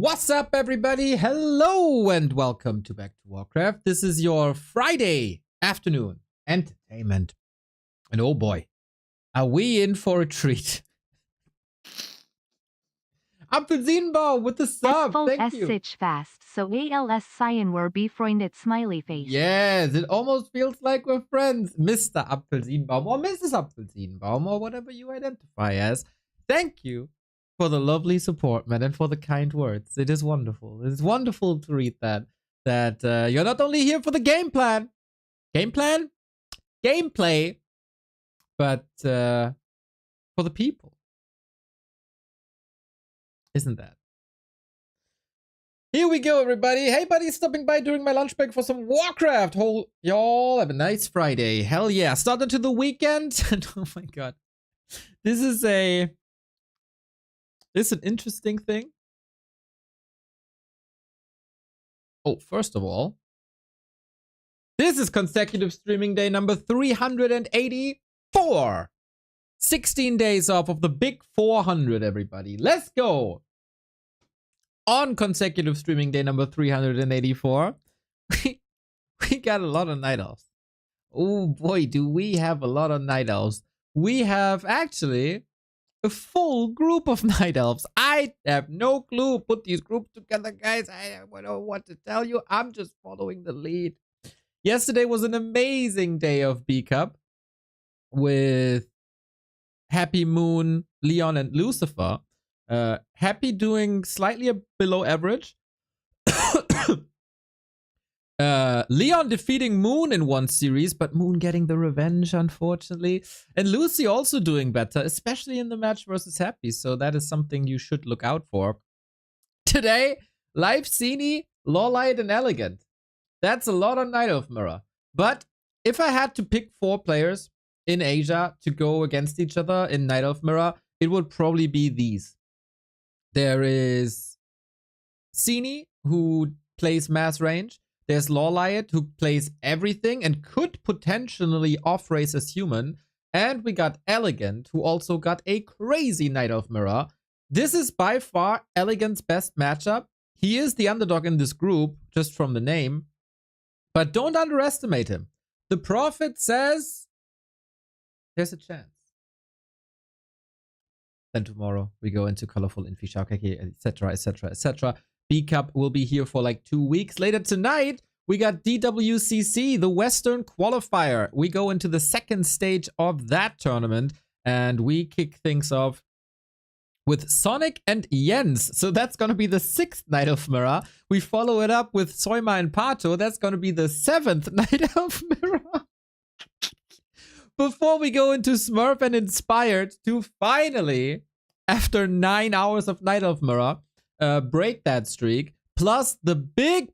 What's up, everybody? Hello and welcome to Back to Warcraft. This is your Friday afternoon entertainment. And oh boy, are we in for a treat. Apfelsinenbaum with the sub. Thank you. Message fast, so ALS Cyan were befriended smiley face. Yes, it almost feels like we're friends. Mr. Apfelsinenbaum or Mrs. Apfelsinenbaum or whatever you identify as. Thank you for the lovely support, man, and for the kind words. It is wonderful. It is wonderful to read that. You're not only here for the gameplay, but for the people. Isn't that? Here we go, everybody. Hey, buddy, stopping by during my lunch break for some Warcraft. Y'all have a nice Friday. Hell yeah. Start into the weekend. Oh my god. This is an interesting thing. Oh, first of all, this is consecutive streaming day number 384. 16 days off of the big 400, everybody. Let's go. On consecutive streaming day number 384, we got a lot of night elves. Oh boy, do we have a lot of night elves. We have actually a full group of night elves. I have no clue. Put these groups together, guys. I don't know what to tell you. I'm just following the lead. Yesterday was an amazing day of B Cup with Happy, Moon, Leon, and Lucifer. Happy doing slightly below average. Leon defeating Moon in one series, but Moon getting the revenge, unfortunately. And Lucy also doing better, especially in the match versus Happy. So that is something you should look out for. Today, live Sini, LawLiet, and EleGaNt. That's a lot on Night Elf Mirror. But if I had to pick 4 players in Asia to go against each other in Night Elf Mirror, it would probably be these. There is Sini, who plays mass range. There's LawLiet, who plays everything and could potentially off-race as human. And we got EleGaNt, who also got a crazy Night Elf Mirror. This is by far EleGaNt's best matchup. He is the underdog in this group, just from the name. But don't underestimate him. The Prophet says there's a chance. Then tomorrow we go into colorful Infi Shaukeki, etc., etc., etc. B Cup will be here for like 2 weeks. Later tonight, we got DWCC, the Western Qualifier. We go into the second stage of that tournament, and we kick things off with Sonic and Jens. So that's going to be the 6th Night Elf Mirror. We follow it up with Soima and Pato. That's going to be the 7th Night Elf Mirror. Before we go into Smurf and Inspired to finally, after 9 hours of Night Elf Mirror, break that streak. Plus the big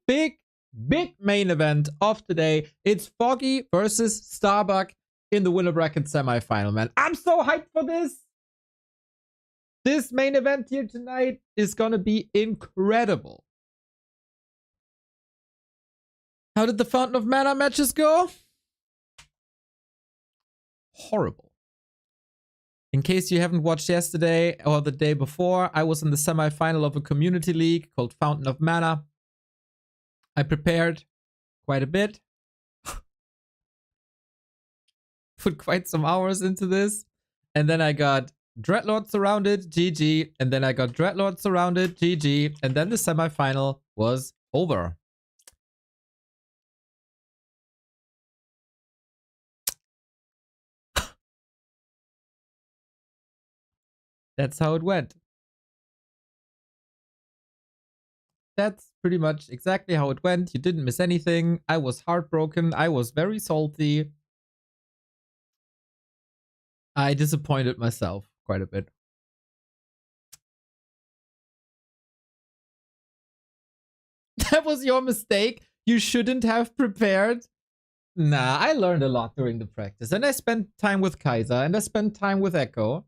main event of today. It's Foggy versus Starbuck in the winner bracket semifinal, man. I'm so hyped for this. This main event here tonight is gonna be incredible. How did the Fountain of Mana matches go? Horrible. In case you haven't watched yesterday or the day before, I was in the semifinal of a community league called Fountain of Mana. I prepared quite a bit. Put quite some hours into this. And then I got Dreadlord surrounded, GG. And then I got Dreadlord surrounded, GG. And then the semifinal was over. That's how it went. That's pretty much exactly how it went. You didn't miss anything. I was heartbroken. I was very salty. I disappointed myself quite a bit. That was your mistake. You shouldn't have prepared. Nah, I learned a lot during the practice. And I spent time with Kaiser. And I spent time with Echo.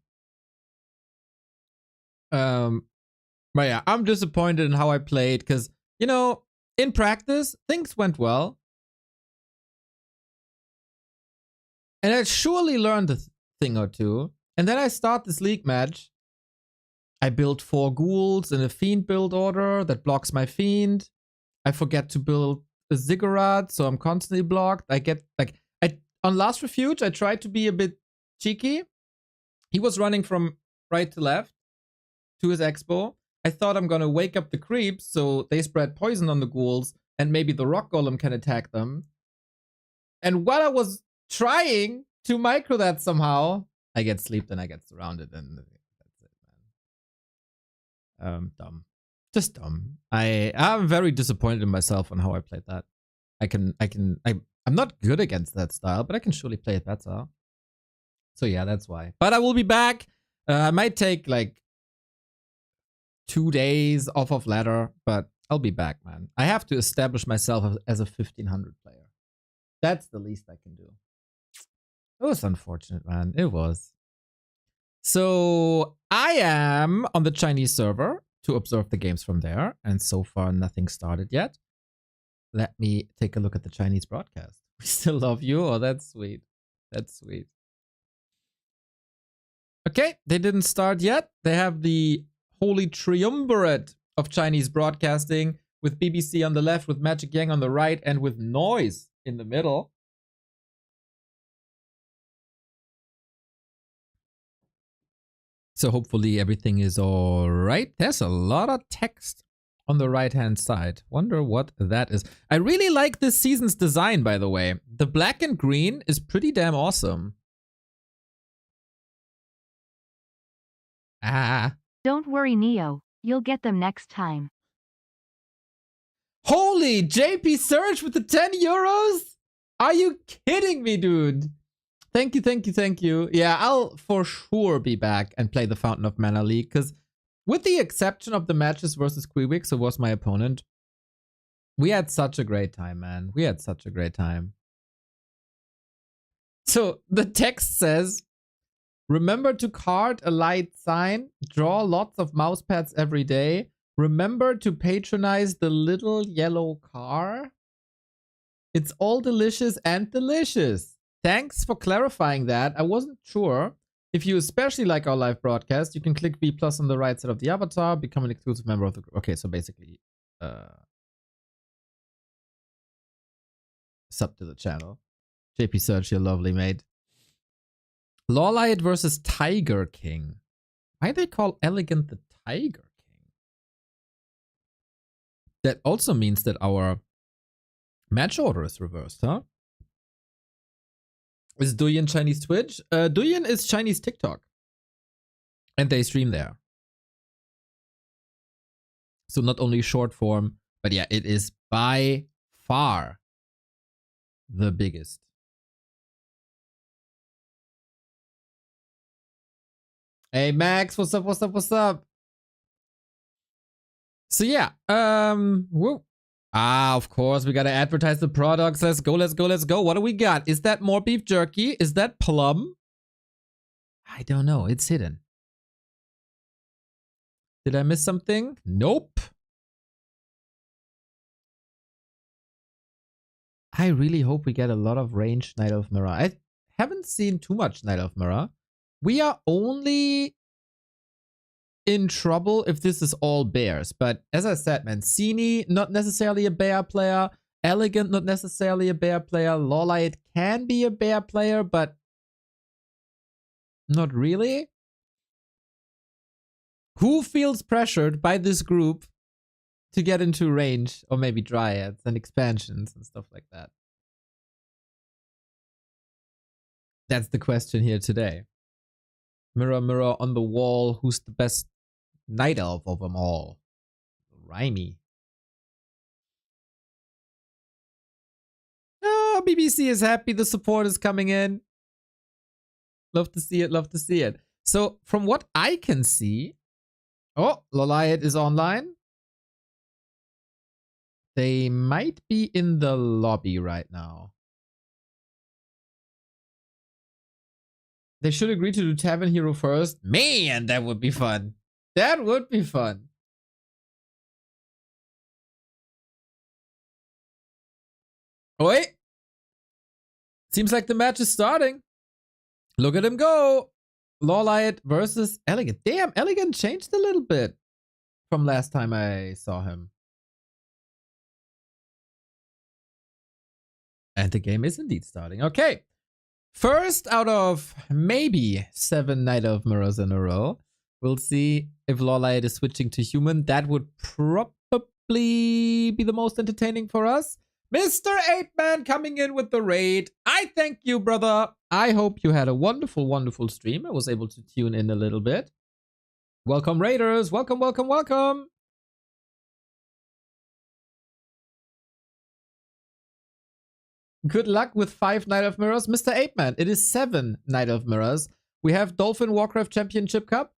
But yeah, I'm disappointed in how I played because, you know, in practice, things went well. And I surely learned a thing or two. And then I start this league match I build 4 ghouls in a fiend build order that blocks my fiend. I forget to build a ziggurat, so I'm constantly blocked. I get like on Last Refuge, I tried to be a bit cheeky. He was running from right to left to his expo. I thought I'm gonna wake up the creeps so they spread poison on the ghouls and maybe the rock golem can attack them. And while I was trying to micro that somehow, I get sleeped and I get surrounded, and that's it, man. Dumb. Just dumb. I'm very disappointed in myself on how I played that. I'm not good against that style, but I can surely play it better. So yeah, that's why. But I will be back. I might take like 2 days off of ladder, but I'll be back, man. I have to establish myself as a 1500 player. That's the least I can do. It was unfortunate, man. It was. So I am on the Chinese server to observe the games from there, and so far nothing started yet. Let me take a look at the Chinese broadcast. We still love you. Oh, that's sweet. That's sweet. Okay, they didn't start yet. They have the holy triumvirate of Chinese broadcasting with BBC on the left, with Magic Yang on the right, and with Noise in the middle. So hopefully everything is all right. There's a lot of text on the right-hand side. Wonder what that is. I really like this season's design, by the way. The black and green is pretty damn awesome. Ah. Don't worry, Neo. You'll get them next time. Holy JP Surge with the 10 euros? Are you kidding me, dude? Thank you, thank you, thank you. Yeah, I'll for sure be back and play the Fountain of Mana League, because with the exception of the matches versus Queewix, who was my opponent, we had such a great time, man. We had such a great time. So the text says, remember to card a light sign, draw lots of mouse pads every day. Remember to patronize the little yellow car. It's all delicious and delicious. Thanks for clarifying that. I wasn't sure. If you especially like our live broadcast, you can click B+ on the right side of the avatar, become an exclusive member of the group. Okay, so basically, sub to the channel. JP Search, your lovely mate. LawLiet versus Tiger King. Why they call EleGaNt the Tiger King? That also means that our match order is reversed, huh? Is Douyin Chinese Twitch? Douyin is Chinese TikTok. And they stream there. So not only short form, but yeah, it is by far the biggest. Hey Max, what's up, what's up, what's up? So yeah, whoop. Ah, of course, we gotta advertise the products. Let's go, let's go, let's go. What do we got? Is that more beef jerky? Is that plum? I don't know. It's hidden. Did I miss something? Nope. I really hope we get a lot of range Night Elf Mirror. I haven't seen too much Night Elf Mirror. We are only in trouble if this is all bears. But as I said, man, Sini, not necessarily a bear player. EleGaNt, not necessarily a bear player. LawLiet can be a bear player, but not really. Who feels pressured by this group to get into range, or maybe dryads and expansions and stuff like that? That's the question here today. Mirror, mirror on the wall, who's the best night elf of them all? Rhymy. Oh, BBC is happy the support is coming in. Love to see it, love to see it. So from what I can see, oh, LawLiet is online. They might be in the lobby right now. They should agree to do Tavern Hero first. Man, that would be fun. That would be fun. Oi! Seems like the match is starting. Look at him go. LawLiet versus EleGaNt. Damn, EleGaNt changed a little bit from last time I saw him. And the game is indeed starting. Okay. First out of maybe 7 Night of Mirrors in a row. We'll see if LawLiet is switching to human. That would probably be the most entertaining for us. Mr. 8-Man coming in with the raid. I thank you, brother. I hope you had a wonderful, wonderful stream. I was able to tune in a little bit. Welcome, Raiders. Welcome, welcome, welcome. Good luck with 5 Night of Mirrors. Mr. 8-Man, it is 7 Night of Mirrors. We have Dolphin Warcraft Championship Cup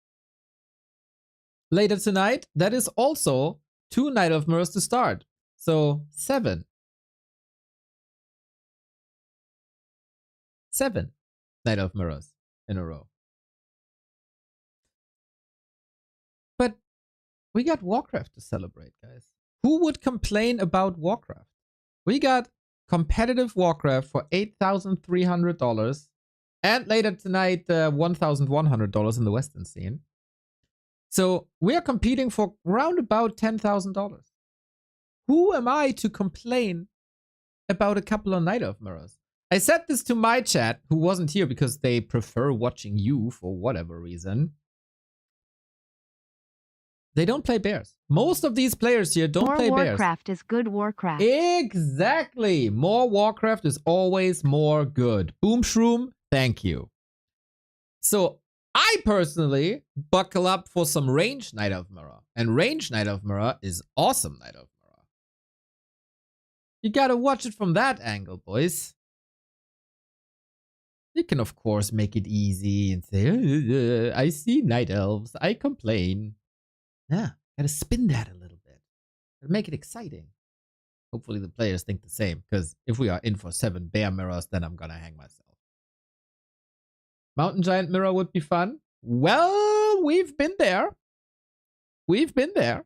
later tonight. That is also 2 Night of Mirrors to start. So 7. 7 Night of Mirrors in a row. But we got Warcraft to celebrate, guys. Who would complain about Warcraft? We got competitive Warcraft for $8,300 and later tonight $1,100 in the Western scene. So we are competing for round about $10,000. Who am I to complain about a couple of Night of Mirrors? I said this to my chat, who wasn't here because they prefer watching you for whatever reason. They don't play bears. Most of these players here don't play bears. More Warcraft is good Warcraft. Exactly. More Warcraft is always more good. Boom shroom, thank you. So I personally buckle up for some range Night of Mirror. And range Night of Mirror is awesome Night of Mirror. You gotta watch it from that angle, boys. You can, of course, make it easy and say, I see night elves, I complain. Yeah, gotta spin that a little bit. Gotta make it exciting. Hopefully the players think the same, because if we are in for 7 bear mirrors, then I'm gonna hang myself. Mountain Giant Mirror would be fun. Well, we've been there. We've been there.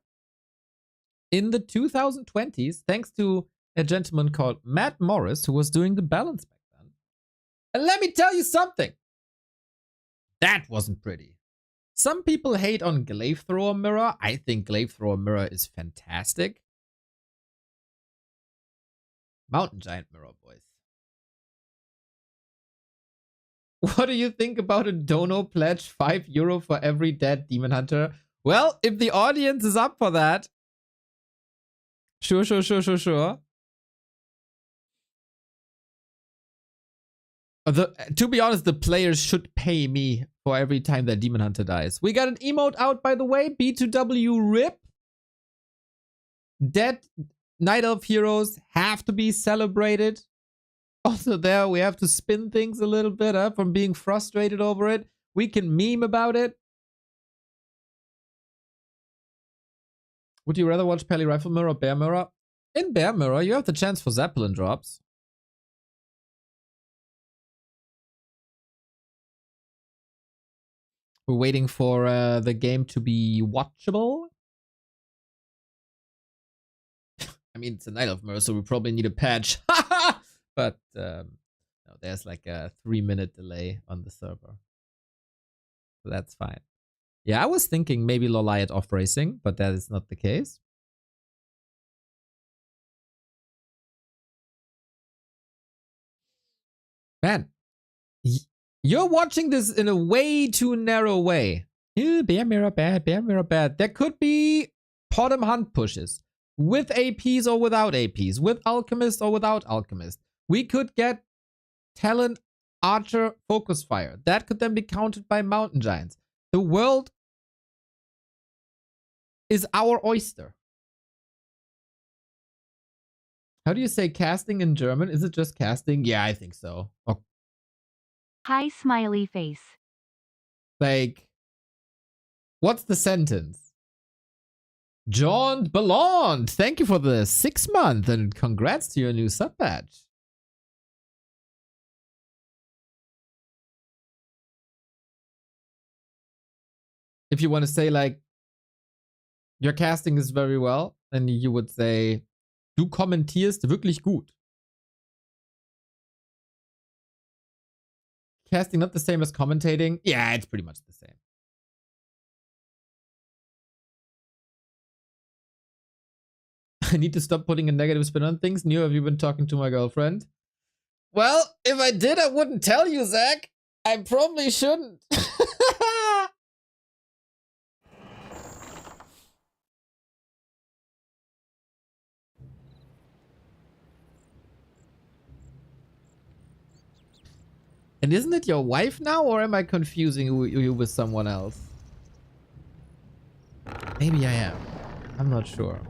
In the 2020s, thanks to a gentleman called Matt Morris, who was doing the balance back then. And let me tell you something. That wasn't pretty. Some people hate on Glaive Thrower Mirror. I think Glaive Thrower Mirror is fantastic. Mountain Giant Mirror, boys. What do you think about a dono pledge? €5 for every dead Demon Hunter? Well, if the audience is up for that. Sure. To be honest, the players should pay me for every time that Demon Hunter dies. We got an emote out, by the way. B2W RIP. Dead Night Elf heroes have to be celebrated. Also there, we have to spin things a little bit up from being frustrated over it. We can meme about it. Would you rather watch Pally Rifle Mirror or Bear Mirror? In Bear Mirror, you have the chance for Zeppelin drops. We're waiting for the game to be watchable. I mean, it's a Night of Mirror, so we probably need a patch. But no, there's like a 3-minute delay on the server. So that's fine. Yeah, I was thinking maybe LawLiet off racing, but that is not the case. Man, you're watching this in a way too narrow way. Bear Mirror bad, Bear Mirror bad. There could be Potom Hunt pushes with APs or without APs, with Alchemist or without Alchemist. We could get Talon Archer Focus Fire. That could then be countered by Mountain Giants. The world is our oyster. How do you say casting in German? Is it just casting? Yeah, I think so. Oh. Hi, smiley face. Like, what's the sentence? John Ballond, thank you for the 6 month and congrats to your new sub badge. If you want to say like, your casting is very well, then you would say, du kommentierst wirklich gut. Casting not the same as commentating? Yeah, it's pretty much the same. I need to stop putting a negative spin on things. Neo, have you been talking to my girlfriend? Well, if I did, I wouldn't tell you, Zach. I probably shouldn't. And isn't it your wife now, or am I confusing you with someone else? Maybe I am. I'm not sure.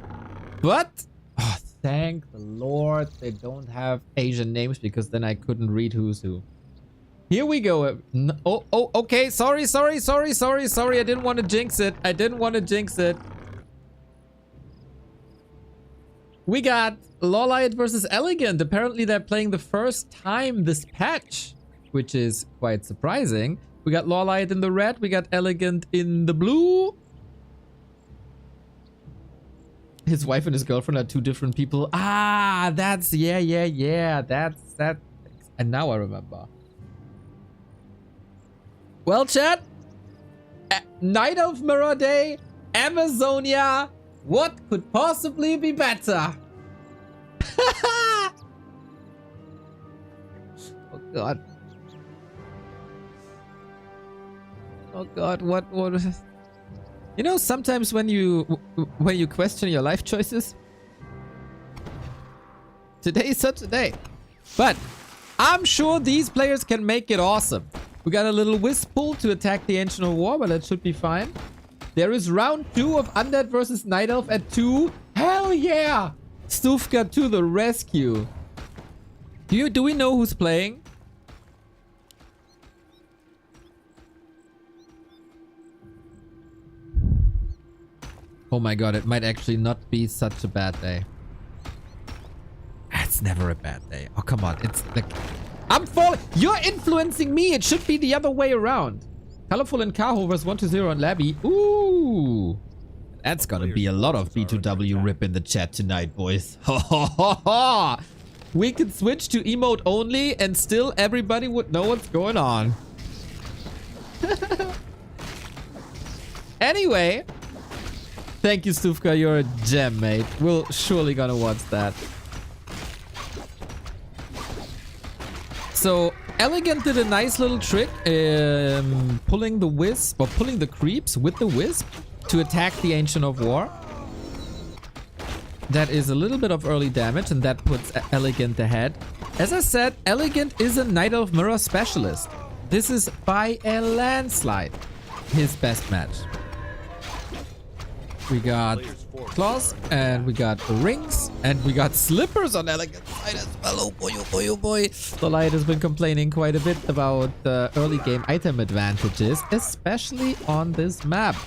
But, oh, thank the Lord they don't have Asian names, because then I couldn't read who's who. Here we go. Oh, okay. Sorry. I didn't want to jinx it. We got LawLiet versus EleGaNt. Apparently they're playing the first time this patch, which is quite surprising. We got LawLiet in the red. We got EleGaNt in the blue. His wife and his girlfriend are two different people. Ah, that's, yeah. That's that. And now I remember. Well, chat. Night of Mirror Day, Amazonia. What could possibly be better? Oh, God. Oh, God. What? You know, sometimes when you question your life choices, today is such a day. But I'm sure these players can make it awesome. We got a little wisp pull to attack the Ancient of War, but that should be fine. There is round 2 of Undead versus Night Elf at 2. Hell yeah! Stufka to the rescue. Do we know who's playing? Oh my god, it might actually not be such a bad day. It's never a bad day. Oh, come on. It's like... I'm falling. You're influencing me. It should be the other way around. Colorful and Kaho versus 1-0 on Labby. Ooh. That's gonna be a lot of B2W rip in the chat tonight, boys. We could switch to emote only and still everybody would know what's going on. Anyway. Thank you, Stufka. You're a gem, mate. We're surely gonna watch that. So, EleGaNt did a nice little trick, pulling the wisp, or pulling the creeps with the wisp to attack the Ancient of War. That is a little bit of early damage, and that puts EleGaNt ahead. As I said, EleGaNt is a Night Elf Mirror specialist. This is by a landslide his best match. We got claws, and we got rings, and we got slippers on EleGaNt side as well. Oh boy, oh boy, oh boy. LawLiet has been complaining quite a bit about early game item advantages, especially on this map.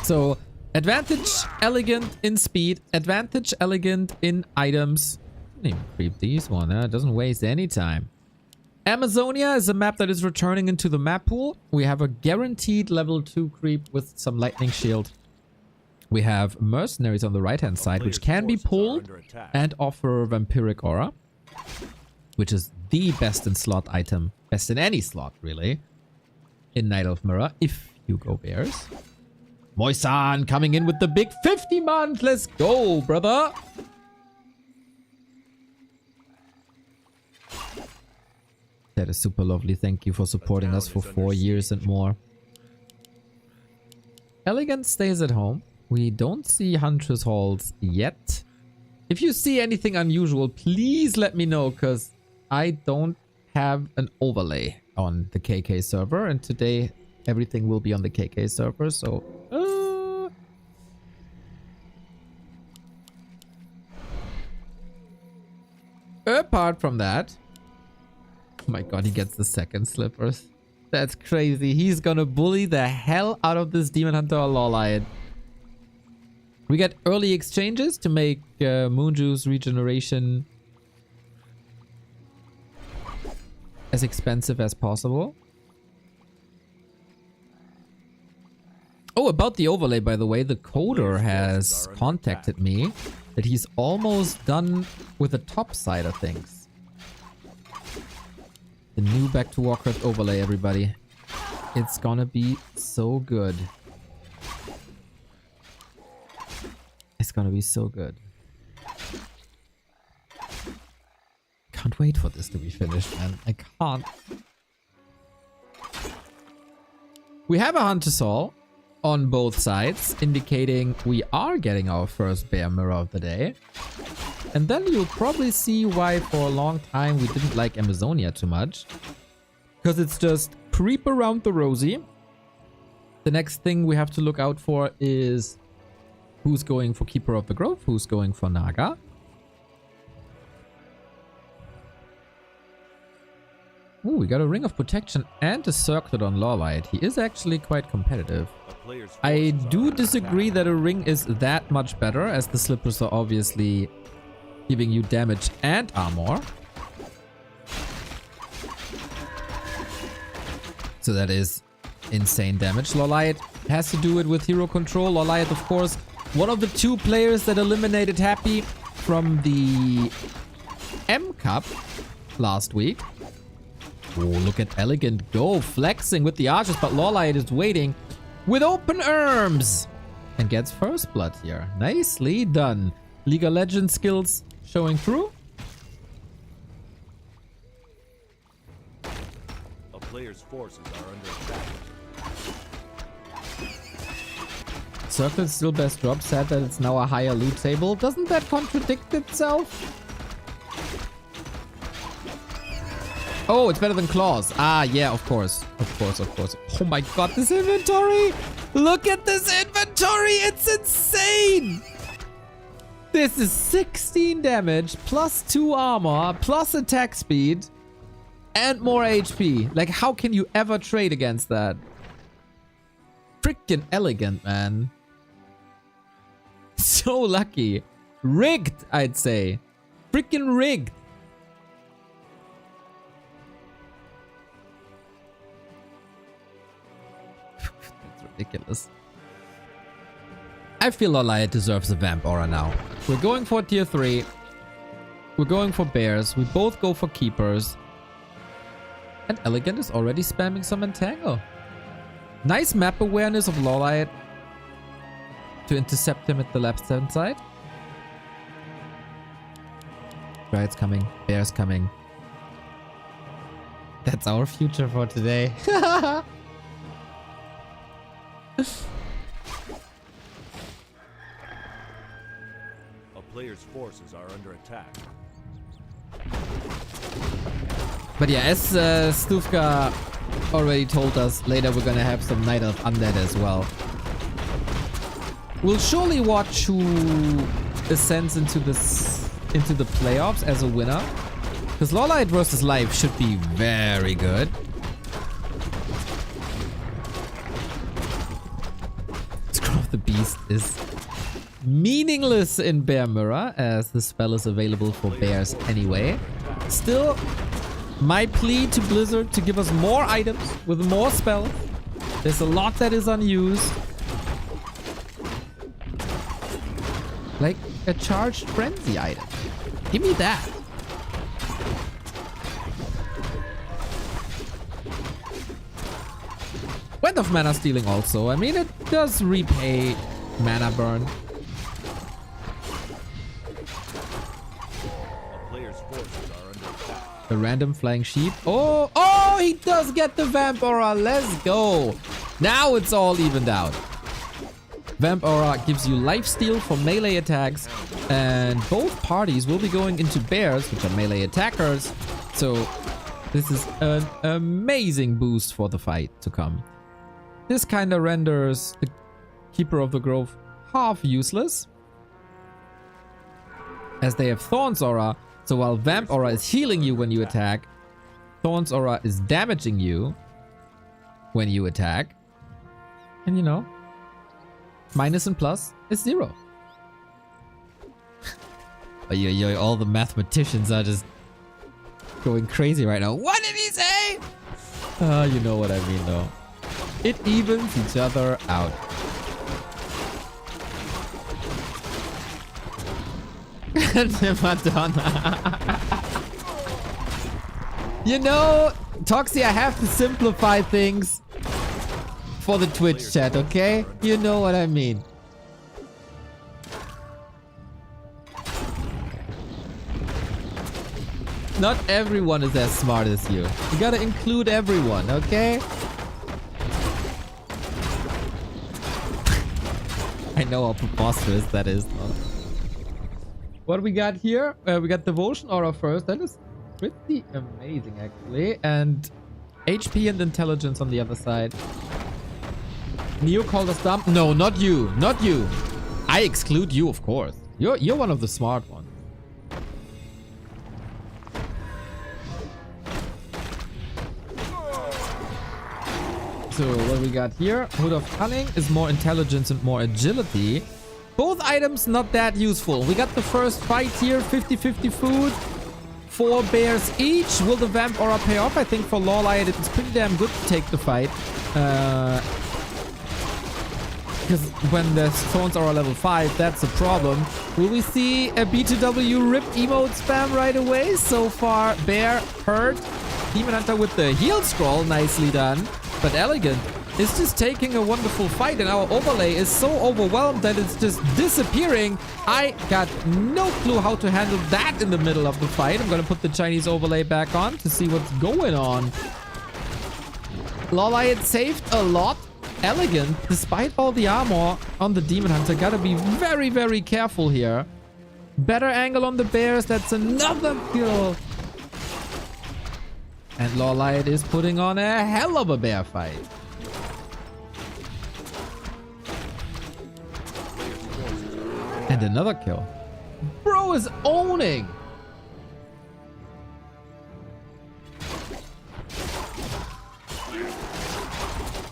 So, advantage EleGaNt in speed, advantage EleGaNt in items. Don't even creep these one, huh? It doesn't waste any time. Amazonia is a map that is returning into the map pool. We have a guaranteed level 2 creep with some lightning shield. We have mercenaries on the right-hand side, which can be pulled and offer vampiric aura, which is the best in slot item, best in any slot, really, in Night Elf Mirror, if you go Bears. Moisan coming in with the big 50 month. Let's go, brother. That is super lovely. Thank you for supporting us for 4 years and more. EleGaNt stays at home. We don't see Huntress Halls yet. If you see anything unusual, please let me know, because I don't have an overlay on the KK server, and today everything will be on the KK server, so... Apart from that... Oh my god, he gets the second slippers. That's crazy. He's gonna bully the hell out of this Demon Hunter or LawLiet. We get early exchanges to make Moon Juice regeneration as expensive as possible. Oh, about the overlay, by the way, the coder has contacted me that he's almost done with the top side of things. The new Back to Warcraft overlay, everybody. It's gonna be so good. It's gonna be so good. Can't wait for this to be finished, man. I can't. We have a Hunter Saw on both sides, indicating we are getting our first Bear Mirror of the day. And then you'll probably see why for a long time we didn't like Amazonia too much. Because it's just creep around the Rosie. The next thing we have to look out for is who's going for Keeper of the Grove, who's going for Naga. Ooh, we got a Ring of Protection and a Circlet on LawLiet. He is actually quite competitive. I do disagree that a ring is that much better, as the slippers are obviously giving you damage and armor. So that is insane damage. LawLiet has to do it with hero control. LawLiet, of course, one of the 2 players that eliminated Happy from the M Cup last week. Oh, look at EleGaNt go, flexing with the archers, but LawLiet is waiting with open arms and gets first blood here. Nicely done. League of Legends skills showing through. A player's forces are under attack. Circle's still best drop, sad that it's now a higher loot table. Doesn't that contradict itself? Oh, it's better than claws. Ah, yeah, of course. Of course, of course. Oh my god, this inventory! Look at this inventory! It's insane! This is 16 damage, plus 2 armor, plus attack speed, and more HP. Like, how can you ever trade against that? Freaking EleGaNt, man. So lucky. Rigged, I'd say. Freaking rigged. Ridiculous. I feel LawLiet deserves a Vamp Aura now. We're going for tier 3. We're going for bears. We both go for keepers. And EleGaNt is already spamming some Entangle. Nice map awareness of LawLiet to intercept him at the left hand side. Riot's coming. Bear's coming. That's our future for today. A player's forces are under attack. But yeah, as Stufka already told us, later we're gonna have some Night of Undead as well. We'll surely watch who ascends into the playoffs as a winner. Because LawLiet versus Life should be very good. Scroll of the Beast is meaningless in Bear Mirror, as the spell is available for bears anyway. Still, my plea to Blizzard to give us more items with more spells. There's a lot that is unused. Like a charged frenzy item. Give me that. Wind of Mana Stealing also. I mean, it does repay mana burn. A random flying sheep. Oh, oh, he does get the Vamp Aura. Let's go. Now it's all evened out. Vamp Aura gives you lifesteal for melee attacks, and both parties will be going into bears, which are melee attackers. So this is an amazing boost for the fight to come. This kind of renders the Keeper of the Grove half useless, as they have Thorn's Aura. So while Vamp Aura is healing you when you attack, Thorn's Aura is damaging you when you attack. And you know, minus and plus is 0. All the mathematicians are just going crazy right now. What did he say? You know what I mean though. It evens each other out. Madonna. You know, Toxie, I have to simplify things for the Twitch chat, okay? You know what I mean. Not everyone is as smart as you. You gotta include everyone, okay? I know how preposterous that is. What do we got here? We got Devotion Aura first. That is pretty amazing, actually. And HP and Intelligence on the other side. Neo called us dumb. No, not you. Not you. I exclude you, of course. You're one of the smart ones. So what we got here? Hood of Cunning is more intelligence and more agility. Both items not that useful. We got the first fight here. 50-50 food. 4 bears each. Will the Vamp Aura pay off? I think for LawLiet it's pretty damn good to take the fight. Because when the Thorns are level 5, that's a problem. Will we see a B2W rip emote spam right away? So far, Bear hurt. Demon Hunter with the heal scroll. Nicely done. But EleGaNt is just taking a wonderful fight, and our overlay is so overwhelmed that it's just disappearing. I got no clue how to handle that in the middle of the fight. I'm gonna put the Chinese overlay back on to see what's going on. LawLiet saved a lot. EleGaNt, despite all the armor on the Demon Hunter, gotta be very, very careful here. Better angle on the bears. That's another kill. And LawLiet is putting on a hell of a bear fight. And another kill. Bro is owning.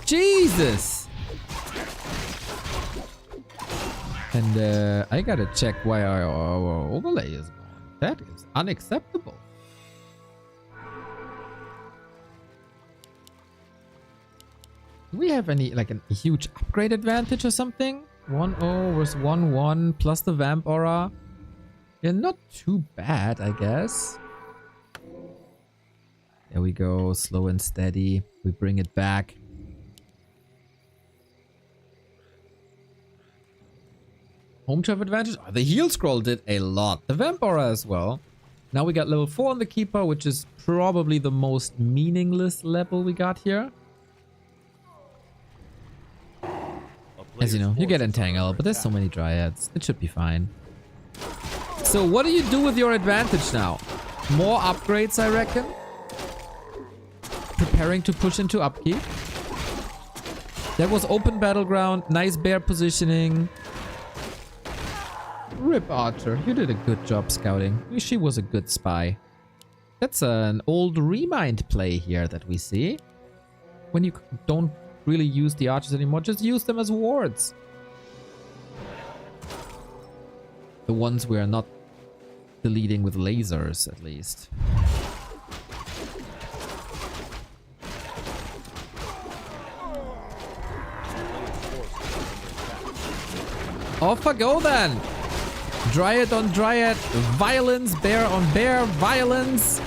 Jesus. And I gotta check why our overlay is gone. That is unacceptable. Do we have any, like, a huge upgrade advantage or something? 1-0 versus 1-1 plus the Vamp Aura. Yeah, not too bad, I guess. There we go. Slow and steady. We bring it back. Home turf advantage. Oh, the heal scroll did a lot. The Vamp Aura as well. Now we got level 4 on the Keeper, which is probably the most meaningless level we got here. As you know, you get entangled, but there's so many dryads. It should be fine. So what do you do with your advantage now? More upgrades, I reckon. Preparing to push into upkeep. That was open battleground. Nice bear positioning. Rip Archer, you did a good job scouting. She was a good spy. That's an old Remind play here that we see. When you don't really use the archers anymore, just use them as wards. The ones we are not deleting with lasers, at least. Off I go then! Dryad on Dryad, violence, bear on bear, violence.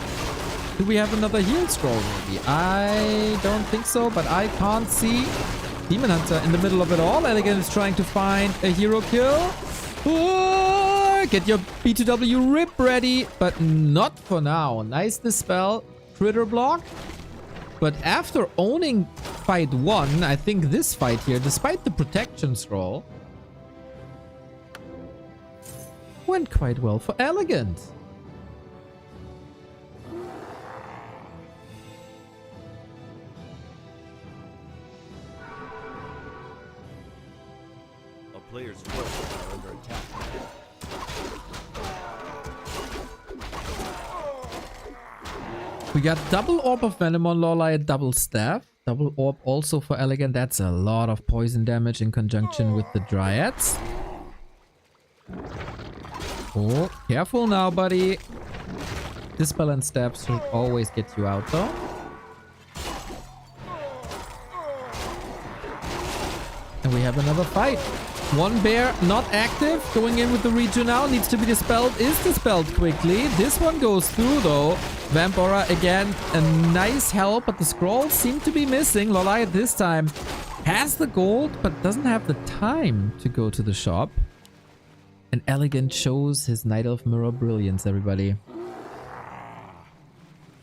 Do we have another heal scroll maybe? I don't think so, but I can't see. Demon Hunter in the middle of it all. EleGaNt is trying to find a hero kill. Oh, get your B2W rip ready, but not for now. Nice dispel, critter block. But after owning fight 1, I think this fight here, despite the protection scroll, went quite well for EleGaNt. Players' forces are under attack. We got double Orb of Venom on LawLiet, double Staff. Double Orb also for EleGaNt. That's a lot of poison damage in conjunction with the Dryads. Oh, careful now, buddy. Dispel and Staff should always get you out, though. And we have another fight. One bear not active. Going in with the regen now. Needs to be dispelled. Is dispelled quickly. This one goes through though. Vampora again. A nice help, but the scrolls seem to be missing. LawLiet this time has the gold, but doesn't have the time to go to the shop. And EleGaNt shows his Night Elf Mirror brilliance, everybody.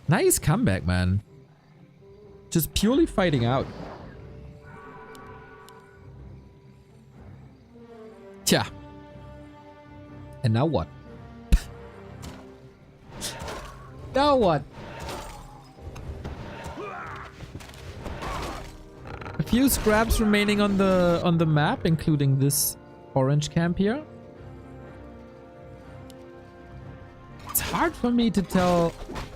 Nice comeback, man. Just purely fighting out. Tja. And now what? Now what? A few scraps remaining on the map, including this orange camp here. It's hard for me to tell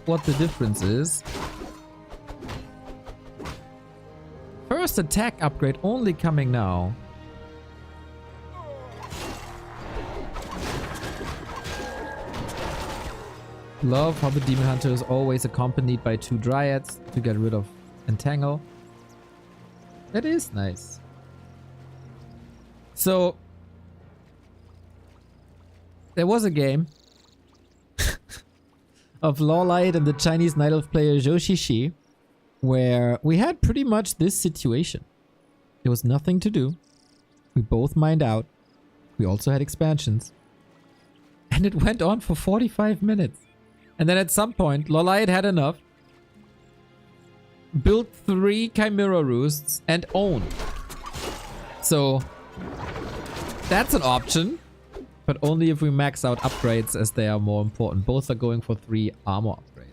what the difference is. First attack upgrade only coming now. Love how the Demon Hunter is always accompanied by 2 Dryads to get rid of Entangle. That is nice. So, there was a game of LawLiet and the Chinese Night Elf player Zhou Shishi where we had pretty much this situation. There was nothing to do. We both mined out. We also had expansions. And it went on for 45 minutes. And then at some point, LawLiet had enough. Built 3 Chimera Roosts and owned. So, that's an option. But only if we max out upgrades as they are more important. Both are going for 3 armor upgrades.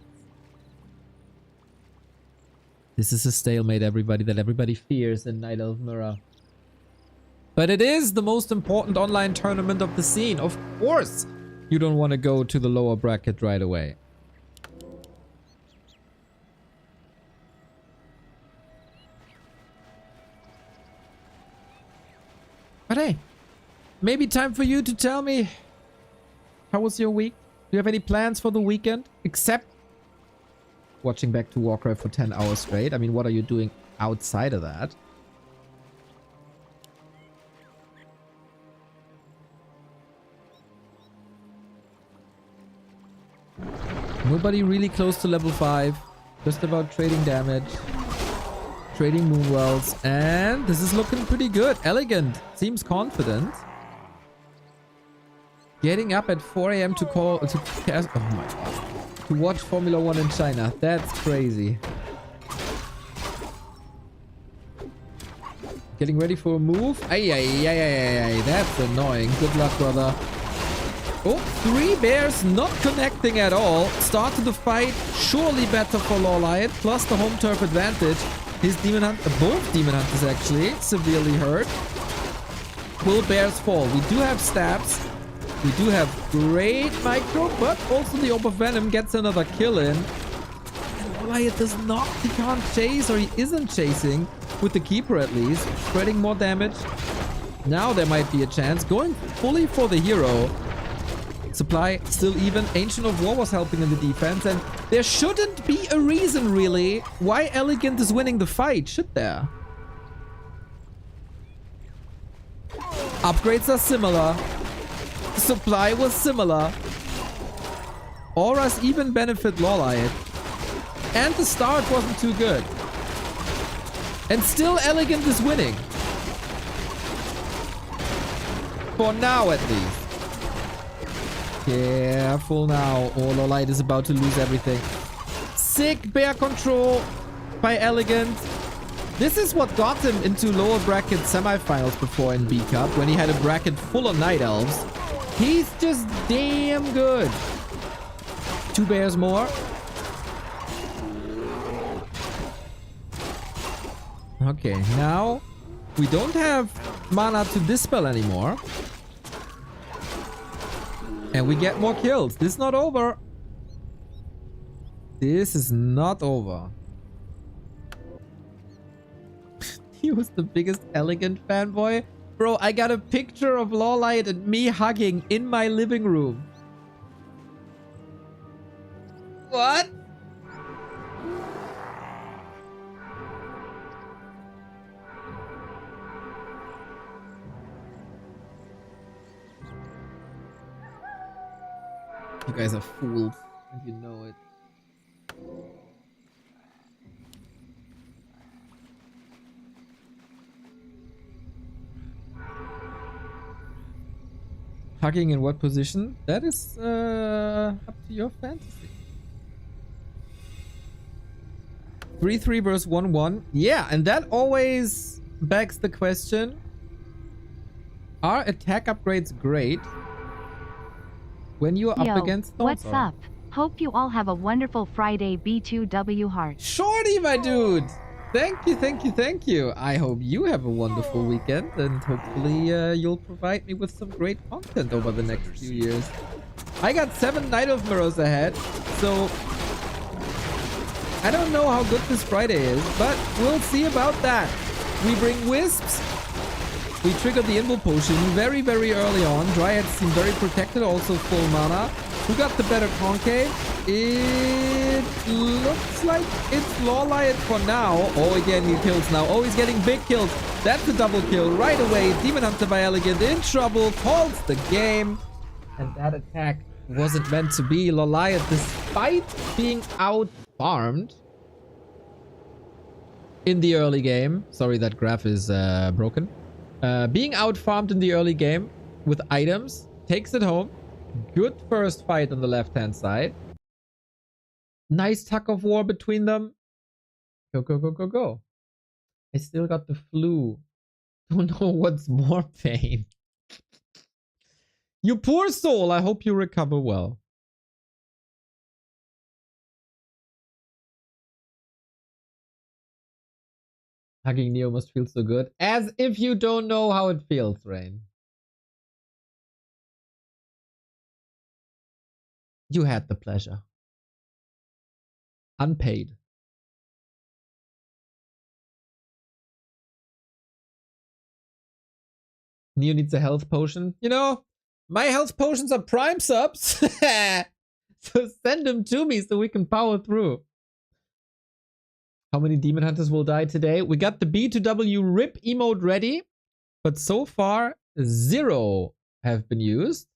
This is a stalemate, everybody, that everybody fears in Night Elf Mirror. But it is the most important online tournament of the scene. Of course, you don't want to go to the lower bracket right away. But hey, maybe time for you to tell me, how was your week? Do you have any plans for the weekend? Except watching back to Warcraft for 10 hours straight. I mean, what are you doing outside of that? Nobody really close to level 5. Just about trading damage. Trading Moonwells. And this is looking pretty good. EleGaNt seems confident. Getting up at 4 AM to cast. Oh my god. To watch Formula 1 in China. That's crazy. Getting ready for a move. Ay, ay, ay, ay, ay. That's annoying. Good luck, brother. Oh, 3 bears not connecting at all. Start to the fight. Surely better for LawLiet. Plus the home turf advantage. His Demon Hunter, both Demon Hunters actually, severely hurt. Will bears fall? We do have stabs. We do have great micro, but also the Orb of Venom gets another kill in. And LawLiet does not, he can't chase, or he isn't chasing, with the Keeper at least. Spreading more damage. Now there might be a chance. Going fully for the hero. Supply still even. Ancient of War was helping in the defense, and there shouldn't be a reason really why EleGaNt is winning the fight, should there? Upgrades are similar. The supply was similar. Auras even benefit LawLiet. And the start wasn't too good. And still EleGaNt is winning. For now at least. Careful now. Oh, LawLiet is about to lose everything. Sick bear control by EleGaNt. This is what got him into lower bracket semifinals before in B Cup, when he had a bracket full of Night Elves. He's just damn good. 2 bears more. Okay, now we don't have mana to dispel anymore. And we get more kills. This is not over. This is not over. He was the biggest EleGaNt fanboy. Bro, I got a picture of LawLiet and me hugging in my living room. What? You guys are fools, and you know it. Hugging in what position? That is up to your fantasy. 3-3 versus 1-1. Yeah, and that always begs the question. Are attack upgrades great when you're up Yo, against what's Stonesaur? up? Hope you all have a wonderful Friday, B2W Heart. Shorty, my dude! Thank you, thank you, thank you. I hope you have a wonderful weekend, and hopefully you'll provide me with some great content over the next few years. I got 7 Night of Mirrors ahead, so I don't know how good this Friday is, but we'll see about that. We bring Wisps. We triggered the Invul Potion very, very early on. Dryads seem very protected, also full mana. Who got the better concave? It looks like it's LawLiet for now. Oh, again, he kills now. Oh, he's getting big kills. That's a double kill right away. Demon Hunter by EleGaNt in trouble. Calls the game. And that attack wasn't meant to be. LawLiet, despite being out-farmed in the early game. Sorry, that graph is broken. Being out-farmed in the early game with items. Takes it home. Good first fight on the left-hand side. Nice tug of war between them. Go, go, go, go, go. I still got the flu. Don't know what's more pain. You poor soul. I hope you recover well. Hugging Neo must feel so good. As if you don't know how it feels, Rain. You had the pleasure. Unpaid. Neo needs a health potion. You know, my health potions are prime subs. So send them to me so we can power through. How many demon hunters will die today? We got the B2W rip emote ready, but so far 0 have been used.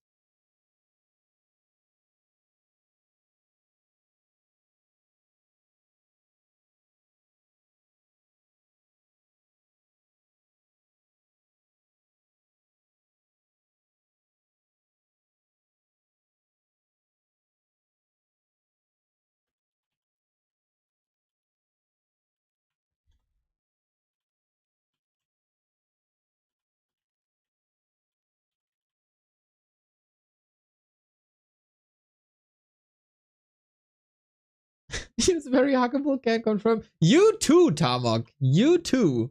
It's very huggable, can't confirm. You too, Tamok. You too.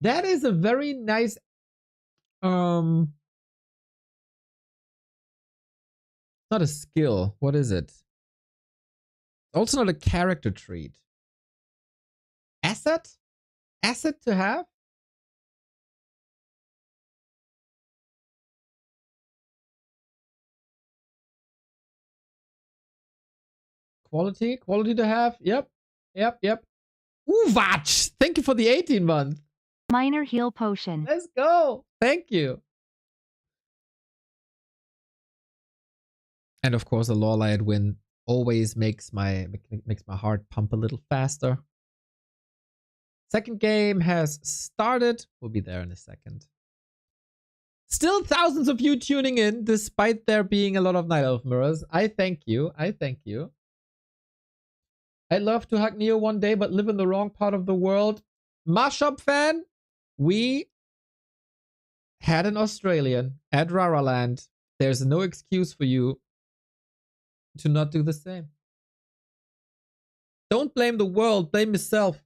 That is a very nice not a skill. What is it? Also not a character trait. Asset? Asset to have? Quality? Quality to have? Yep. Yep, yep. Ooh, Vach! Thank you for the 18 month. Minor heal potion. Let's go. Thank you. And of course, a LawLiet win always makes my heart pump a little faster. Second game has started. We'll be there in a second. Still thousands of you tuning in, despite there being a lot of Night Elf mirrors. I thank you. I thank you. I'd love to hug Neo one day, but live in the wrong part of the world. Mashup fan, we had an Australian at Raraland. There's no excuse for you to not do the same. Don't blame the world, blame yourself.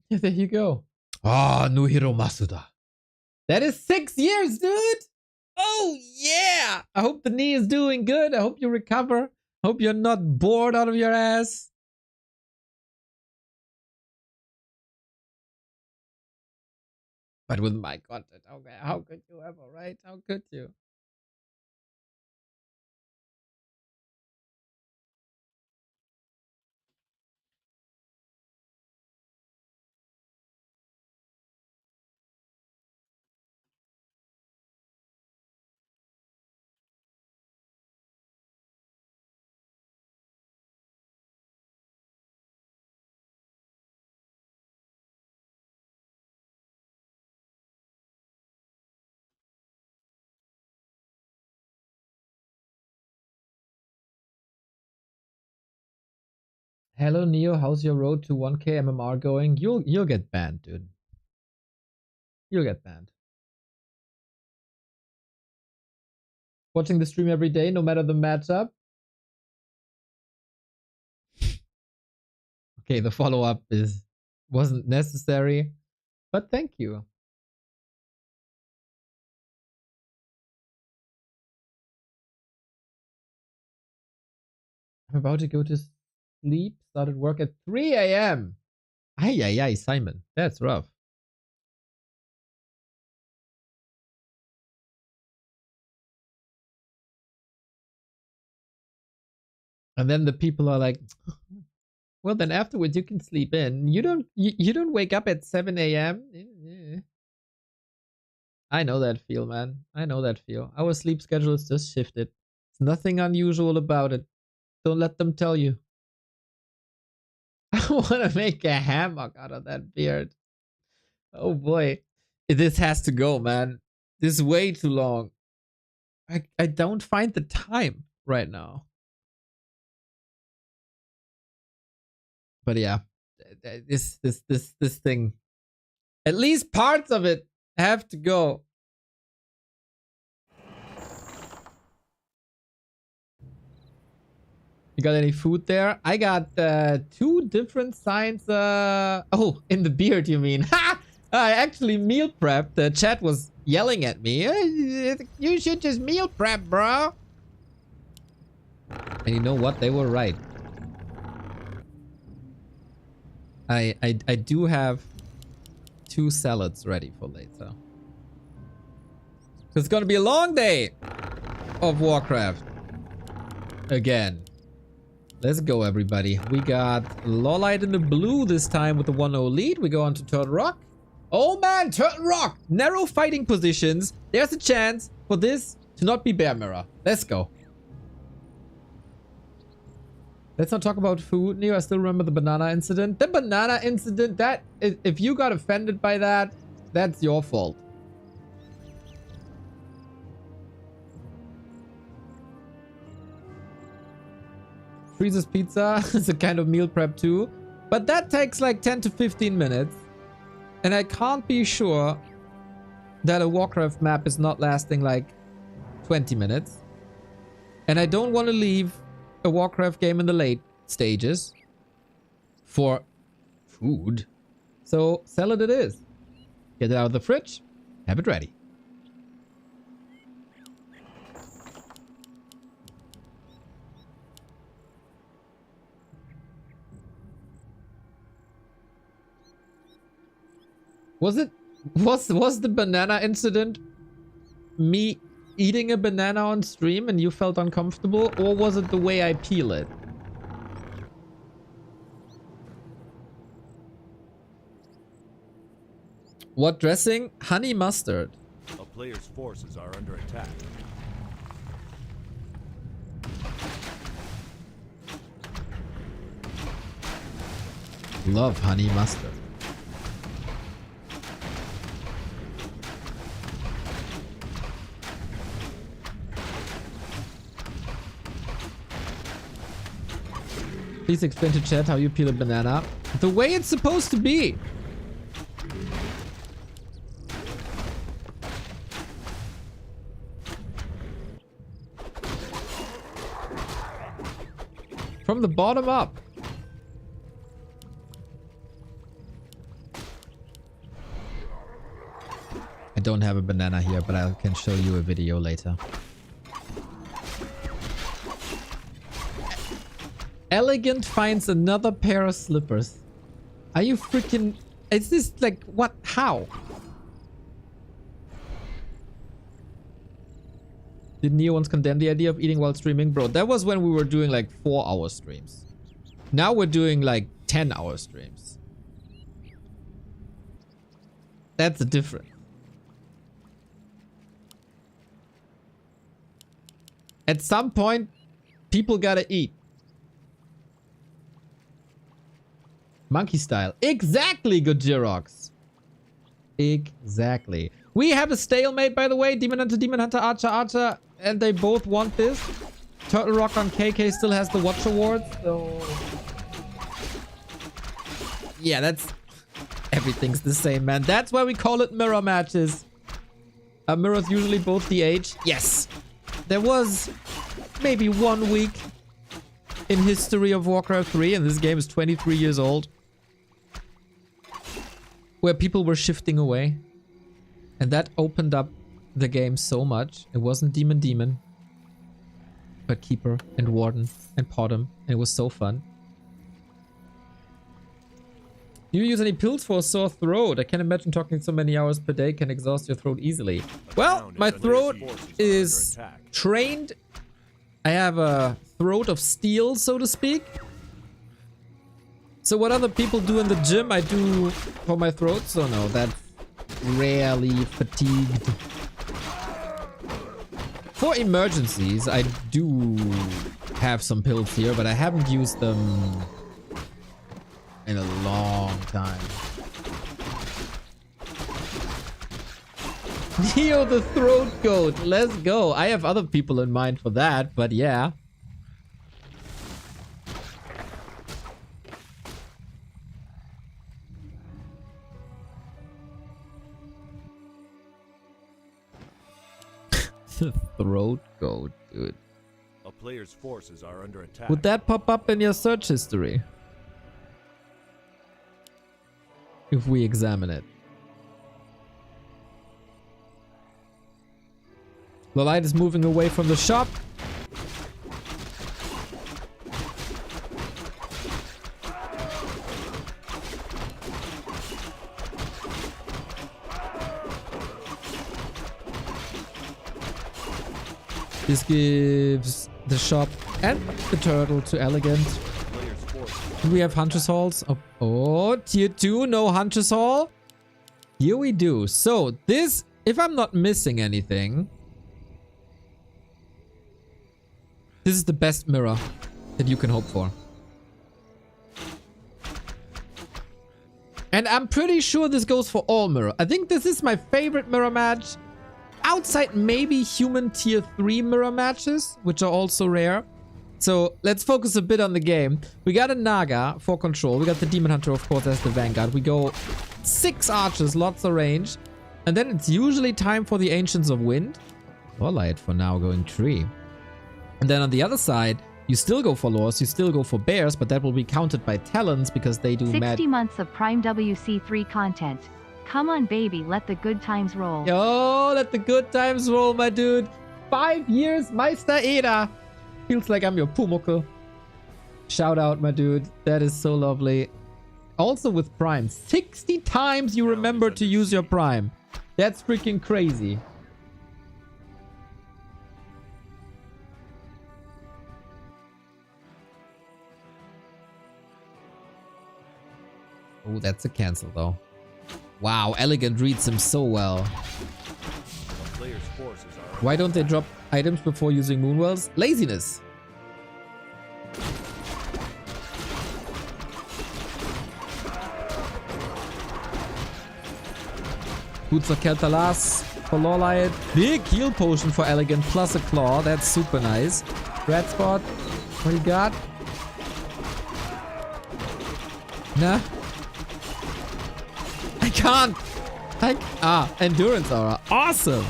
Yeah, there you go. Ah, Nuhiro Masuda. That is 6 years, dude. Oh, yeah. I hope the knee is doing good. I hope you recover. Hope you're not bored out of your ass. But with my content, okay, how could you ever, right? How could you? Hello Neo, how's your road to 1k MMR going? You'll get banned, dude. You'll get banned. Watching the stream every day, no matter the matchup. Okay, the follow-up wasn't necessary, but thank you. I'm about to go to sleep. Started work at 3 a.m. Ay, Simon. That's rough. And then the people are like, well, then afterwards you can sleep in. You don't wake up at 7 a.m. I know that feel, man. I know that feel. Our sleep schedule is just shifted. There's nothing unusual about it. Don't let them tell you. I want to make a hammock out of that beard. Oh boy. This has to go, man. This is way too long. I don't find the time right now. But yeah, this thing, at least parts of it have to go. You got any food there? I got 2 different signs. Oh, in the beard, you mean? Ha! I actually meal prepped. The chat was yelling at me. You should just meal prep, bro. And you know what? They were right. I do have 2 salads ready for later. It's gonna be a long day of Warcraft. Again. Let's go, everybody. We got LawLiet in the blue this time with the 1-0 lead. We go on to Turtle Rock. Oh man, Turtle Rock! Narrow fighting positions. There's a chance for this to not be Bear Mirror. Let's go. Let's not talk about food. Neo, I still remember the banana incident. The banana incident, that if you got offended by that, that's your fault. Freezer's Pizza is a kind of meal prep too. But that takes like 10 to 15 minutes. And I can't be sure that a Warcraft map is not lasting like 20 minutes. And I don't want to leave a Warcraft game in the late stages for food. So salad it is. Get it out of the fridge. Have it ready. Was the banana incident me eating a banana on stream and you felt uncomfortable, or was it the way I peel it? What dressing? Honey mustard. A player's forces are under attack. Love honey mustard. Please explain to chat how you peel a banana. The way it's supposed to be. From the bottom up. I don't have a banana here, but I can show you a video later. EleGaNt finds another pair of slippers. Are you freaking... Is this like... What? How? Did Neo once condemn the idea of eating while streaming? Bro, that was when we were doing like 4-hour streams. Now we're doing like 10-hour streams. That's the difference. At some point, people gotta eat. Monkey style. Exactly, good Jirox. Exactly. We have a stalemate, by the way. Demon Hunter, Archer. And they both want this. Turtle Rock on KK still has the Watch Award. So Yeah, that's... Everything's the same, man. That's why we call it mirror matches. Are mirrors usually both the age? Yes. There was maybe 1 week in history of Warcraft 3, and this game is 23 years old, where people were shifting away. And that opened up the game so much. It wasn't Demon, but Keeper and Warden and Potom, and it was so fun. Do you use any pills for a sore throat? I can't imagine talking so many hours per day can exhaust your throat easily. Well, my throat is trained. I have a throat of steel, so to speak. So what other people do in the gym, I do for my throat. So no, that's rarely fatigued. For emergencies, I do have some pills here, but I haven't used them in a long time. Neo the throat goat. Let's go. I have other people in mind for that, but yeah. The throat goat, dude. A player's forces are under attack. Would that pop up in your search history? If we examine it. LawLiet is moving away from the shop. This gives the shop and the turtle to EleGaNt. Do we have Hunter's Halls? Oh, tier 2, no Hunter's Hall. Here we do. So this, if I'm not missing anything, this is the best mirror that you can hope for. And I'm pretty sure this goes for all mirror. I think this is my favorite mirror match. Outside maybe human tier 3 mirror matches, which are also rare. So let's focus a bit on the game. We got a Naga for control. We got the Demon Hunter, of course, as the Vanguard. We go 6 archers, lots of range. And then it's usually time for the Ancients of Wind. LawLiet for now going tree. And then on the other side, you still go for Lores, you still go for Bears, but that will be counted by Talons because they do 60 months of Prime WC3 content. Come on, baby, let the good times roll. Yo, let the good times roll, my dude. 5 years, Meister Eder. Feels like I'm your Pumuckl. Shout out, my dude. That is so lovely. Also with Prime. 60 times you remember to use your Prime. That's freaking crazy. Oh, that's a cancel, though. Wow, EleGaNt reads him so well. Why don't they drop items before using Moonwells? Laziness. Boots of Keltalas for LawLiet. Big heal potion for EleGaNt plus a claw. That's super nice. Red spot. What do you got? Nah. I can't. Endurance aura. Awesome.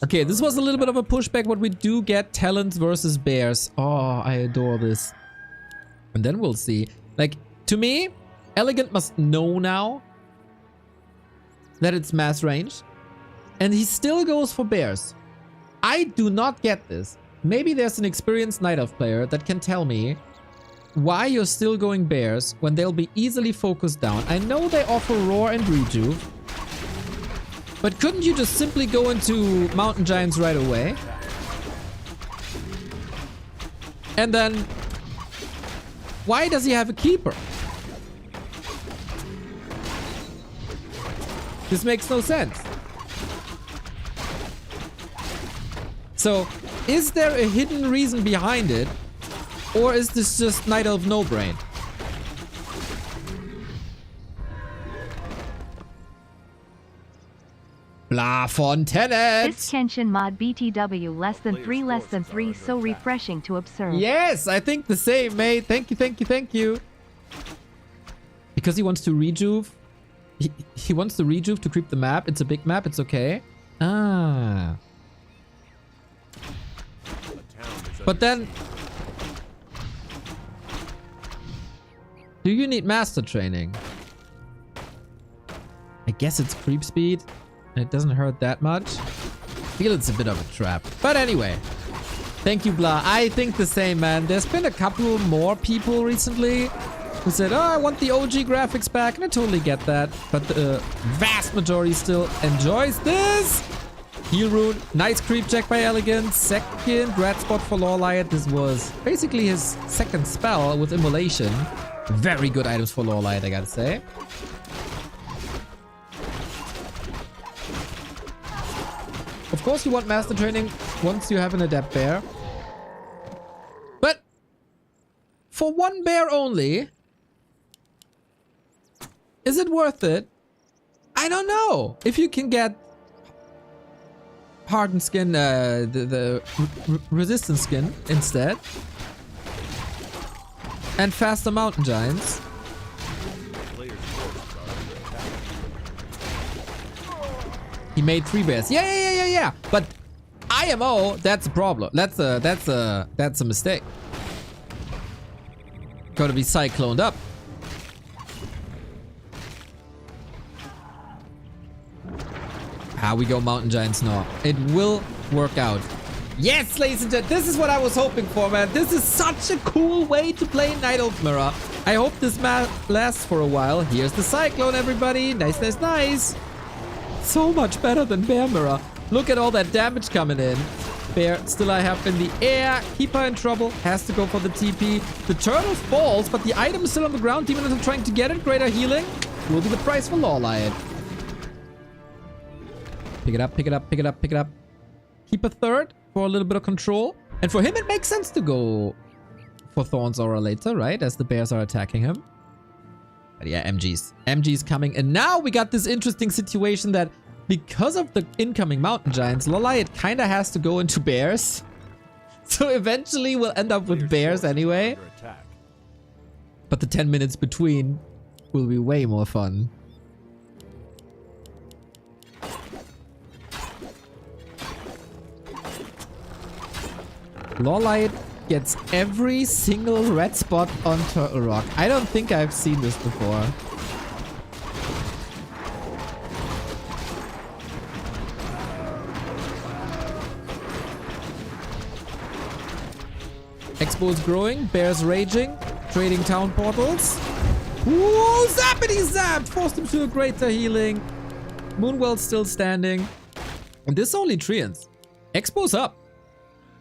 Okay, this was a little bit of a pushback. What we do get, Talons versus Bears. Oh, I adore this. And then we'll see. Like, to me, EleGaNt must know now that it's mass range. And he still goes for Bears. I do not get this. Maybe there's an experienced Night Elf player that can tell me why you're still going Bears when they'll be easily focused down. I know they offer Roar and Rejuve, but couldn't you just simply go into Mountain Giants right away? And then, why does he have a Keeper? This makes no sense. So, is there a hidden reason behind it? Or is this just Night Elf no-brain? Blah Fontenet! This Kenshin mod BTW less than 3 so refreshing to observe. Yes, I think the same, mate. Thank you, thank you, thank you. Because he wants to rejuve. He wants to rejuve to creep the map. It's a big map. It's okay. Ah. But then... do you need master training? I guess it's creep speed. And it doesn't hurt that much. I feel it's a bit of a trap. But anyway. Thank you, Blah. I think the same, man. There's been a couple more people recently who said, oh, I want the OG graphics back. And I totally get that. But the vast majority still enjoys this. Heal rune. Nice creep check by EleGaNt. Second red spot for LawLiet. This was basically his second spell with immolation. Very good items for LawLiet, I gotta say. Of course you want master training once you have an adept bear. But for one bear only, is it worth it? I don't know. If you can get hardened skin, the resistance skin instead. And faster mountain giants. He made 3 bears. Yeah. But IMO, that's a problem. That's a mistake. Gotta be cycloned up. How we go mountain giants now. It will work out. Yes, ladies and gentlemen, this is what I was hoping for, man. This is such a cool way to play Night Elf Mirror. I hope this lasts for a while. Here's the cyclone, everybody. Nice. So much better than Bear Mirror. Look at all that damage coming in. Bear still I have in the air. Keeper in trouble. Has to go for the TP. The turtle falls, but the item is still on the ground. Demon is trying to get it. Greater healing will be the price for LawLiet. Pick it up. Keep a third for a little bit of control. And for him, it makes sense to go for Thorns Aura later, right? As the bears are attacking him. But yeah, MG's coming. And now we got this interesting situation that because of the incoming mountain giants, LawLiet kind of has to go into bears. So eventually we'll end up with bears anyway. But the 10 minutes between will be way more fun. LawLiet gets every single red spot on Turtle Rock. I don't think I've seen this before. Expo is growing, bears raging, trading town portals. Whoa, zappity zap! Forced him to a greater healing. Moonwell's still standing. And this only treants. Expo's up.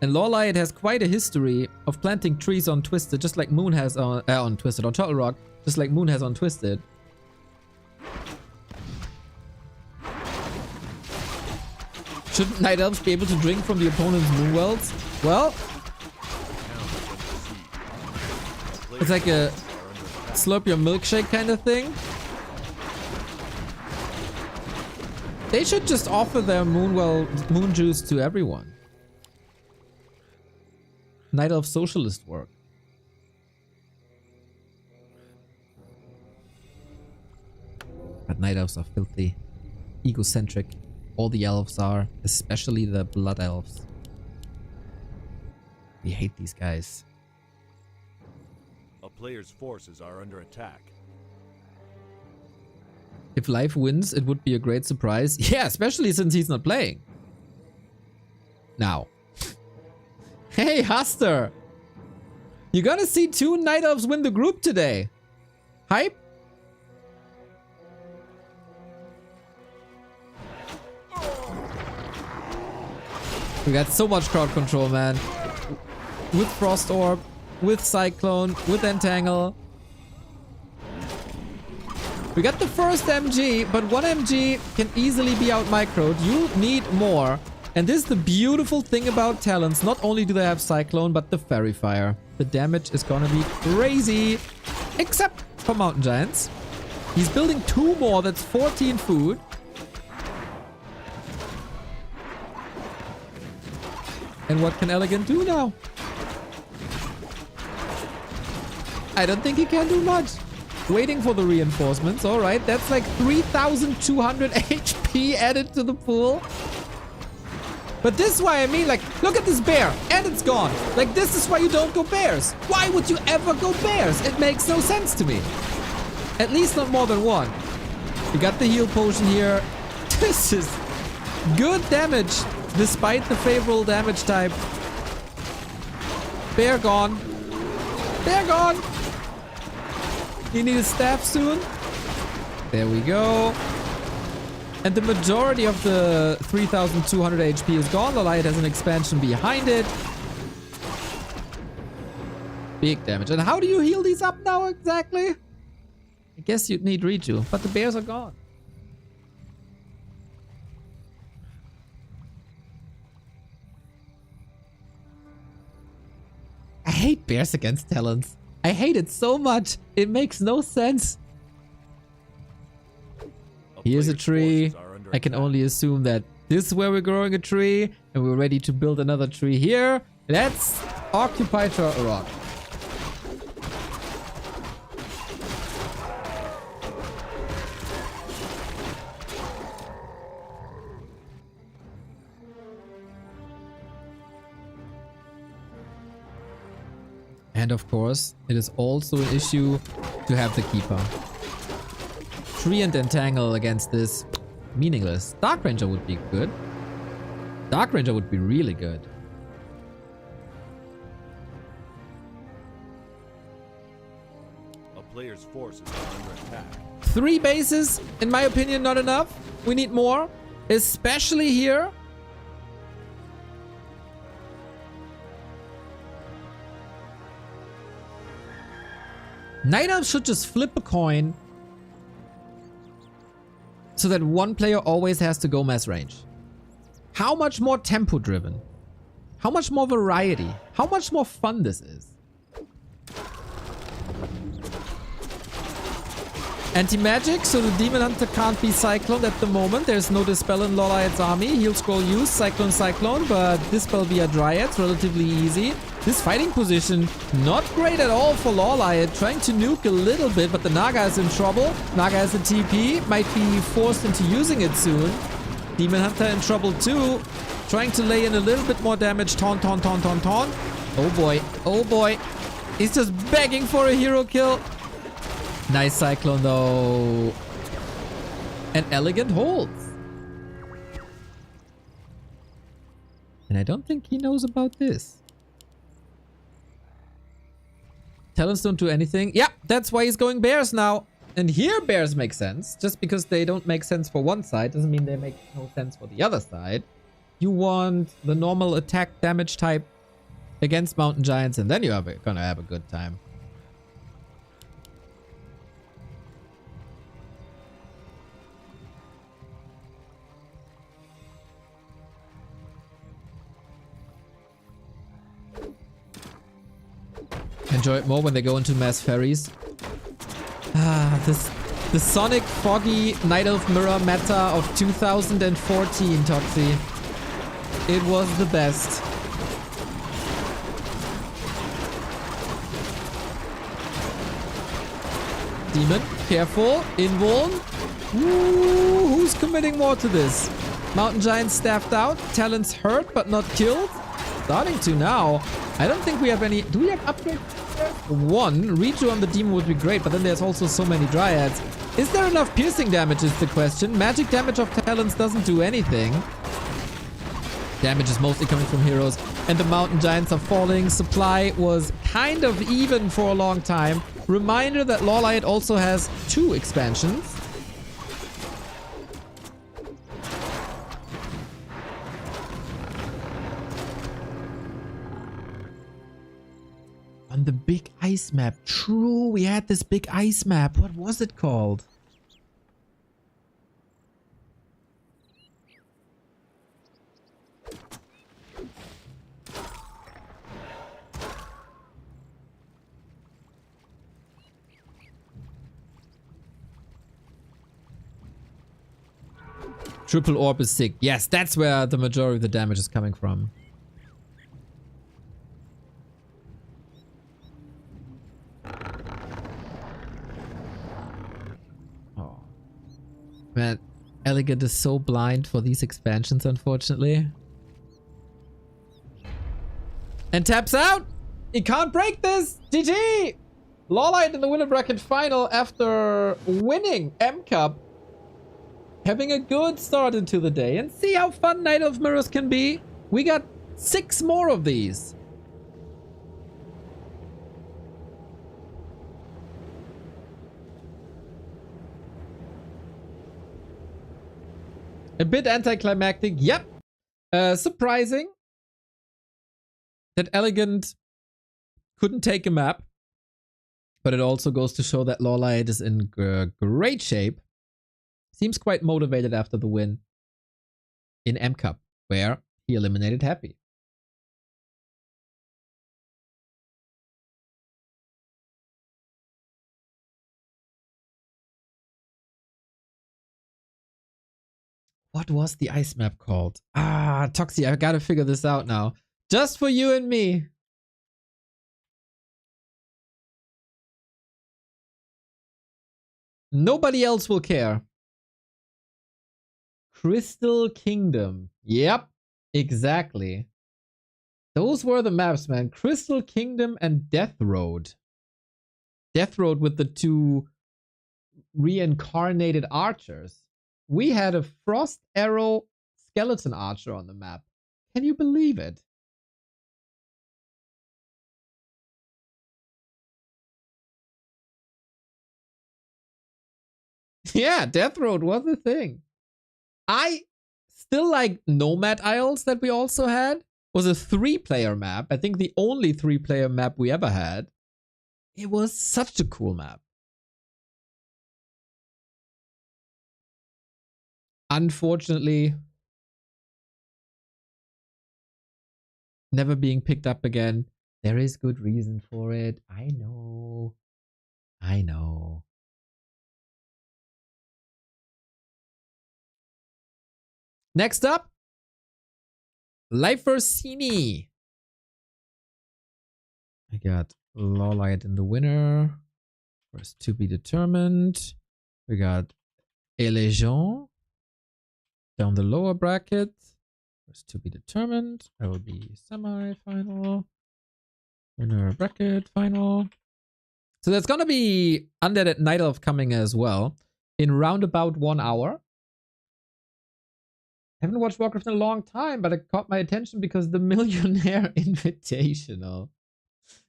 And LawLiet has quite a history of planting trees on Twisted, just like Moon has on Twisted, on Turtle Rock, just like Moon has on Twisted. Shouldn't Night Elves be able to drink from the opponent's Moonwells? Well, it's like a slurp your milkshake kind of thing. They should just offer their moon juice to everyone. Night Elf socialist work. But Night Elves are filthy, egocentric. All the elves are, especially the blood elves. We hate these guys. A player's forces are under attack. If Life wins, it would be a great surprise. Yeah, especially since he's not playing. Now. Hey, Huster! You're gonna see 2 Night Elves win the group today. Hype? We got so much crowd control, man. With Frost Orb, with Cyclone, with Entangle. We got the first MG, but 1 MG can easily be out microed. You need more. And this is the beautiful thing about talents. Not only do they have Cyclone, but the Fairy Fire. The damage is gonna be crazy. Except for Mountain Giants. He's building 2 more, that's 14 food. And what can EleGaNt do now? I don't think he can do much. waiting for the reinforcements. All right, that's like 3,200 HP added to the pool. But this is why I mean, like, look at this bear, and it's gone. Like, this is why you don't go bears. Why would you ever go bears? It makes no sense to me. At least not more than one. We got the heal potion here. This is good damage, despite the favorable damage type. Bear gone. Bear gone. You need a staff soon. There we go. And the majority of the 3,200 HP is gone. LawLiet has an expansion behind it. Big damage. And how do you heal these up now exactly? I guess you'd need redo, but the bears are gone. I hate bears against talents. I hate it so much. It makes no sense. Here's a tree. I can only assume that this is where we're growing a tree, and we're ready to build another tree here. Let's occupy Rock. And of course, it is also an issue to have the Keeper. Tree and Entangle against this, meaningless. Dark Ranger would be good. Dark Ranger would be really good. A player's forces are under attack. 3 bases, in my opinion, not enough. We need more, especially here. Night Elves should just flip a coin so that one player always has to go mass range. How much more tempo driven? How much more variety? How much more fun this is? Anti-magic, so the Demon Hunter can't be Cycloned at the moment. There's no Dispel in LawLiet's army. Heal Scroll use, Cyclone, but Dispel via Dryads, relatively easy. This fighting position, not great at all for LawLiet. Trying to nuke a little bit, but the Naga is in trouble. Naga has a TP, might be forced into using it soon. Demon Hunter in trouble too. Trying to lay in a little bit more damage. Taunt. Oh boy, oh boy. He's just begging for a hero kill. Nice Cyclone though. And EleGaNt holds. And I don't think he knows about this. Talents don't do anything. Yeah, that's why he's going bears now. And here bears make sense. Just because they don't make sense for one side doesn't mean they make no sense for the other side. You want the normal attack damage type against mountain giants, and then you're gonna have a good time. Enjoy it more when they go into mass ferries. The Sonic Foggy Night Elf Mirror meta of 2014, Toxie. It was the best. Demon, careful. Invuln. Ooh, who's committing more to this? Mountain Giant staffed out. Talents hurt but not killed. Starting to now. I don't think we have any... Do we have upgrades? One. Redo on the demon would be great, but then there's also so many dryads. Is there enough piercing damage is the question. Magic damage of talents doesn't do anything. Damage is mostly coming from heroes. And the mountain giants are falling. Supply was kind of even for a long time. Reminder that LawLiet also has 2 expansions. On the big ice map. True, we had this big ice map. What was it called? Triple Orb is sick. Yes, that's where the majority of the damage is coming from. Man, EleGaNt is so blind for these expansions, unfortunately. And taps out! He can't break this! GG! LawLiet in the winner bracket final after winning M Cup. Having a good start into the day. And see how fun Night of Mirrors can be? We got 6 more of these. A bit anticlimactic, yep. Surprising that EleGaNt couldn't take a map. But it also goes to show that LawLiet is in great shape. Seems quite motivated after the win in M Cup, where he eliminated Happy. What was the ice map called? Ah, Toxie, I gotta figure this out now. Just for you and me. Nobody else will care. Crystal Kingdom. Yep, exactly. Those were the maps, man. Crystal Kingdom and Death Road. Death Road with the 2 reincarnated archers. We had a Frost Arrow skeleton archer on the map. Can you believe it? Yeah, Death Road was a thing. I still like Nomad Isles that we also had. It was a 3-player map. I think the only 3-player map we ever had. It was such a cool map. Unfortunately, never being picked up again. There is good reason for it. I know. I know. Next up, Life for Sini. I got LawLiet in the winner. First to be determined. We got EleGaNt down the lower bracket. First to be determined. That will be semi-final. Winner bracket final. So there's gonna be Undead at Night Elf coming as well in roundabout 1 hour. Haven't watched Warcraft in a long time, but it caught my attention because the Millionaire Invitational.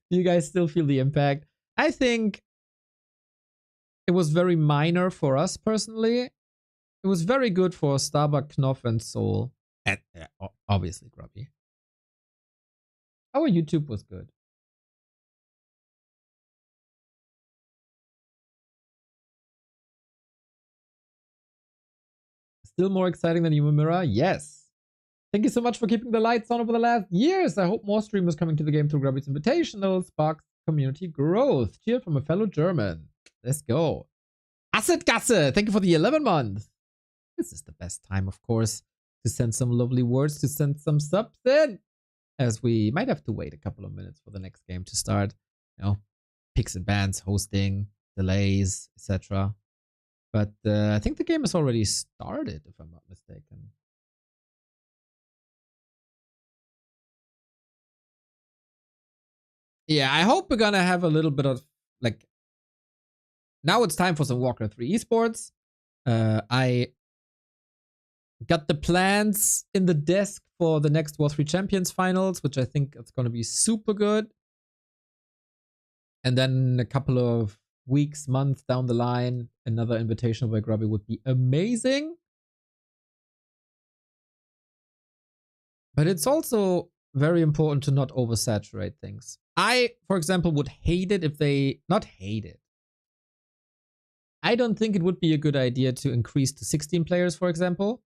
Do you guys still feel the impact? I think it was very minor for us personally. It was very good for Starbuck, Knopf, and Soul. And obviously Grubby. Our YouTube was good. Still more exciting than Human Mirror? Yes. Thank you so much for keeping the lights on over the last years. I hope more streamers coming to the game through Grubby's Invitational sparks community growth. Cheer from a fellow German. Let's go. Asset Gasse, thank you for the 11 months. This is the best time, of course, to send some lovely words, to send some subs in. As we might have to wait a couple of minutes for the next game to start. You know, picks and bans, hosting, delays, etc. But I think the game has already started, if I'm not mistaken. Yeah, I hope we're gonna have a little bit of, like... Now it's time for some Warcraft 3 esports. I got the plans in the desk for the next War 3 Champions finals, which I think it's gonna be super good. And then a couple of weeks, months down the line, another invitation by Grubby would be amazing. But it's also very important to not oversaturate things. I, for example, would hate it if they... Not hate it. I don't think it would be a good idea to increase to 16 players, for example.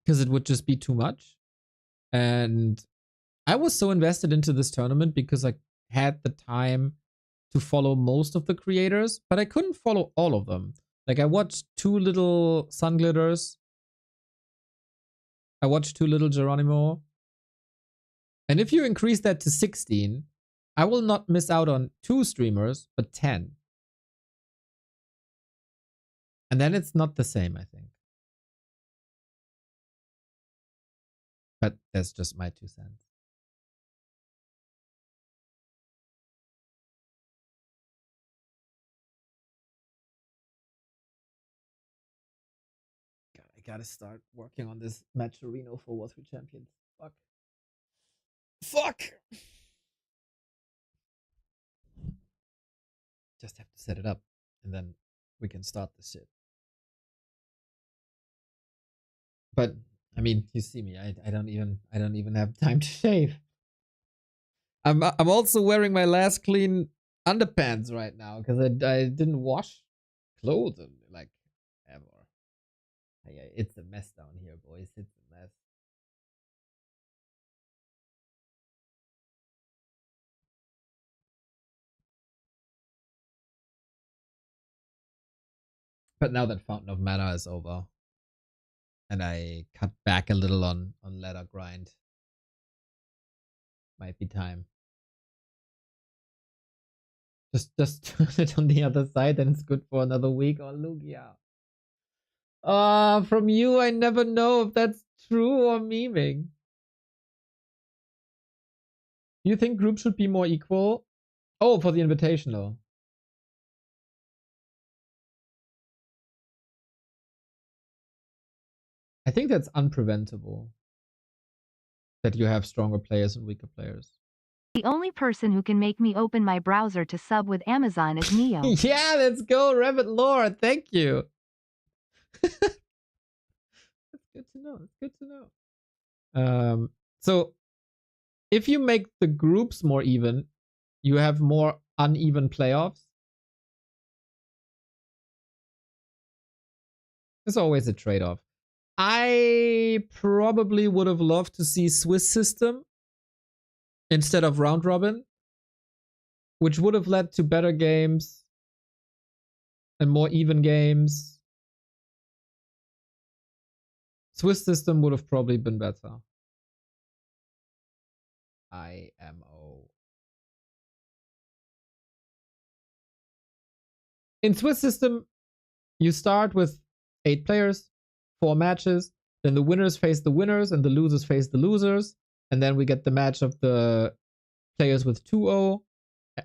Because it would just be too much. And I was so invested into this tournament because I had the time to follow most of the creators, but I couldn't follow all of them. Like, I watched 2 little Sun Glitters. I watched 2 little Geronimo. And if you increase that to 16, I will not miss out on 2 streamers, but 10. And then it's not the same, I think. But that's just my 2 cents. God, I gotta start working on this match arena for War 3 Champions. Fuck. Fuck! Just have to set it up, and then we can start this shit. But I mean, you see me. I don't even have time to shave. I'm also wearing my last clean underpants right now because I didn't wash clothes in, like ever. Yeah, it's a mess down here, boys. It's a mess. But now that Fountain of Mana is over, and I cut back a little on ladder grind, might be time. Just turn it on the other side, and it's good for another week. Oh, Lugia. From you, I never know if that's true or memeing. Do you think groups should be more equal? Oh, for the Invitational. I think that's unpreventable. That you have stronger players and weaker players. The only person who can make me open my browser to sub with Amazon is Neo. Yeah, let's go, Rabbit Lord. Thank you. That's good to know. That's good to know. So if you make the groups more even, you have more uneven playoffs. There's always a trade-off. I probably would have loved to see Swiss system instead of round robin, which would have led to better games and more even games. Swiss system would have probably been better. IMO. In Swiss system, you start with 8 players, 4 matches, then the winners face the winners and the losers face the losers, and then we get the match of the players with 2-0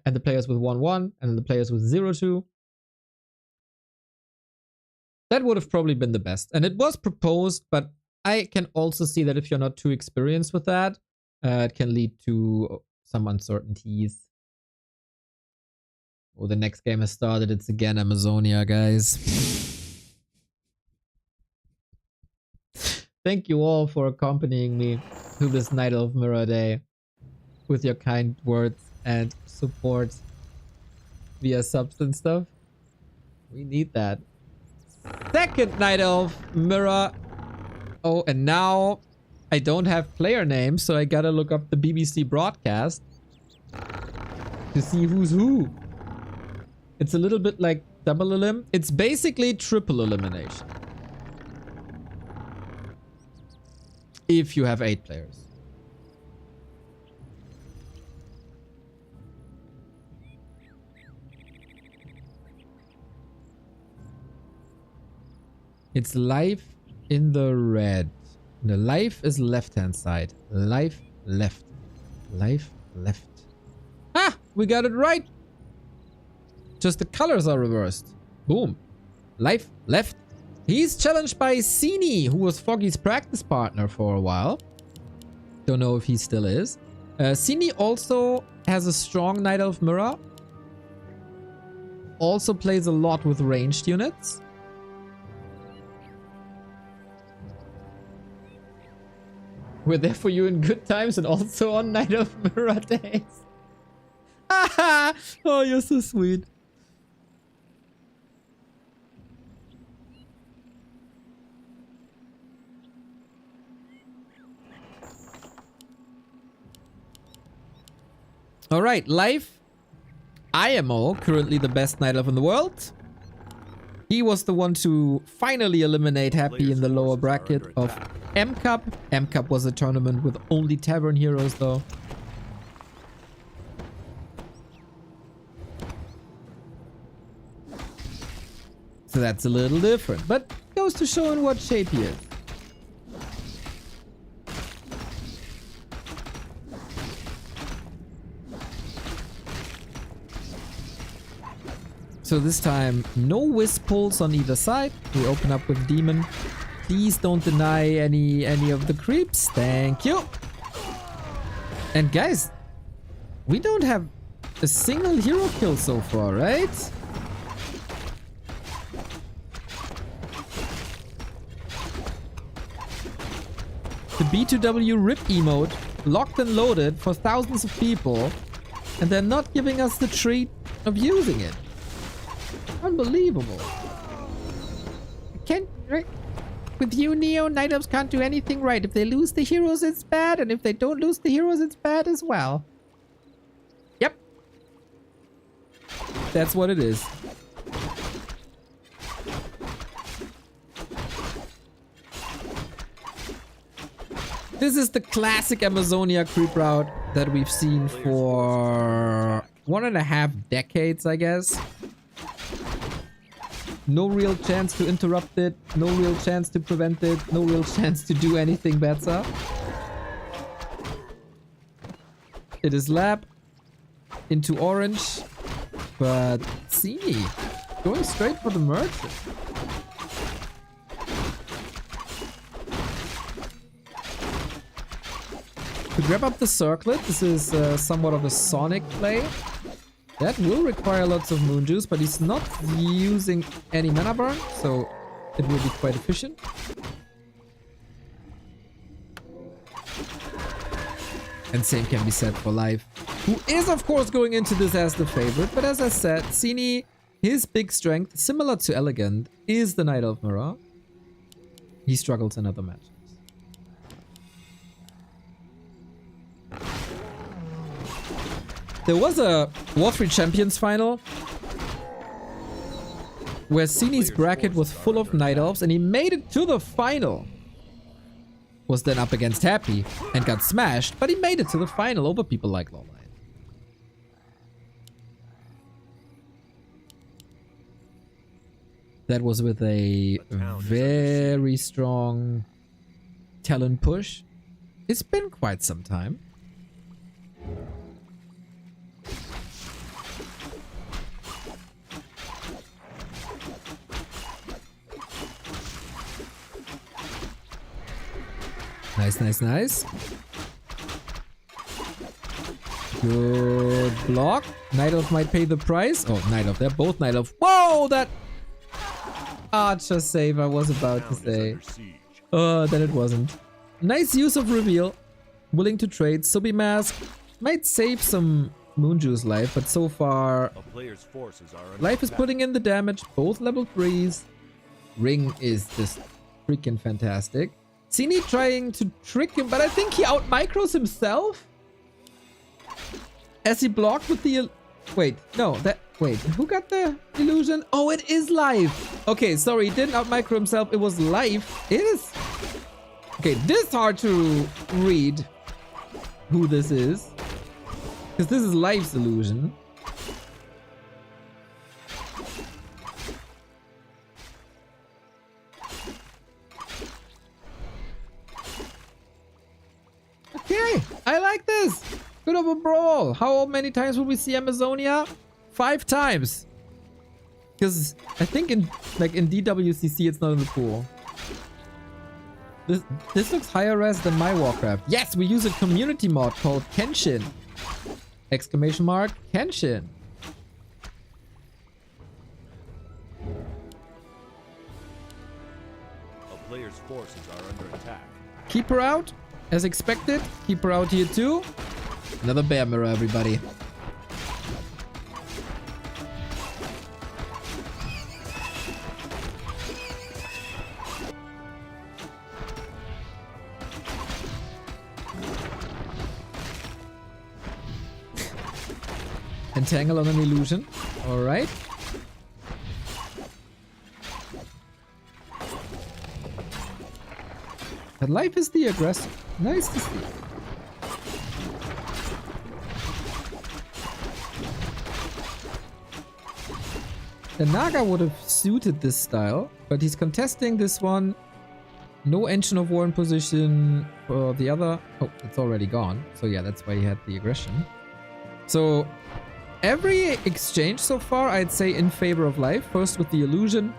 and the players with 1-1 and the players with 0-2. That would have probably been the best. And it was proposed, but I can also see that if you're not too experienced with that, it can lead to some uncertainties. Oh, the next game has started. It's again Amazonia, guys. Thank you all for accompanying me to this Night Elf Mirror Day with your kind words and support via subs and stuff. We need that. Second Night Elf Mirror. Oh, and now I don't have player names, so I gotta look up the BBC broadcast to see who's who. It's a little bit like double elim. It's basically triple elimination. If you have 8 players. It's life in the red. The life is left-hand side. Life left. Life left. Ah! We got it right! Just the colors are reversed. Boom. Life left. He's challenged by Sini, who was Foggy's practice partner for a while. Don't know if he still is. Sini also has a strong Night Elf Mirror. Also plays a lot with ranged units. We're there for you in good times and also on Night Elf Mirror days. Oh, you're so sweet. All right, Life IMO, currently the best Night Elf in the world. He was the one to finally eliminate Happy in the lower bracket of M Cup. M Cup was a tournament with only Tavern heroes, though. So that's a little different, but goes to show in what shape he is. So this time, no wisp pulls on either side. We open up with Demon. Please don't deny any of the creeps. Thank you. And guys, we don't have a single hero kill so far, right? The B2W rip emote locked and loaded for thousands of people, and they're not giving us the treat of using it. Unbelievable. With you, Neo, Night Elves can't do anything right. If they lose the heroes, it's bad. And if they don't lose the heroes, it's bad as well. Yep. That's what it is. This is the classic Amazonia creep route that we've seen for 1.5 decades, I guess. No real chance to interrupt it. No real chance to prevent it. No real chance to do anything better. It is lab into orange. But Sini going straight for the merchant. To grab up the circlet, this is somewhat of a Sonic play. That will require lots of moon juice, but he's not using any mana burn, so it will be quite efficient. And same can be said for Life, who is of course going into this as the favorite, but as I said, Sini, his big strength, similar to EleGaNt, is the Night Elf Mirror. He struggles in other matches. There was a Warcraft III Champions final where Sini's bracket was full of Night Elves and he made it to the final. Was then up against Happy and got smashed, but he made it to the final over people like LawLiet. That was with a very strong talent push. It's been quite some time. Nice, nice, nice. Good block. Night Elf might pay the price. Oh, Night Elf. They're both Night Elf. Whoa, that Archer save I was about to say. Then it wasn't. Nice use of reveal. Willing to trade. Subi Mask might save some Moon Juice life, but so far Life is putting in the damage. Both level 3s. Ring is just freaking fantastic. Sini trying to trick him, but I think he out-micros himself. As he blocked with the... Wait, no, wait, who got the illusion? Oh, it is Life. Okay, sorry, he didn't out-micro himself. It was Life. It is... Okay, this is hard to read who this is. Because this is Life's illusion. Okay, I like this. Good of a brawl. How many times will we see Amazonia? 5 times. Because I think in DWCC it's not in the pool. This looks higher res than my Warcraft. Yes, we use a community mod called Kenshin. Exclamation mark Kenshin. A player's forces are under attack. Keep her out. As expected, keep her out here too. Another bear mirror, everybody. Entangle on an illusion. Alright. But Life is the aggressor. Nice to see. The Naga would have suited this style, but he's contesting this one. No Engine of War in position for the other. Oh, it's already gone. So yeah, that's why he had the aggression. So every exchange so far, I'd say in favor of life. First with the illusion.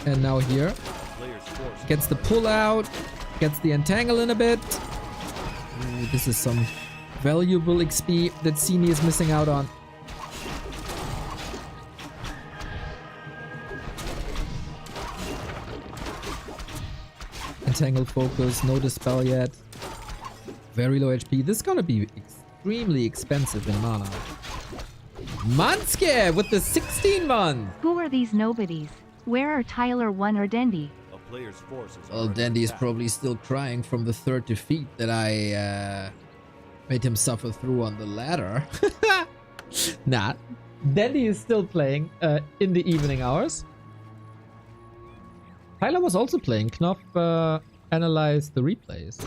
And now here. Gets the pull out. Gets the entangle in a bit. Ooh, this is some valuable XP that Sini is missing out on. Entangled focus, no dispel yet. Very low HP. This is gonna be extremely expensive in mana. Manske with the 16 month. Who are these nobodies? Where are Tyler 1 or Dendy? A player's forces are Well, under Dandy is attack. probably still crying from the third defeat that I made him suffer through on the ladder. Nah. Dandy is still playing in the evening hours. Tyler was also playing. Knopf analyzed the replays.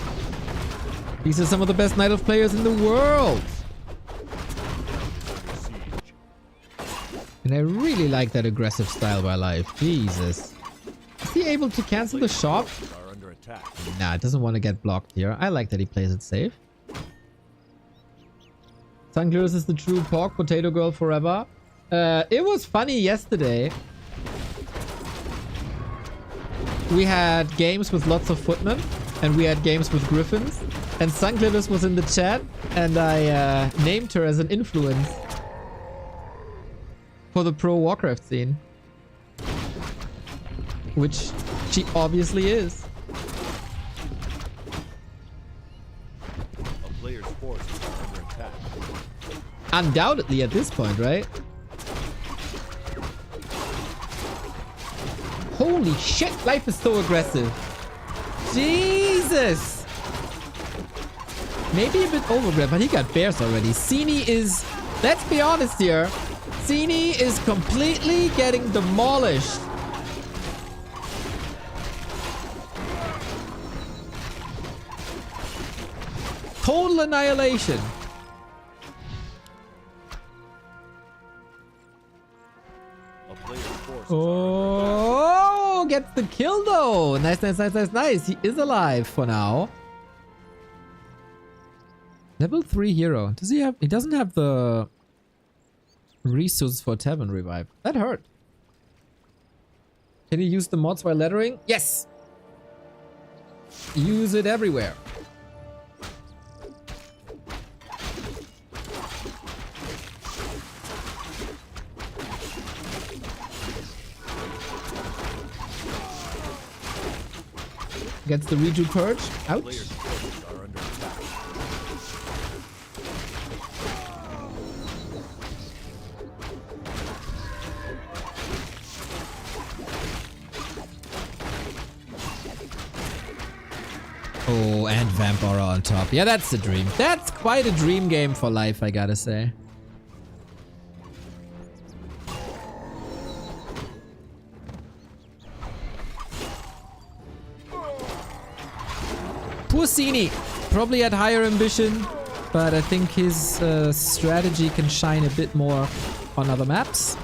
These are some of the best Night Elf players in the world. Siege. And I really like that aggressive style by Life. Jesus. Is he able to cancel the shop? Are under attack. Nah, it doesn't want to get blocked here. I like that he plays it safe. Sunglers is the true pork potato girl forever. It was funny yesterday. We had games with lots of footmen, and we had games with griffins. And Sunglitters was in the chat, and I named her as an influence for the pro Warcraft scene. Which she obviously is. A player's forces are under attack. Undoubtedly at this point, right? Holy shit, Life is so aggressive. Jesus! Maybe a bit overgrip, but he got bears already. Sini is, let's be honest here, Sini is completely getting demolished. Total annihilation. A player's forces are under attack. Oh, gets the kill though. Nice, nice, nice, nice, nice. He is alive for now. Level 3 hero. Does he have... He doesn't have the resources for Tavern Revive. That hurt. Can you use the mods while lettering? Yes! Use it everywhere. Gets the Reju Purge. Ouch. Player's forces are under attack. Oh, and Vampira on top. Yeah, that's the dream. That's quite a dream game for Life, I gotta say. Poor Sini. Probably had higher ambition, but I think his strategy can shine a bit more on other maps.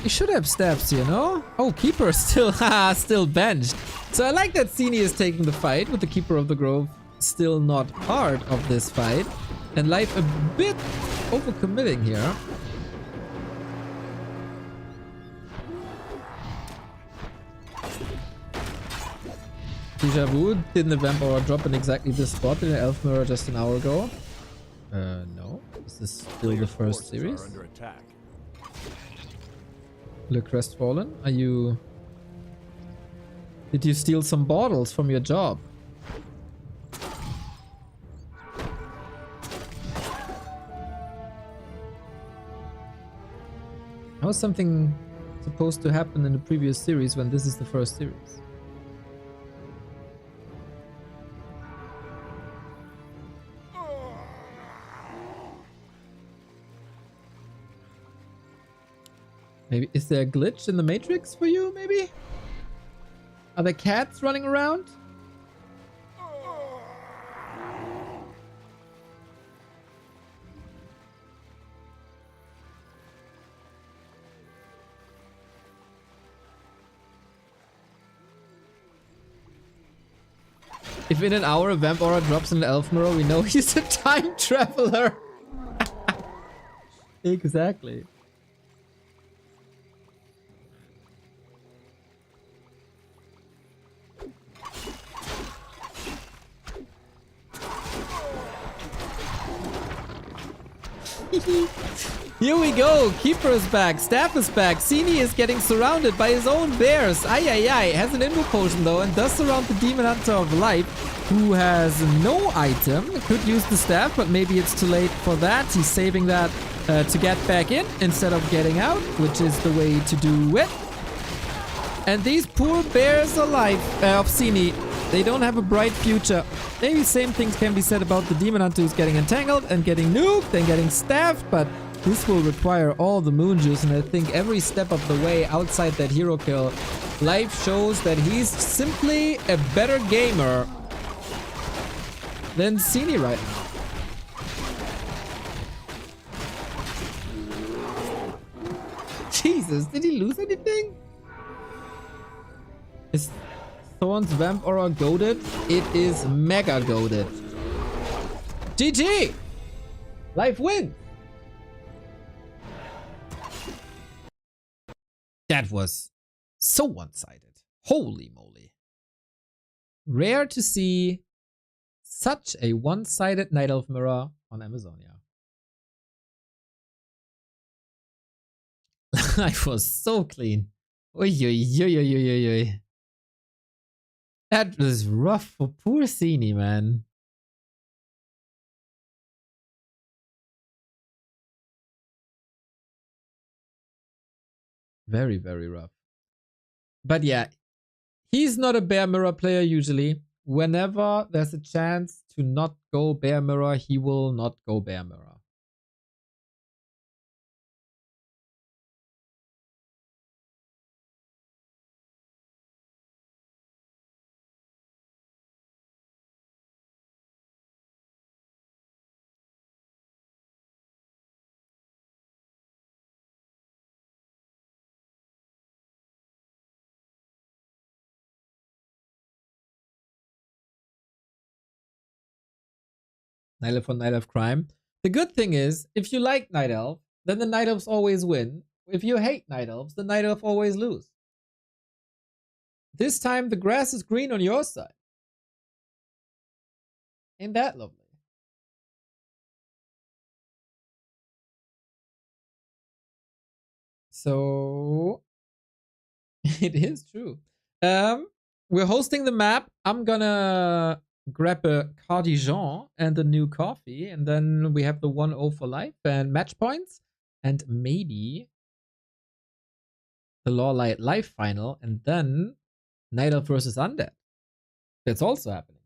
He should have steps, you know? Oh, Keeper is still, still benched. So I like that Sini is taking the fight with the Keeper of the Grove still not part of this fight. And Life a bit overcommitting here. Deja vu, didn't the Vampire drop in exactly this spot in the Elf Mirror just an hour ago? No. Is this still the Player's first forces series? are under attack. Le Crestfallen, are you... Did you steal some bottles from your job? How is something supposed to happen in the previous series when this is the first series? Maybe, is there a glitch in the Matrix for you, maybe? Are there cats running around? If in an hour a vamp aura drops in an elf mirror, we know he's a time traveler. Exactly. Here we go. Keeper is back. Staff is back. Sini is getting surrounded by his own bears. Ay ay ay. Has an invo potion though and does surround the Demon Hunter of Life, who has no item. Could use the staff, but maybe it's too late for that. He's saving that to get back in instead of getting out, which is the way to do it. And these poor bears of Sini, they don't have a bright future. Maybe same things can be said about the Demon Hunter who's getting entangled and getting nuked and getting staffed, but this will require all the moon juice, and I think every step of the way outside that hero kill, Life shows that he's simply a better gamer than Sini right now. Jesus, did he lose anything? Is Thorn's Vamp Aura goated? It is mega goated. GG! Life wins! That was so one-sided. Holy moly. Rare to see such a one-sided Night Elf mirror on Amazonia. Life was so clean. Oy, oy, oy, oy, oy, oy. That was rough for poor Sini, man. Very, very rough. But yeah, he's not a Bear Mirror player usually. Whenever there's a chance to not go Bear Mirror, he will not go Bear Mirror. Night Elf on Night Elf Crime. The good thing is, if you like Night Elf, then the Night Elves always win. If you hate Night Elves, the Night Elf always lose. This time, the grass is green on your side. Ain't that lovely? So, it is true. We're hosting the map. I'm gonna grab a Cardigan and a new coffee, and then we have the 1-0 for life and match points, and maybe the LawLiet life final, and then Night Elf versus Undead. That's also happening.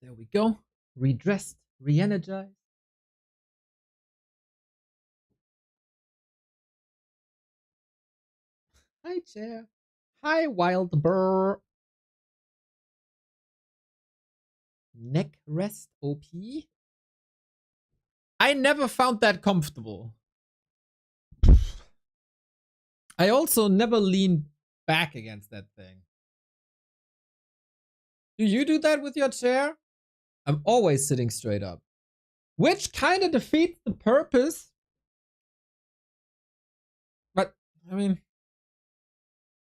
There we go. Redressed, re-energized. Hi, chair. Hi, wild burr. Neck rest OP. I never found that comfortable. I also never leaned back against that thing. Do you do that with your chair? I'm always sitting straight up. Which kind of defeats the purpose. But, I mean,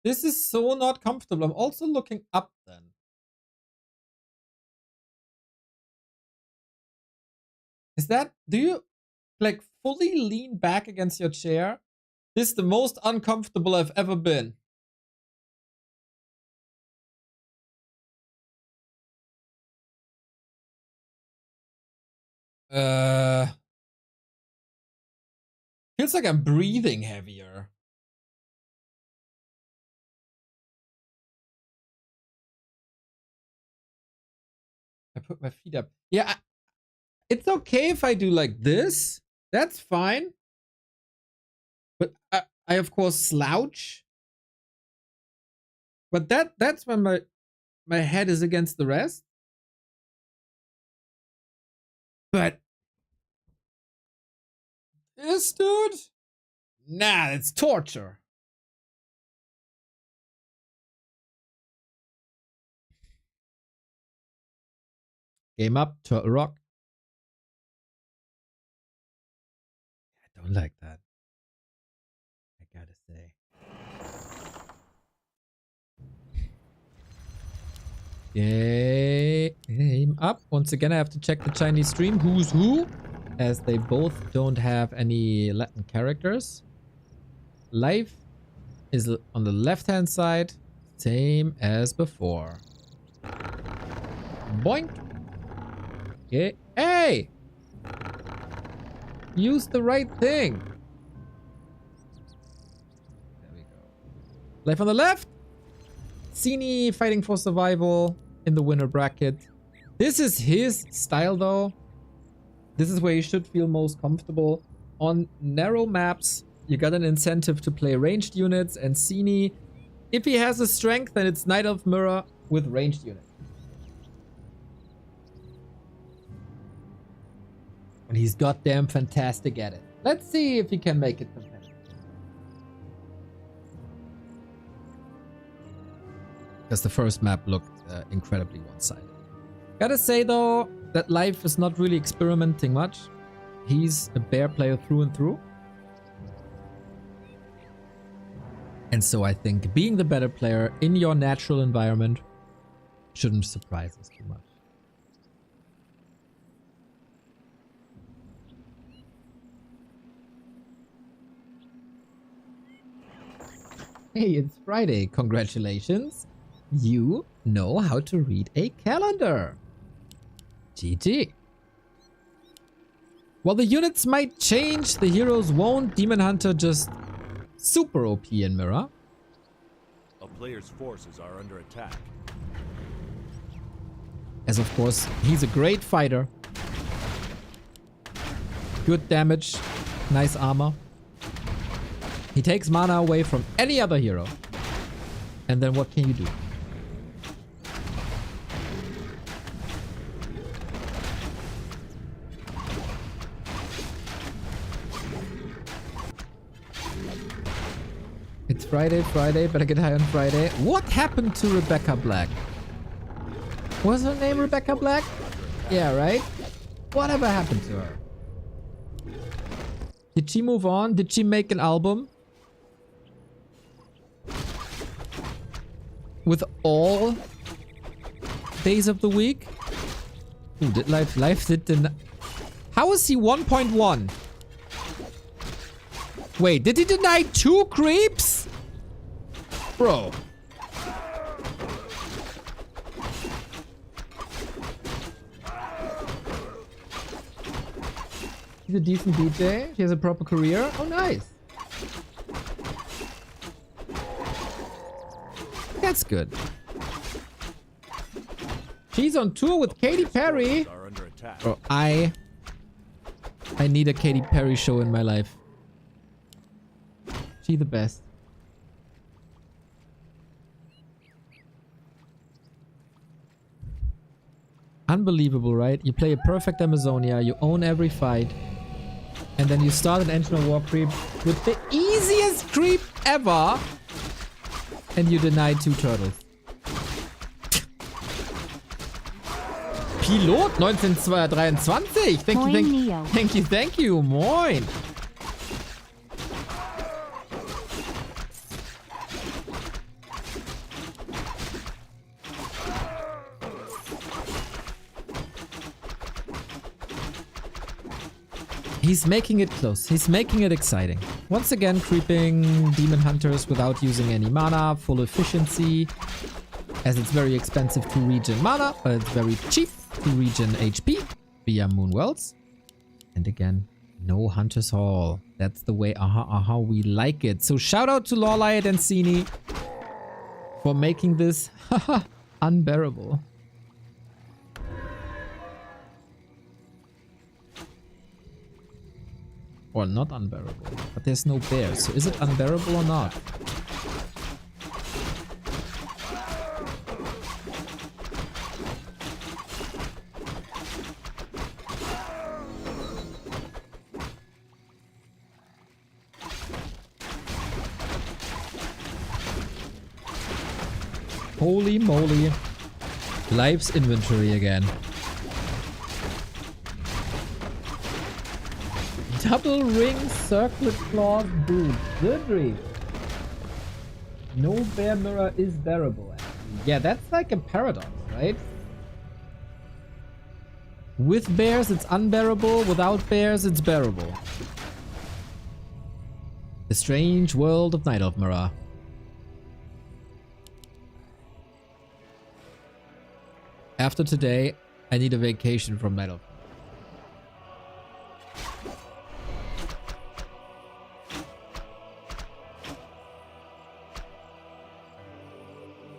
This is so not comfortable. I'm also looking up then. Is that, do you like fully lean back against your chair? This is the most uncomfortable I've ever been. Feels like I'm breathing heavier. I put my feet up. Yeah, it's okay if I do like this. That's fine. But I of course slouch. But that's when my head is against the rest. But this dude? Nah, it's torture. Game up, Turtle Rock. I don't like that. I gotta say. Yay. Game up. Once again, I have to check the Chinese stream. Who's who? As they both don't have any Latin characters. Life is on the left-hand side. Same as before. Boink. Okay. Hey! Use the right thing. There we go. Life on the left. Sini fighting for survival in the winner bracket. This is his style though. This is where you should feel most comfortable. On narrow maps, you got an incentive to play ranged units, and Sini, if he has a strength, then it's Knight of Mirror with ranged units. And he's goddamn fantastic at it. Let's see if he can make it competitive. Because the first map looked incredibly one-sided. Gotta say though, that Life is not really experimenting much. He's a bear player through and through. And so I think being the better player in your natural environment shouldn't surprise us too much. Hey, it's Friday. Congratulations. You know how to read a calendar. GG. While the units might change, the heroes won't. Demon Hunter just super OP in Mirror. A player's forces are under attack. As of course, he's a great fighter. Good damage. Nice armor. He takes mana away from any other hero. And then what can you do? It's Friday, better get high on Friday. What happened to Rebecca Black? Was her name Rebecca Black? Yeah, right? Whatever happened to her? Did she move on? Did she make an album? With all days of the week? Ooh, did Life did the... How is he 1.1? Wait, did he deny 2 creeps? Bro. He's a decent DJ. He has a proper career. Oh, nice. That's good. She's on tour with Katy Perry. Bro, I need a Katy Perry show in my life. She the best. Unbelievable, right? You play a perfect Amazonia, you own every fight, and then you start an Ancient of War creep with the easiest creep ever, and you deny 2 turtles. Pilot 1923. Thank you. Moin. He's making it close. He's making it exciting. Once again, creeping Demon Hunters without using any mana. Full efficiency. As it's very expensive to regen mana, but it's very cheap to regen HP via Moonwells. And again, no Hunter's Hall. That's the way we like it. So shout out to LawLiet and Sini for making this unbearable. Or not unbearable. But there's no bears. So is it unbearable or not? Holy moly. Life's inventory again. Double ring circlet claws boot. Good grief. No bear mirror is bearable. Yeah, that's like a paradox, right? With bears it's unbearable, without bears it's bearable. The strange world of Night Elf Mirror. After today, I need a vacation from Night Elf.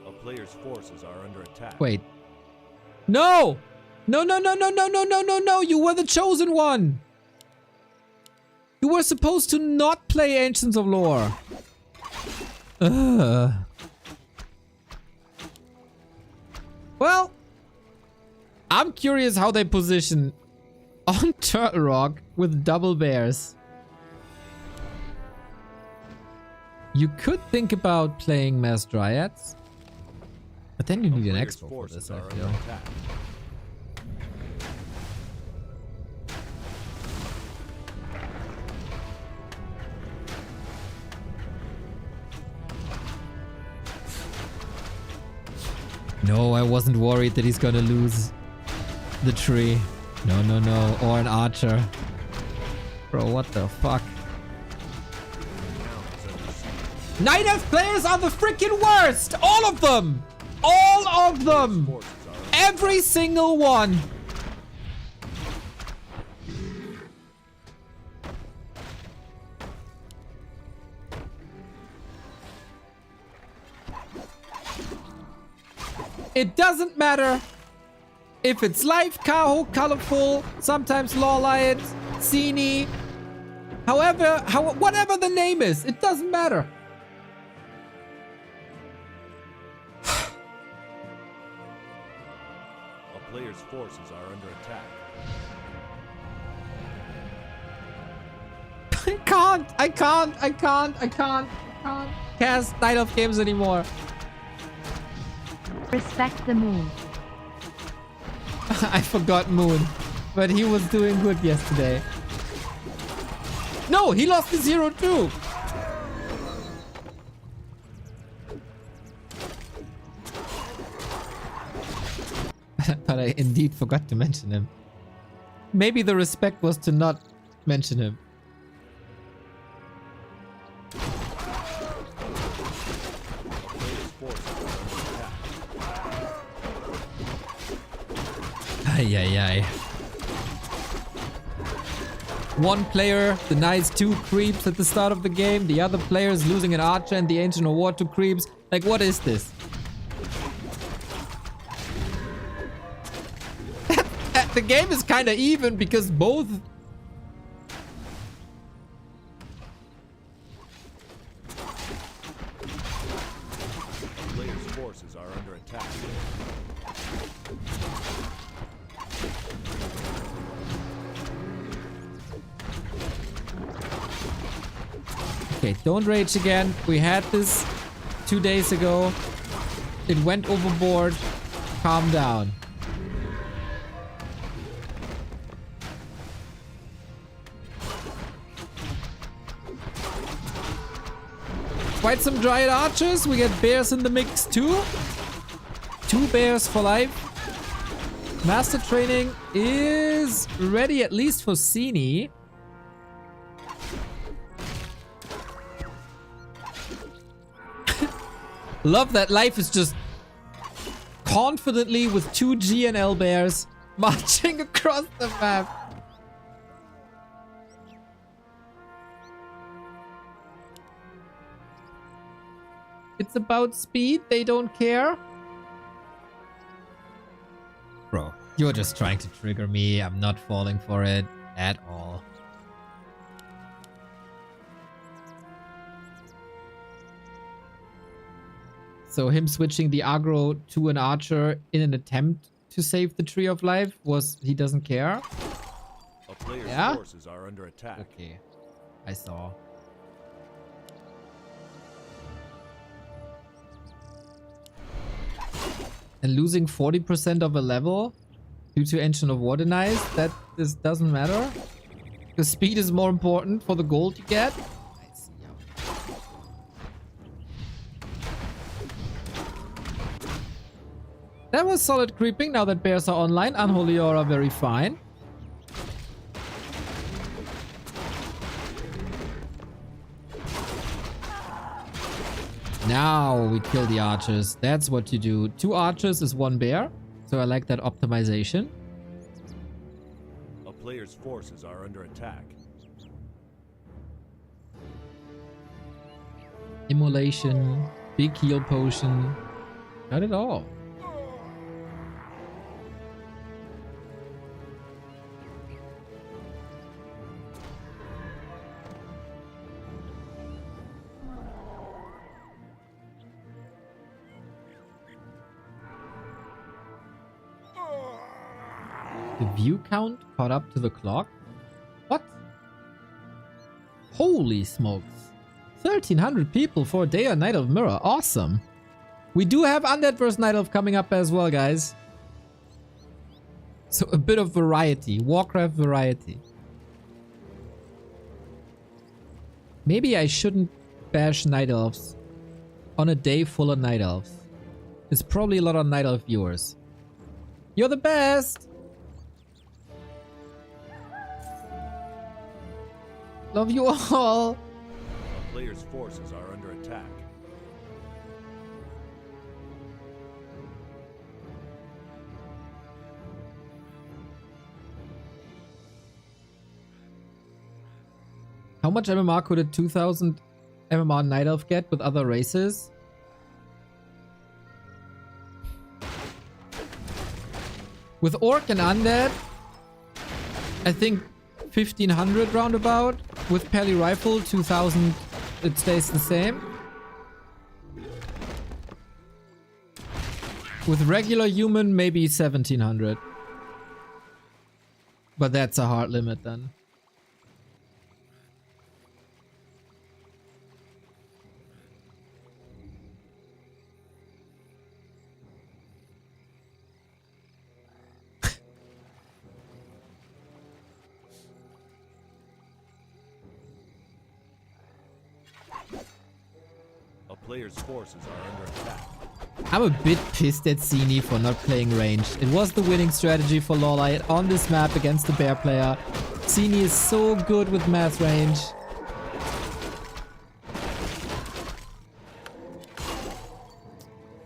A player's forces are under attack. Wait. No! No, no, no, no, no, no, no, no, no! You were the chosen one! You were supposed to not play Ancients of Lore. Well, I'm curious how they position on Turtle Rock with double bears. You could think about playing Mass Dryads, but then you need an expo for this, I feel. No, I wasn't worried that he's gonna lose the tree. No, no, no. Or an archer. Bro, what the fuck? Night Elf players are the freaking worst! All of them! All of them! Every single one! It doesn't matter if it's live, Kaho, colorful, sometimes LawLiet, Sini, whatever the name is, it doesn't matter. A player's forces are under attack. I can't cast Night Elf games anymore. Respect the moon. I forgot Moon, but he was doing good yesterday. No, he lost his hero too. But I indeed forgot to mention him. Maybe the respect was to not mention him. Ay, ay, ay. One player denies 2 creeps at the start of the game. The other player is losing an archer and the Ancient of War to creeps. Like, what is this? The game is kind of even because both... Player's forces are under attack. Okay, don't rage again. We had this 2 days ago. It went overboard. Calm down. Quite some Dryad archers. We get bears in the mix too. 2 bears for life. Master training is ready at least for Sini. Love that life is just confidently with 2 G and L bears marching across the map. It's about speed, they don't care. Bro, you're just trying to trigger me. I'm not falling for it at all. So him switching the aggro to an archer in an attempt to save the Tree of Life was he doesn't care? A player's Yeah? forces are under attack. Okay, I saw. And losing 40% of a level due to Ancient of War denies, that this doesn't matter. Because speed is more important for the gold you get. I see. That was solid creeping now that bears are online. Unholy Aura very fine. Now we kill the archers. That's what you do. 2 archers is 1 bear. So I like that optimization. A player's forces are under attack. Immolation. Big heal potion. Got it all. The view count caught up to the clock? What? Holy smokes. 1,300 people for a day or Night of Mirror. Awesome. We do have Undead vs Night Elf coming up as well, guys. So a bit of variety. Warcraft variety. Maybe I shouldn't bash Night Elves on a day full of Night Elves. There's probably a lot of Night Elf viewers. You're the best! Love you all! A player's forces are under attack. How much MMR could a 2000 MMR Night Elf get with other races? With Orc and Undead, I think 1500 roundabout. With Pally Rifle, 2000, it stays the same. With regular human, maybe 1700. But that's a hard limit then. A player's forces are under attack. I'm a bit pissed at Sini for not playing ranged. It was the winning strategy for LawLiet on this map against the bear player. Sini is so good with mass range.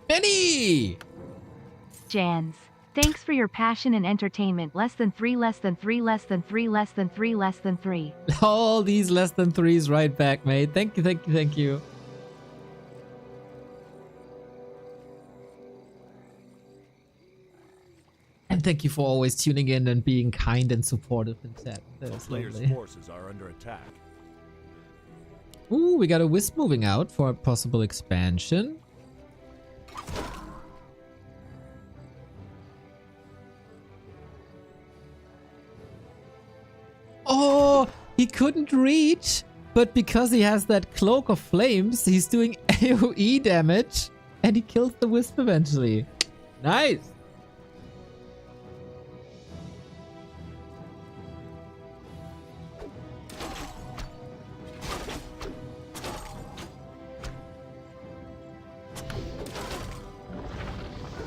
Benny! Jans. Thanks for your passion and entertainment. Less than 3, less than 3, less than 3, less than 3, less than 3. All these less than 3s right back, mate. Thank you, thank you, thank you. And thank you for always tuning in and being kind and supportive in chat. That A was player's lovely. forces are under attack. Ooh, we got a Wisp moving out for a possible expansion. Oh, he couldn't reach, but because he has that Cloak of Flames, he's doing AoE damage, and he kills the Wisp eventually. Nice.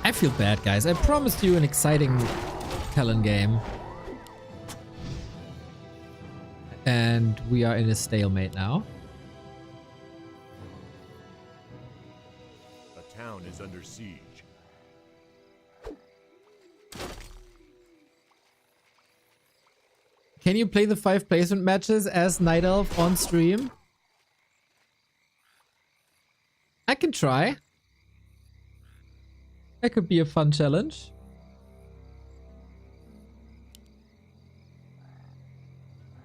I feel bad, guys. I promised you an exciting Talon game. And we are in a stalemate now. A town is under siege. Can you play the 5 placement matches as Night Elf on stream? I can try. That could be a fun challenge.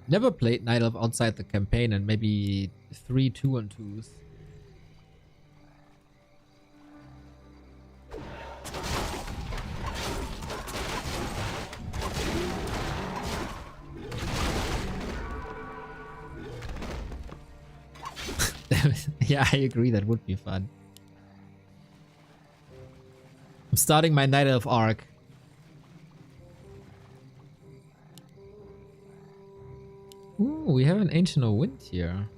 Never played Night Elf outside the campaign, and maybe 3 2-on-2s. Yeah, I agree, that would be fun. I'm starting my Night Elf arc. Ooh, we have an Ancient of Wind here.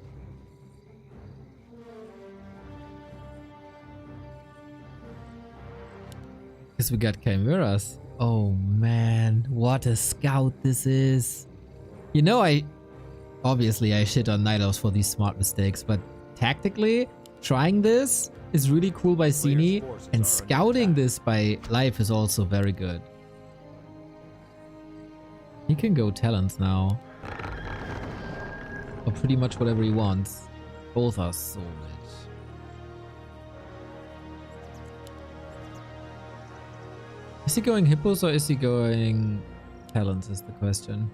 Guess we got Chimeras. Oh man, what a scout this is. You know, obviously I shit on Night Elves for these smart mistakes, but tactically, trying this is really cool by Sini, and scouting this by Life is also very good. He can go talents now. Or pretty much whatever he wants. Both are so rich. Is he going hippos or is he going talents is the question.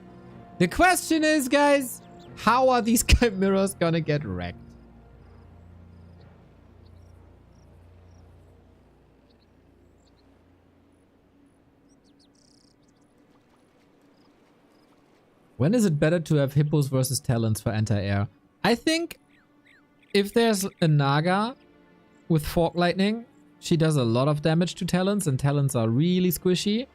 The question is, guys, how are these chimeras gonna get wrecked? When is it better to have hippos versus talents for anti-air? I think if there's a Naga with Fork Lightning, she does a lot of damage to talents and talents are really squishy.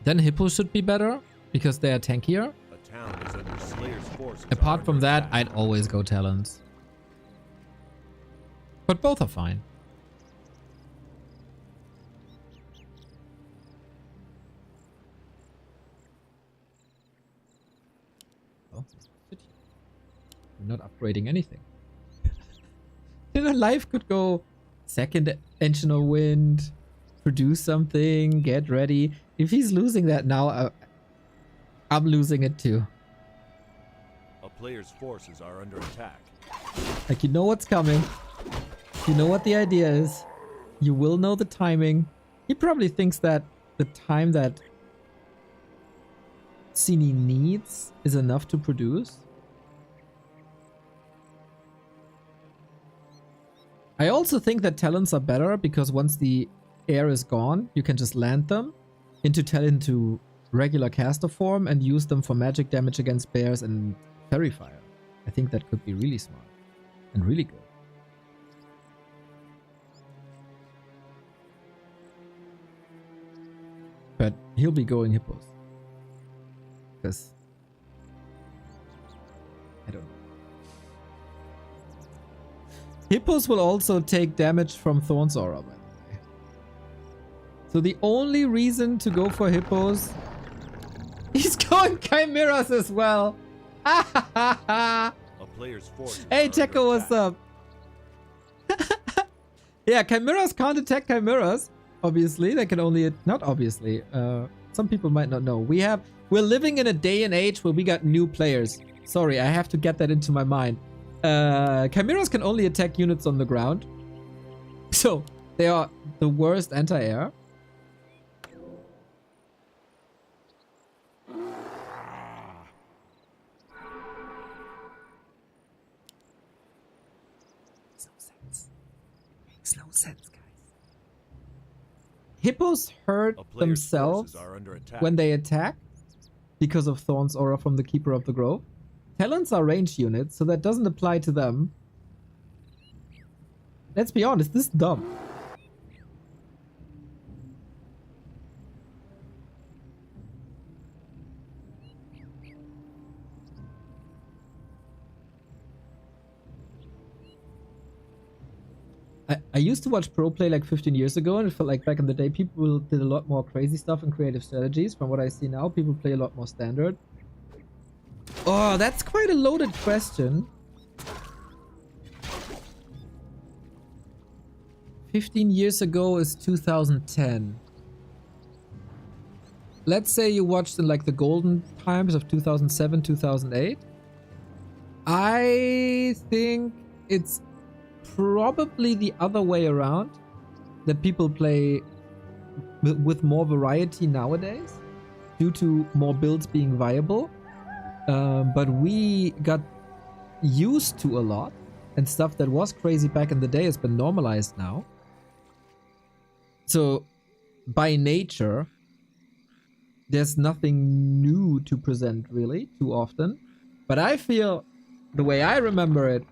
Then hippos should be better because they are tankier. A town is under Slayer's forces. Apart from that, I'd always go talents. But both are fine. Not upgrading anything. You know, Life could go second Ancient of Wind, produce something, get ready. If he's losing that now, I'm losing it too. A player's forces are under attack. Like, you know what's coming. You know what the idea is. You will know the timing. He probably thinks that the time that Sini needs is enough to produce. I also think that talents are better because once the air is gone, you can just land them into regular caster form and use them for magic damage against bears and fairy fire. I think that could be really smart and really good. But he'll be going hippos. Because I don't know. Hippos will also take damage from Thorn's Aura, by the way. So the only reason to go for hippos... He's going chimeras as well! A player's forces Hey are Tekko, under what's up? Yeah, chimeras can't attack chimeras. Obviously, they can only... Not obviously. Some people might not know. We're living in a day and age where we got new players. Sorry, I have to get that into my mind. Chimeras can only attack units on the ground. So, they are the worst anti-air. Makes no sense, guys. Hippos hurt themselves when they attack because of Thorn's Aura from the Keeper of the Grove. Talents are ranged units, so that doesn't apply to them. Let's be honest, this is dumb. I used to watch pro play like 15 years ago, and it felt like back in the day people did a lot more crazy stuff and creative strategies. From what I see now, people play a lot more standard. Oh, that's quite a loaded question. 15 years ago is 2010. Let's say you watched in like the golden times of 2007, 2008. I think it's probably the other way around. That people play with more variety nowadays due to more builds being viable. But we got used to a lot, and stuff that was crazy back in the day has been normalized now. So by nature, there's nothing new to present really too often. But I feel the way I remember it,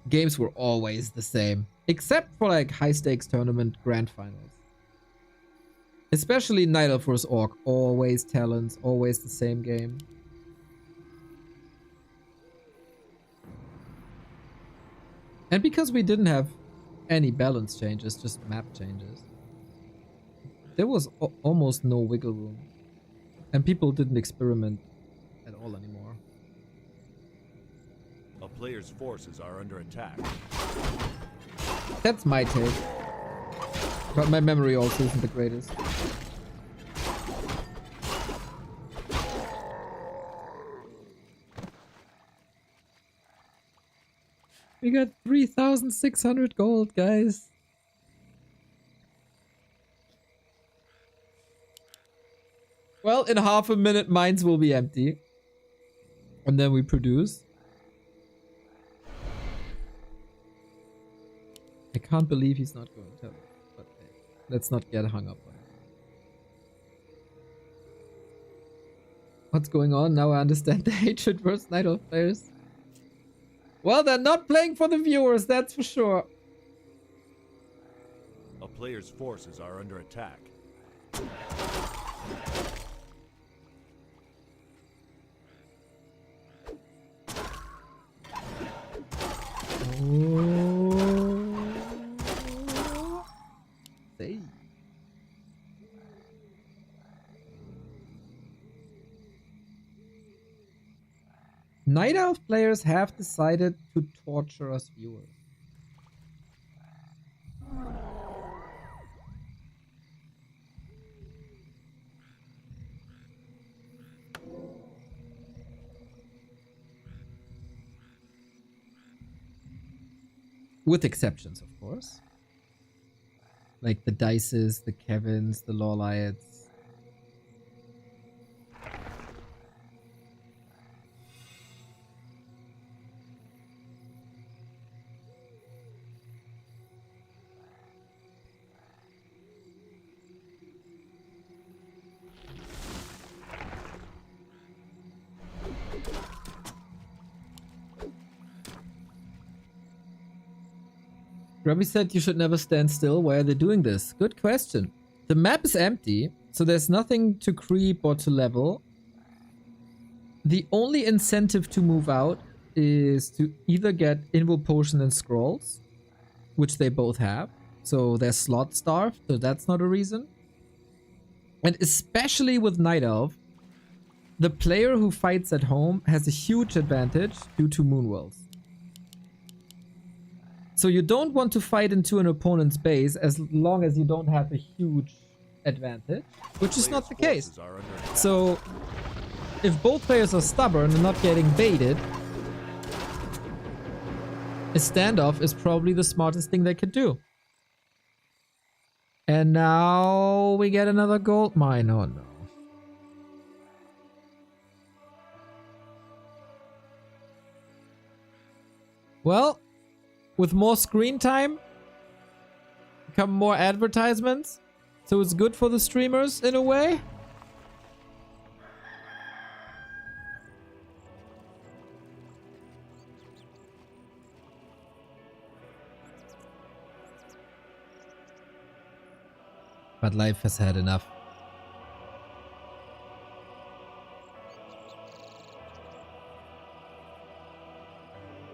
games were always the same, except for like high stakes tournament grand finals. Especially Night Elf vs Orc, always talents, always the same game. And because we didn't have any balance changes, just map changes, there was almost no wiggle room. And people didn't experiment at all anymore. A player's forces are under attack. That's my take. But my memory also isn't the greatest. We got 3,600 gold, guys. Well, in half a minute, mines will be empty. And then we produce. I can't believe he's not going to. But hey, let's not get hung up on it. What's going on? Now I understand the hatred versus Night Elf players. Well, they're not playing for the viewers, that's for sure. A player's forces are under attack. Hey. Night Elf players have decided to torture us viewers. With exceptions, of course. Like the Dices, the Kevins, the LawLiets. Grubby said you should never stand still. Why are they doing this? Good question. The map is empty, so there's nothing to creep or to level. The only incentive to move out is to either get Invul Potion and Scrolls, which they both have. So they're slot starved, so that's not a reason. And especially with Night Elf, the player who fights at home has a huge advantage due to Moonwells. So you don't want to fight into an opponent's base as long as you don't have a huge advantage, which is not the case. So if both players are stubborn and not getting baited, a standoff is probably the smartest thing they could do. And now we get another gold mine. Oh no. Well, with more screen time come more advertisements, so it's good for the streamers in a way. But life has had enough.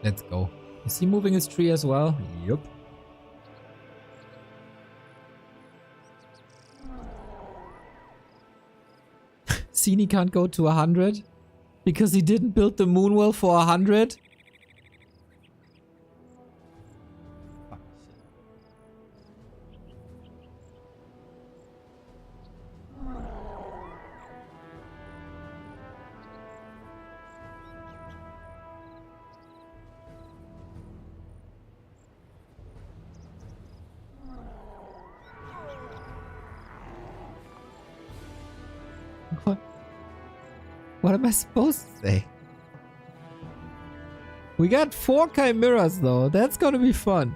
Let's go. Is he moving his tree as well? Yup. Sini can't go to 100 because he didn't build the Moonwell for 100. What am I supposed to say? We got 4 chimeras though. That's gonna be fun.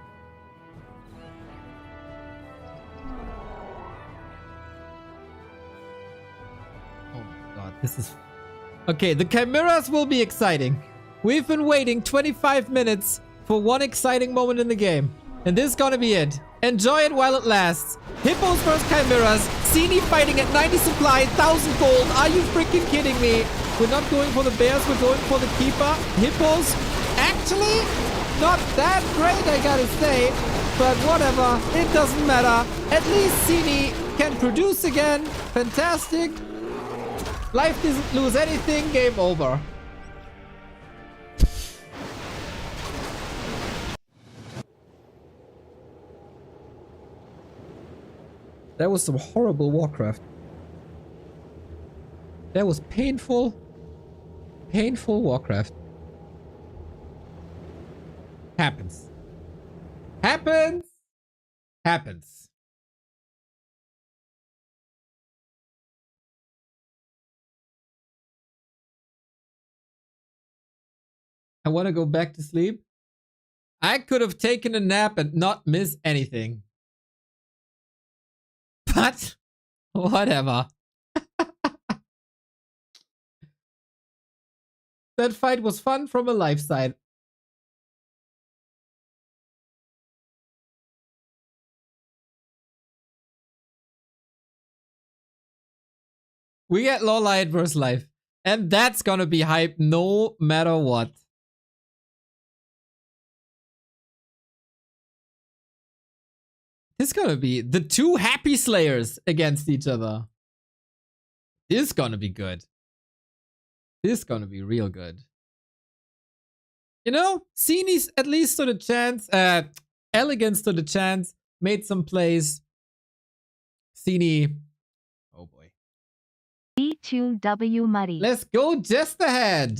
Oh my god, this is... Okay, the chimeras will be exciting. We've been waiting 25 minutes for one exciting moment in the game. And this is gonna be it. Enjoy it while it lasts. Hippos versus chimeras. Sini fighting at 90 supply, 1000 gold. Are you freaking kidding me? We're not going for the bears, we're going for the keeper. Hippos, actually, not that great, I gotta say. But whatever, it doesn't matter. At least Sini can produce again. Fantastic. Life doesn't lose anything, game over. That was some horrible Warcraft. That was painful. Painful Warcraft. Happens. Happens. Happens. I want to go back to sleep. I could have taken a nap and not miss anything. But whatever. That fight was fun from a life side. We get LawLiet versus life. And that's gonna be hype no matter what. This is gonna be the 2 happy slayers against each other. This is gonna be good. This is gonna be real good. You know, Sini's at least stood a chance. EleGaNt stood a chance. Made some plays. Sini. Oh boy. B2W Muddy. Let's go just ahead.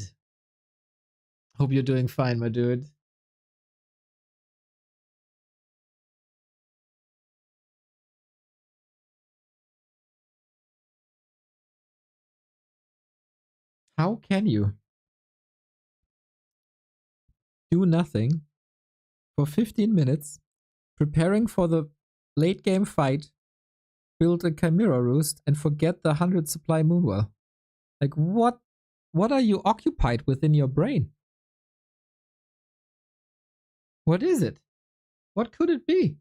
Hope you're doing fine, my dude. How can you do nothing for 15 minutes, preparing for the late game fight, build a chimera roost, and forget the 100 supply moonwell? Like, what are you occupied with in your brain? What is it? What could it be?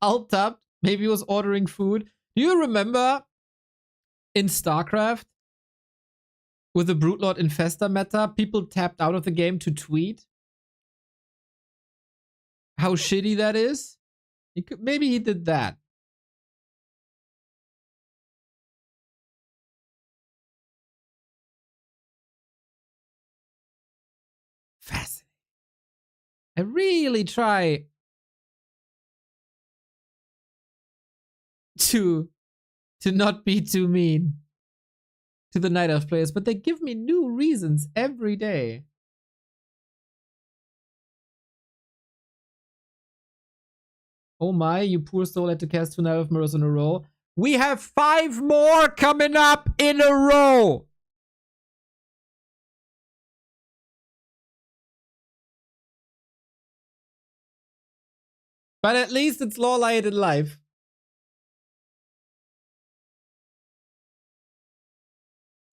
Alt tapped. Maybe he was ordering food. Do you remember in StarCraft with the Broodlord Infestor meta, people tapped out of the game to tweet? How shitty that is? Maybe he did that. Fascinating. I really try to not be too mean to the Night Elf players, but they give me new reasons every day. Oh my, you poor soul had to cast 2 Night Elf mirrors in a row. We have 5 more coming up in a row. But at least it's LawLiet in life.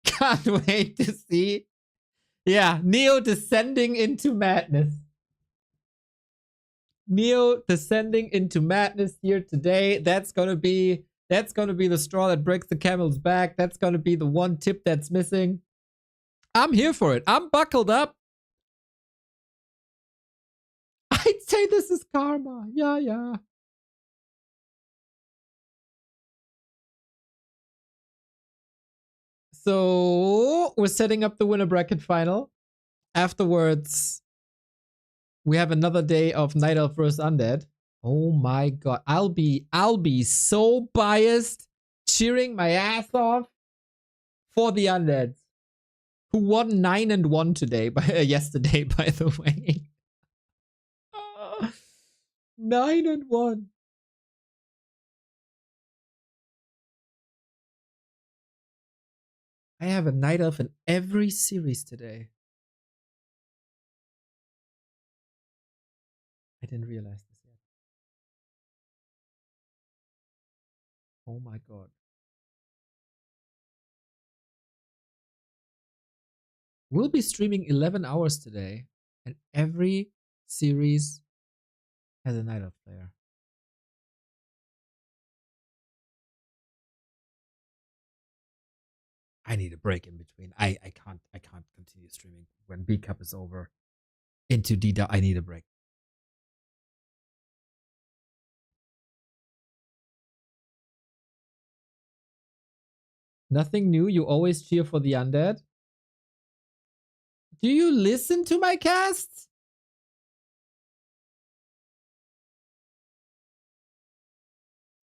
Can't wait to see. Yeah, Neo descending into madness. Neo descending into madness here today. That's gonna be the straw that breaks the camel's back. That's gonna be the one tip that's missing. I'm here for it. I'm buckled up. I'd say this is karma. Yeah. So we're setting up the winner bracket final. Afterwards, we have another day of Night Elf vs Undead. Oh my god. I'll be so biased, cheering my ass off for the Undead. Who won 9-1 today, yesterday, by the way. 9-1. I have a Night Elf in every series today. I didn't realize this yet. Oh my god. We'll be streaming 11 hours today, and every series has a Night Elf player. I need a break in between. I can't continue streaming when B Cup is over. Into D-Dub, I need a break. Nothing new. You always cheer for the Undead. Do you listen to my casts?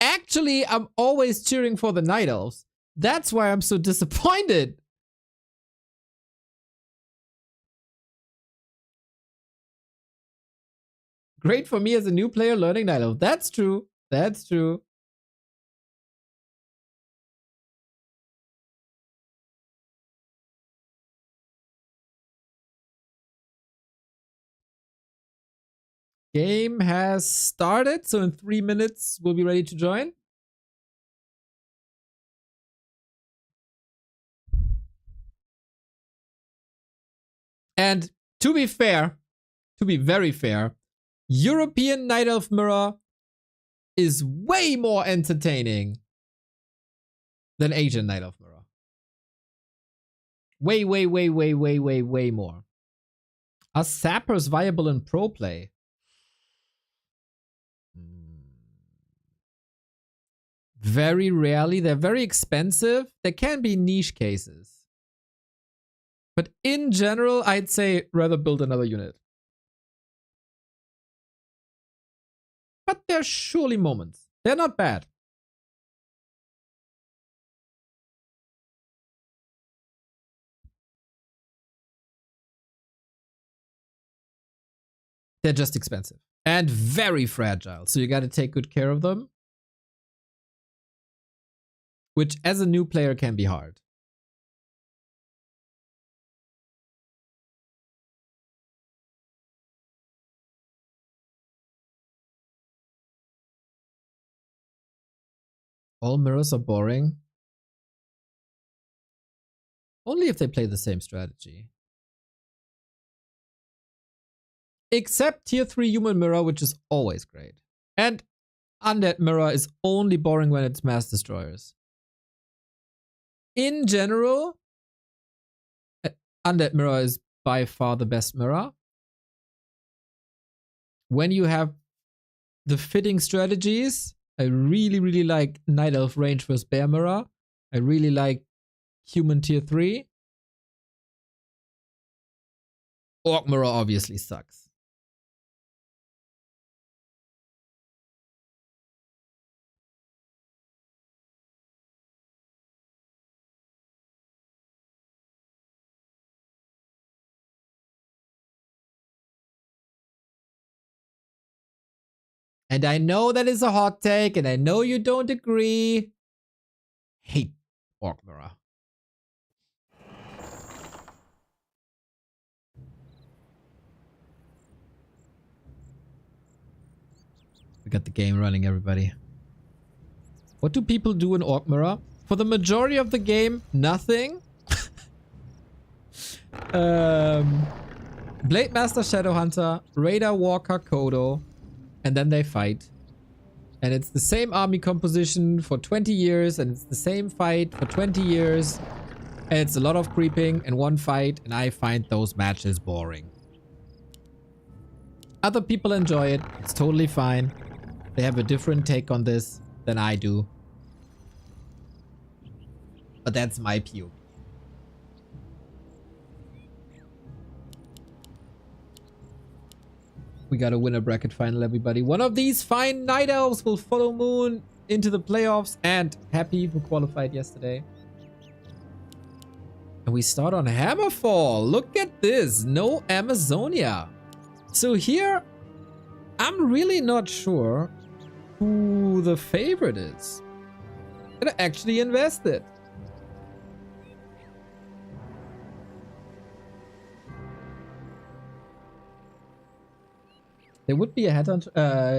Actually, I'm always cheering for the Night Elves. That's why I'm so disappointed. Great for me as a new player learning Night Elf. That's true. That's true. Game has started, so in 3 minutes we'll be ready to join. And to be fair, to be very fair, European Night Elf Mirror is way more entertaining than Asian Night Elf Mirror. Way more. Are sappers viable in pro play? Very rarely. They're very expensive. There can be niche cases. But in general, I'd say rather build another unit. But there's surely moments. They're not bad. They're just expensive. And very fragile. So you gotta take good care of them. Which, as a new player, can be hard. All mirrors are boring. Only if they play the same strategy. Except tier 3 human mirror, which is always great. And undead mirror is only boring when it's mass destroyers. In general, undead mirror is by far the best mirror. When you have the fitting strategies, I really like Night Elf range versus Bear mirror. I really like human tier 3. Orc mirror obviously sucks. And I know that is a hot take, and I know you don't agree. Hate Orc mirror. We got the game running, everybody. What do people do in Orc mirror? For the majority of the game, nothing. Blade Master, Shadowhunter, Raider, Walker, Kodo. And then they fight. And it's the same army composition for 20 years. And it's the same fight for 20 years. And it's a lot of creeping and one fight. And I find those matches boring. Other people enjoy it. It's totally fine. They have a different take on this than I do. But that's my view. We got a winner bracket final, everybody. One of these fine Night Elves will follow Moon into the playoffs. And Happy who qualified yesterday. And we start on Hammerfall. Look at this. No Amazonia. So here, I'm really not sure who the favorite is. I'm gonna actually invest it. There would be a headhunter.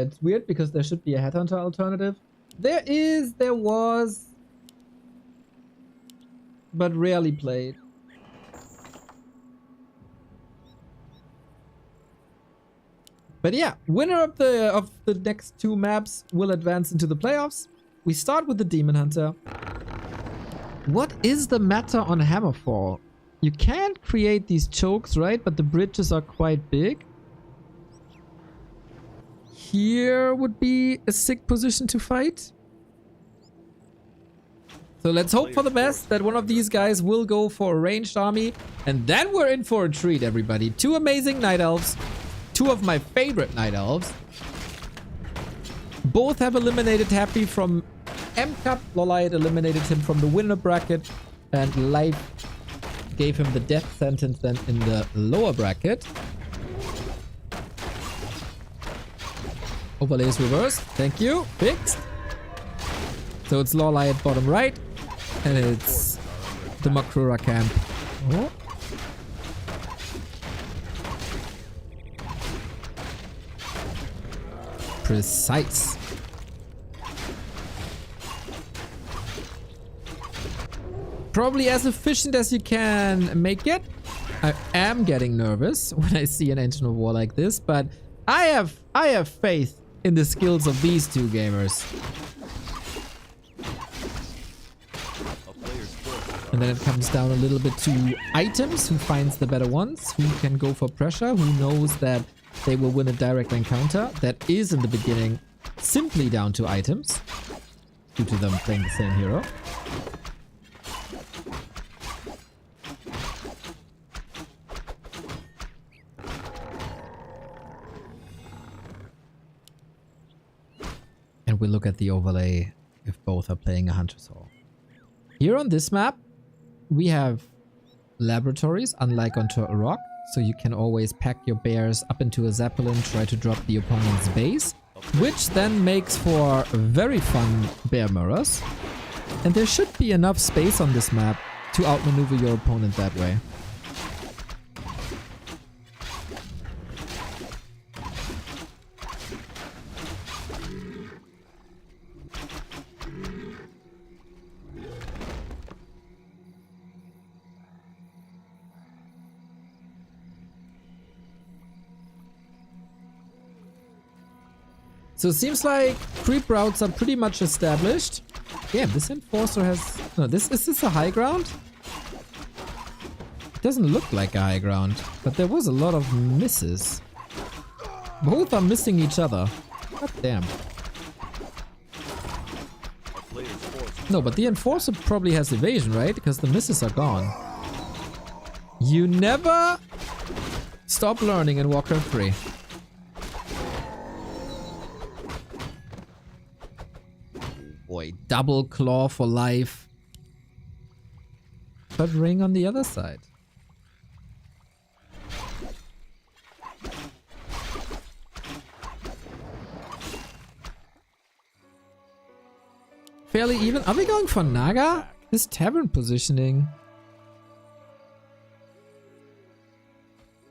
It's weird because there should be a headhunter alternative. There was, but rarely played. But yeah, winner of the next two maps will advance into the playoffs. We start with the Demon Hunter. What is the matter on Hammerfall? You can't create these chokes, right? But the bridges are quite big. Here would be a sick position to fight. So let's hope for the best that one of these guys will go for a ranged army. And then we're in for a treat, everybody. Two amazing Night Elves. Two of my favorite Night Elves. Both have eliminated Happy from M-Cup. LawLiet eliminated him from the winner bracket. And Life gave him the death sentence then in the lower bracket. Overlay is reversed. Thank you. Fixed. So it's LawLiet bottom right. And it's the Makrura camp. Oh. Precise. Probably as efficient as you can make it. I am getting nervous when I see an Ancient of War like this, but I have faith in the skills of these two gamers. And then it comes down a little bit to items, who finds the better ones, who can go for pressure, who knows that they will win a direct encounter. That is in the beginning simply down to items, due to them playing the same hero. And we look at the overlay if both are playing a Hunter's Hall. Here on this map, we have laboratories, unlike on Turtle Rock. So you can always pack your bears up into a Zeppelin, try to drop the opponent's base, which then makes for very fun bear mirrors. And there should be enough space on this map to outmaneuver your opponent that way. So it seems like creep routes are pretty much established. Damn, this Enforcer has... No, is this a high ground? It doesn't look like a high ground, but there was a lot of misses. Both are missing each other. God damn. No, but the Enforcer probably has evasion, right? Because the misses are gone. You never stop learning in Warcraft 3. Boy, double claw for life. But ring on the other side. Fairly even. Are we going for Naga? This tavern positioning.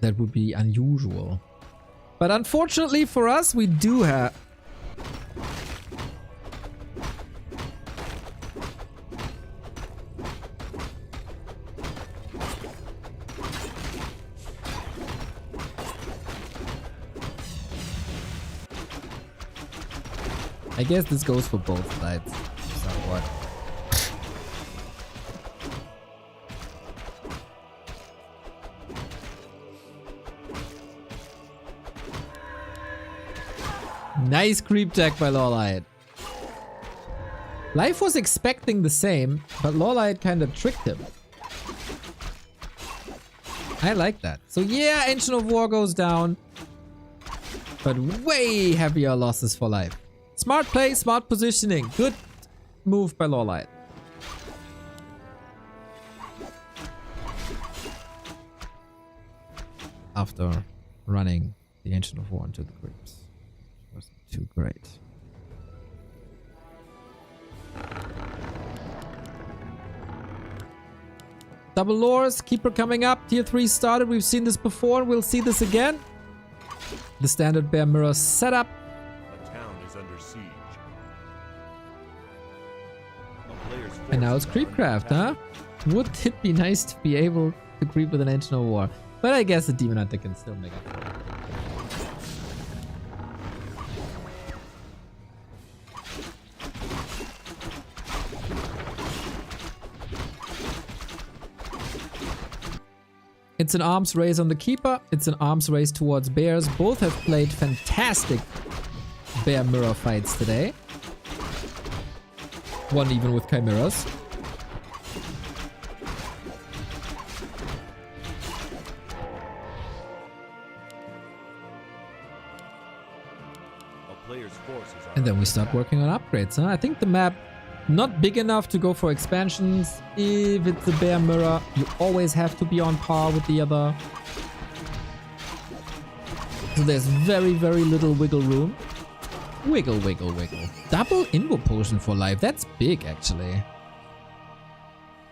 That would be unusual. But unfortunately for us, we do have... I guess this goes for both sides. Somewhat. Nice creep tech by LawLiet. Life was expecting the same, but LawLiet kind of tricked him. I like that. So yeah, Ancient of War goes down, but way heavier losses for Life. Smart play, smart positioning. Good move by LawLiet. after running the Ancient of War into the creeps. Wasn't too great. Double lures, Keeper coming up. Tier 3 started. We've seen this before. We'll see this again. The standard bear mirror setup. A town is under siege. A player's And now it's forces are under Creepcraft, huh? attack. Would it be nice to be able to creep with an Ancient of War? But I guess the Demon Hunter can still make it. It's an arms race on the Keeper. It's an arms race towards bears. Both have played fantastic bear mirror fights today. One even with chimeras. A player's forces are And then we start working on upgrades, huh? I think the map not big enough to go for expansions. If it's a bear mirror, you always have to be on par with the other. So there's very, very little wiggle room. Wiggle, wiggle, wiggle. Double Invo Potion for life. That's big, actually.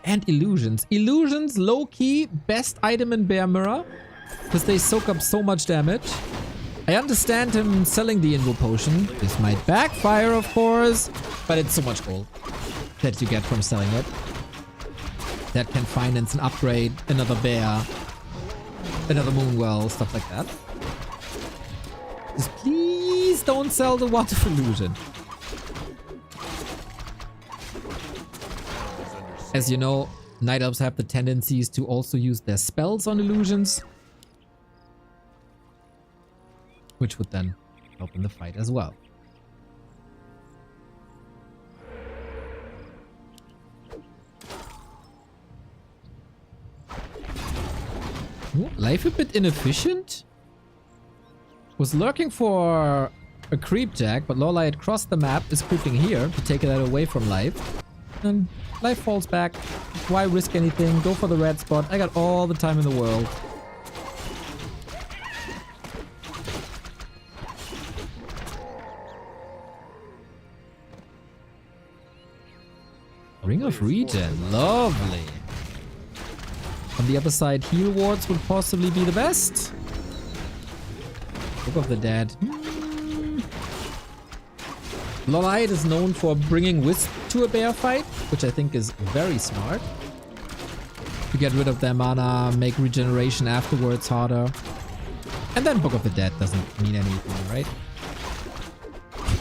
And illusions. Illusions, low-key, best item in bear mirror. Because they soak up so much damage. I understand him selling the Invo Potion. This might backfire, of course. But it's so much gold that you get from selling it. That can finance an upgrade, another bear, another moonwell, stuff like that. Just please don't sell the Wand of Illusion. As you know, Night Elves have the tendencies to also use their spells on illusions. Which would then help in the fight as well. Ooh, life a bit inefficient? Was lurking for a creep jack, but LawLiet crossed the map, is creeping here to take that away from life. And life falls back. Why risk anything? Go for the red spot. I got all the time in the world. Ring of Regen, lovely. On the other side, heal wards would possibly be the best. Book of the Dead. LawLiet is known for bringing Wisp to a bear fight, which I think is very smart. To get rid of their mana, make regeneration afterwards harder. And then Book of the Dead doesn't mean anything, right?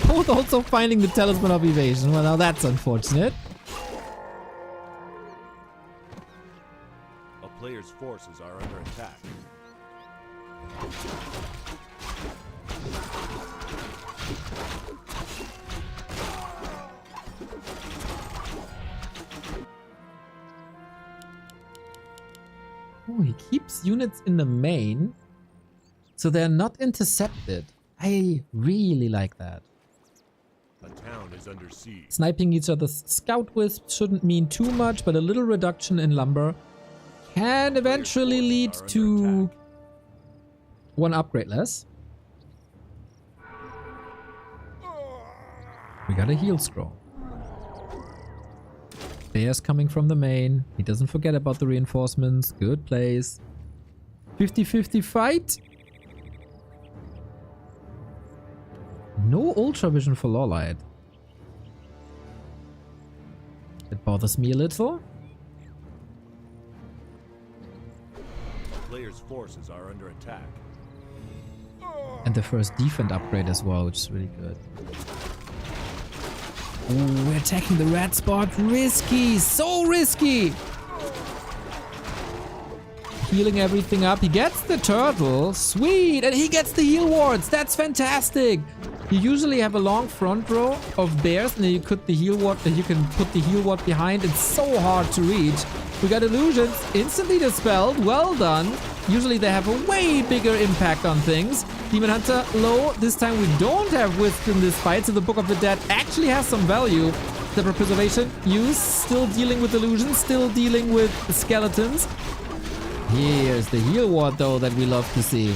Both also finding the Talisman of Evasion. Well, now that's unfortunate. A player's forces are under attack. Oh, he keeps units in the main, so they're not intercepted. I really like that. A town is under siege. Sniping each other's scout wisps shouldn't mean too much, but a little reduction in lumber can eventually lead to one upgrade less. We got a heal scroll. Bears coming from the main. He doesn't forget about the reinforcements. Good plays. 50-50 fight. No Ultra Vision for LawLiet. It bothers me a little. Player's forces are under attack. And the first defense upgrade as well, which is really good. Ooh, we're attacking the red spot. Risky. So risky. Healing everything up. He gets the turtle. Sweet. And he gets the heal wards. That's fantastic. You usually have a long front row of bears, and then you put the heal ward, behind. It's so hard to reach. We got illusions instantly dispelled. Well done. Usually they have a way bigger impact on things. Demon Hunter low. This time we don't have Wisp in this fight, so the Book of the Dead actually has some value. Separate Preservation use. Still dealing with illusions. Still dealing with skeletons. Here's the heal ward, though, that we love to see.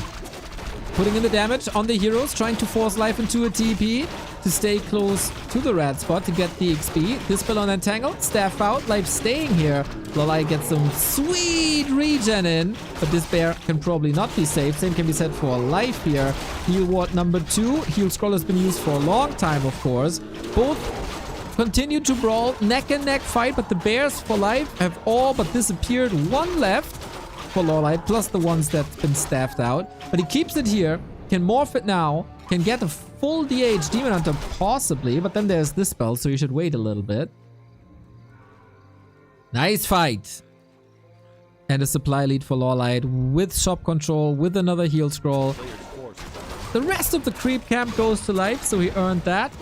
Putting in the damage on the heroes, trying to force life into a TP to stay close to the red spot to get the XP. Dispel on Entangle, staff out, life staying here. LawLiet gets some sweet regen in, but this bear can probably not be saved. Same can be said for life here. Heal ward number 2. Heal scroll has been used for a long time, of course. Both continue to brawl, neck and neck fight, but the bears for life have all but disappeared. One left for LawLiet, plus the ones that's been staffed out. But he keeps it here, can morph it now, can get a full DH Demon Hunter possibly, but then there's this spell, so you should wait a little bit. Nice fight. And a supply lead for LawLiet with shop control, with another heal scroll. The rest of the creep camp goes to life, so he earned that.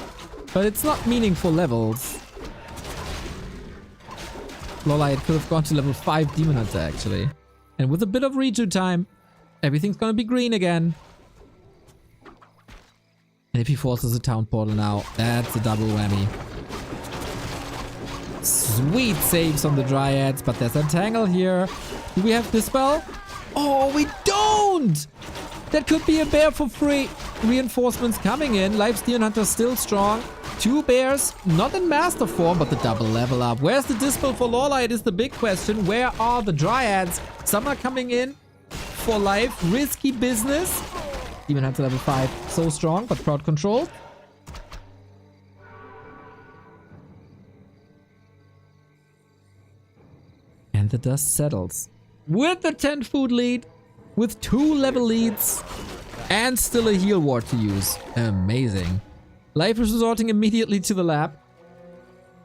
But it's not meaningful levels. LawLiet could have gone to level 5 Demon Hunter actually. And with a bit of redo time, everything's gonna be green again. And if he forces a town portal now, that's a double whammy. Sweet saves on the Dryads, but there's Entangle here. Do we have Dispel? Oh, we don't! That could be a bear for free. Reinforcements coming in. Life Demon Hunter still strong. 2 bears, not in master form, but the double level up. Where's the Dispel for LawLiet is the big question. Where are the Dryads? Some are coming in for life. Risky business. Demon Hunter level 5. So strong, but crowd control. And the dust settles. With the 10 food lead. With 2 level leads. And still a heal ward to use. Amazing. Life is resorting immediately to the lab.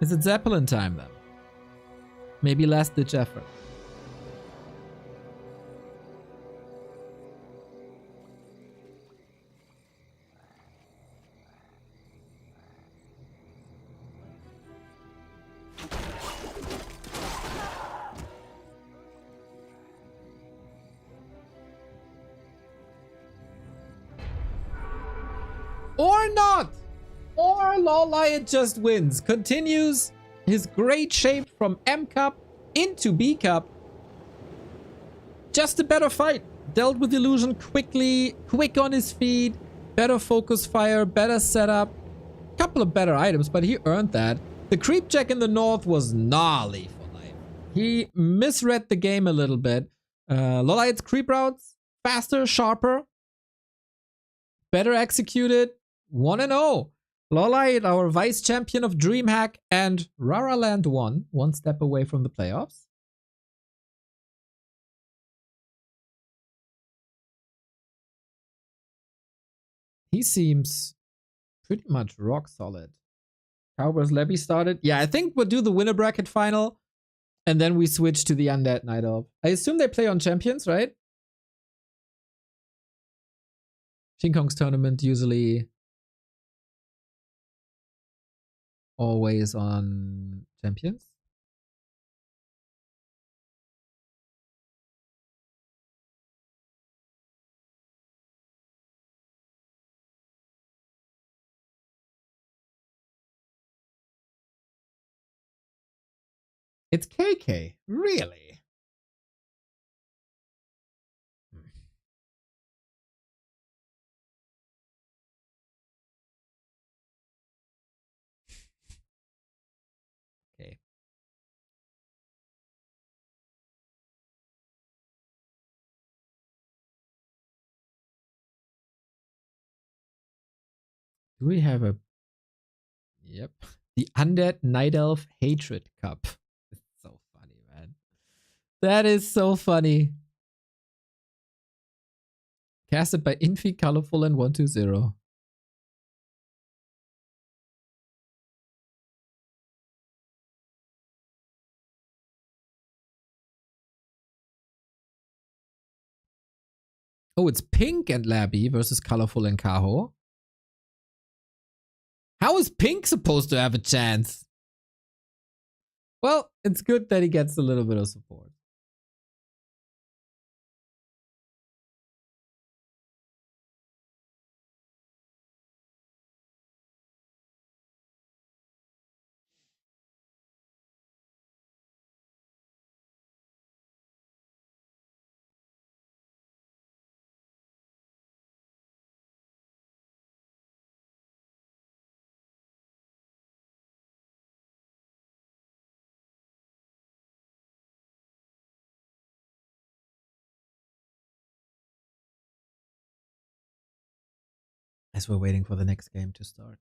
Is it Zeppelin time then? Maybe last ditch effort. Or not! Or LawLiet just wins. Continues his great shape from M Cup into B Cup. Just a better fight. Dealt with illusion quickly, quick on his feet, better focus fire, better setup. Couple of better items, but he earned that. The creep check in the north was gnarly for life. He misread the game a little bit. LawLiet's creep routes, faster, sharper, better executed. 1-0. LawLiet, our vice champion of DreamHack and Raraland 1, one step away from the playoffs. He seems pretty much rock solid. Cowboys Levy started. Yeah, I think we'll do the winner bracket final. And then we switch to the Undead Night Elf. I assume they play on champions, right? King Kong's tournament usually always on champions. It's KK. Really? Okay. Do we have a... Yep. The Undead Night Elf Hatred Cup. It's so funny, man. That is so funny. Casted by Infi, Colorful, and 120. Oh, it's Pink and Labby versus Colorful and Kaho. How is Pink supposed to have a chance? Well, it's good that he gets a little bit of support. As we're waiting for the next game to start.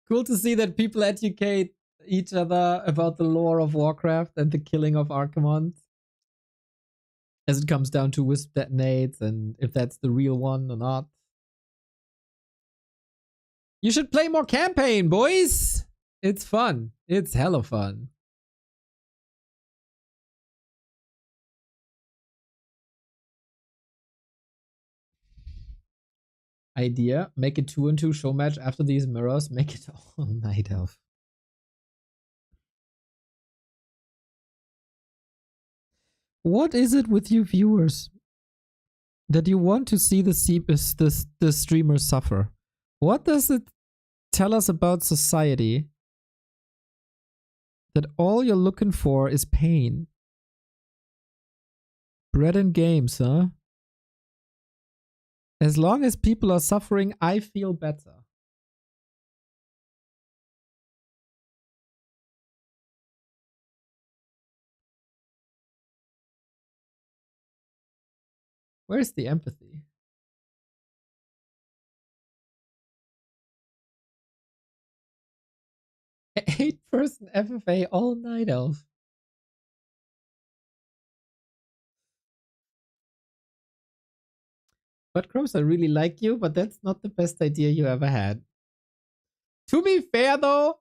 Cool to see that people educate each other about the lore of Warcraft and the killing of Archimond. As it comes down to wisp detonates and if that's the real one or not. You should play more campaign, boys! It's fun. It's hella fun. Idea, make it 2-2 show match after these mirrors, make it all night elf. What is it with you viewers that you want to see the streamers suffer? What does it tell us about society that all you're looking for is pain? Bread and games, huh? As long as people are suffering, I feel better. Where's the empathy? Eight-person FFA all night elf. But Crows, I really like you, but that's not the best idea you ever had. To be fair though,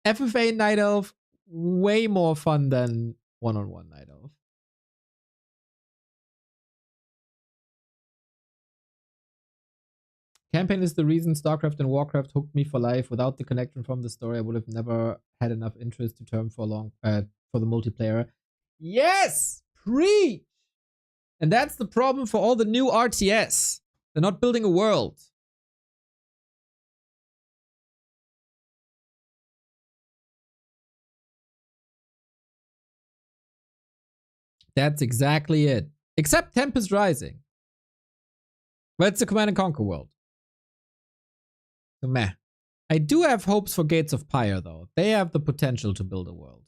FFA Night Elf, way more fun than one-on-one Night Elf. Campaign is the reason StarCraft and Warcraft hooked me for life. Without the connection from the story, I would have never had enough interest to turn for the multiplayer. Yes! Preach! And that's the problem for all the new RTS. They're not building a world. That's exactly it. Except Tempest Rising. But it's a Command and Conquer world. So meh. I do have hopes for Gates of Pyre though. They have the potential to build a world.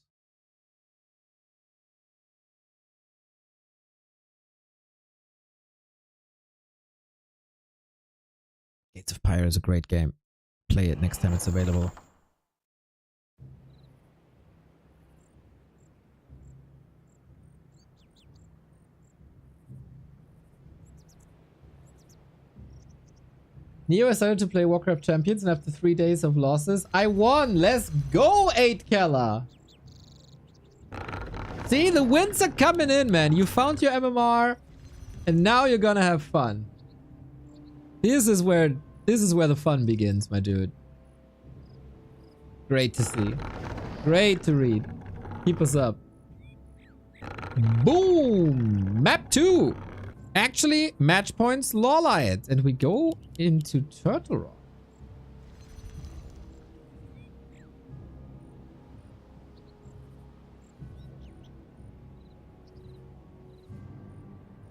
Gates of Pyre is a great game. Play it next time it's available. Neo, I started to play Warcraft Champions and after 3 days of losses, I won! Let's go, 8 Keller! See, the wins are coming in, man. You found your MMR and now you're gonna have fun. This is where the fun begins, my dude. Great to see. Great to read. Keep us up. Boom! Map 2! Actually, match points LawLiet. And we go into Turtle Rock.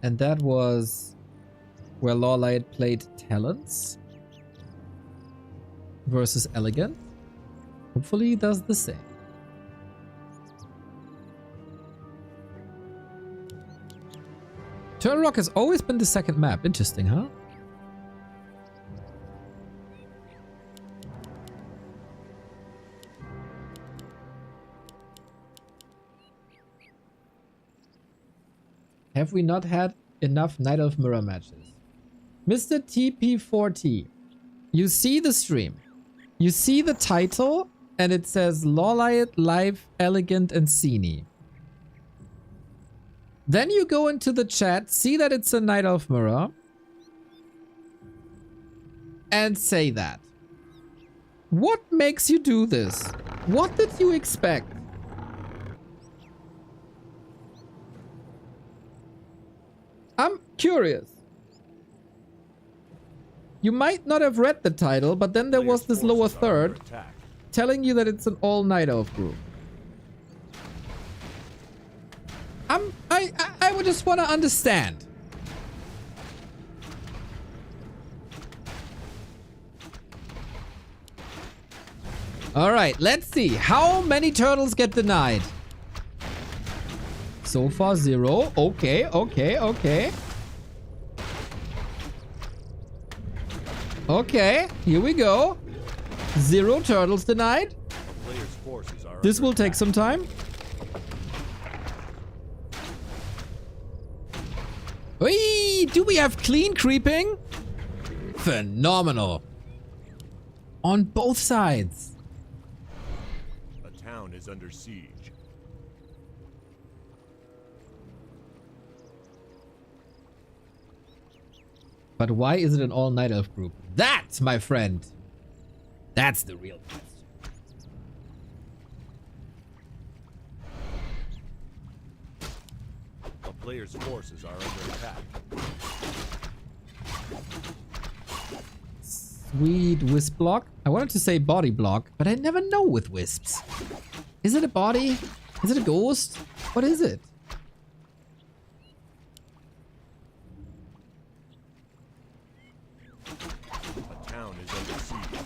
And that was where LawLiet played Talents versus EleGaNt. Hopefully he does the same. Turtle Rock has always been the second map. Interesting, huh? Have we not had enough Night Elf Mirror matches? Mr. TP4T, you see the stream. You see the title and it says LawLiet, Live, EleGaNt, and Sini. Then you go into the chat, see that it's a Night Elf Mirror, and say that. What makes you do this? What did you expect? I'm curious. You might not have read the title, but then there was this lower third telling you that it's an all Night Elf group. I would just want to understand. All right, let's see. How many turtles get denied? So far, 0. Okay, okay, okay. Okay, here we go. 0 turtles denied. A player's forces are This under will take attack. some time. Whee! Do we have clean creeping? Phenomenal. On both sides. A town is under siege. But why is it an all-night elf group? That, my friend, that's the real question. A player's forces are under attack. Sweet wisp block. I wanted to say body block, but I never know with wisps. Is it a body? Is it a ghost? What is it? A town is under siege.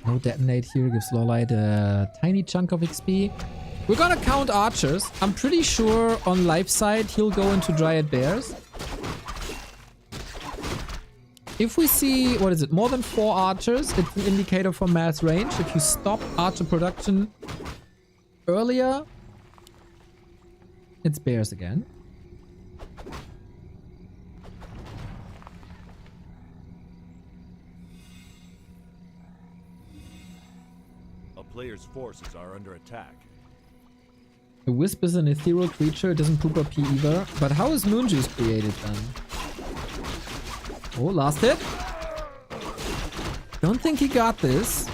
No detonate here gives LawLiet a tiny chunk of XP. We're gonna count archers. I'm pretty sure on life side he'll go into Dryad Bears. If we see, what is it, more than 4 archers, it's an indicator for mass range. If you stop archer production earlier, it's bears again. A player's forces are under attack. A wisp is an ethereal creature, it doesn't poop or pee either. But how is Moon Juice created then? Oh, last hit. Don't think he got this.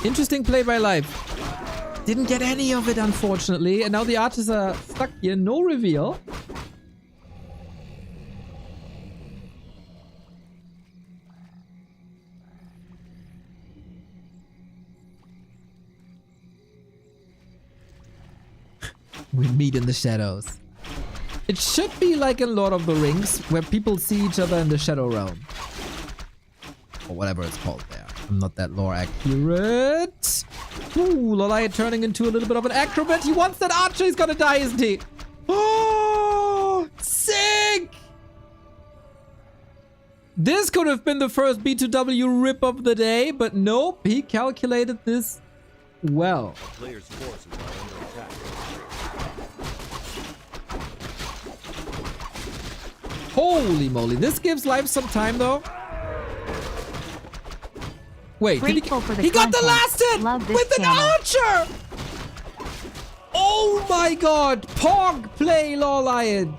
Interesting play by Life. Didn't get any of it, unfortunately. And now the archers are stuck here. No reveal. We meet in the shadows. It should be like in Lord of the Rings, where people see each other in the Shadow Realm. Or whatever it's called there. I'm not that lore accurate. Ooh, LawLiet turning into a little bit of an acrobat. He wants that archer. He's gonna die, isn't he? Oh, sick! This could have been the first B2W rip of the day, but nope. He calculated this well. A player's forces are under attack. Holy moly. This gives Life some time, though. Wait, did Grateful for the he got the content. last hit Love this with an channel. archer! Oh my god. Pog play, LawLiet.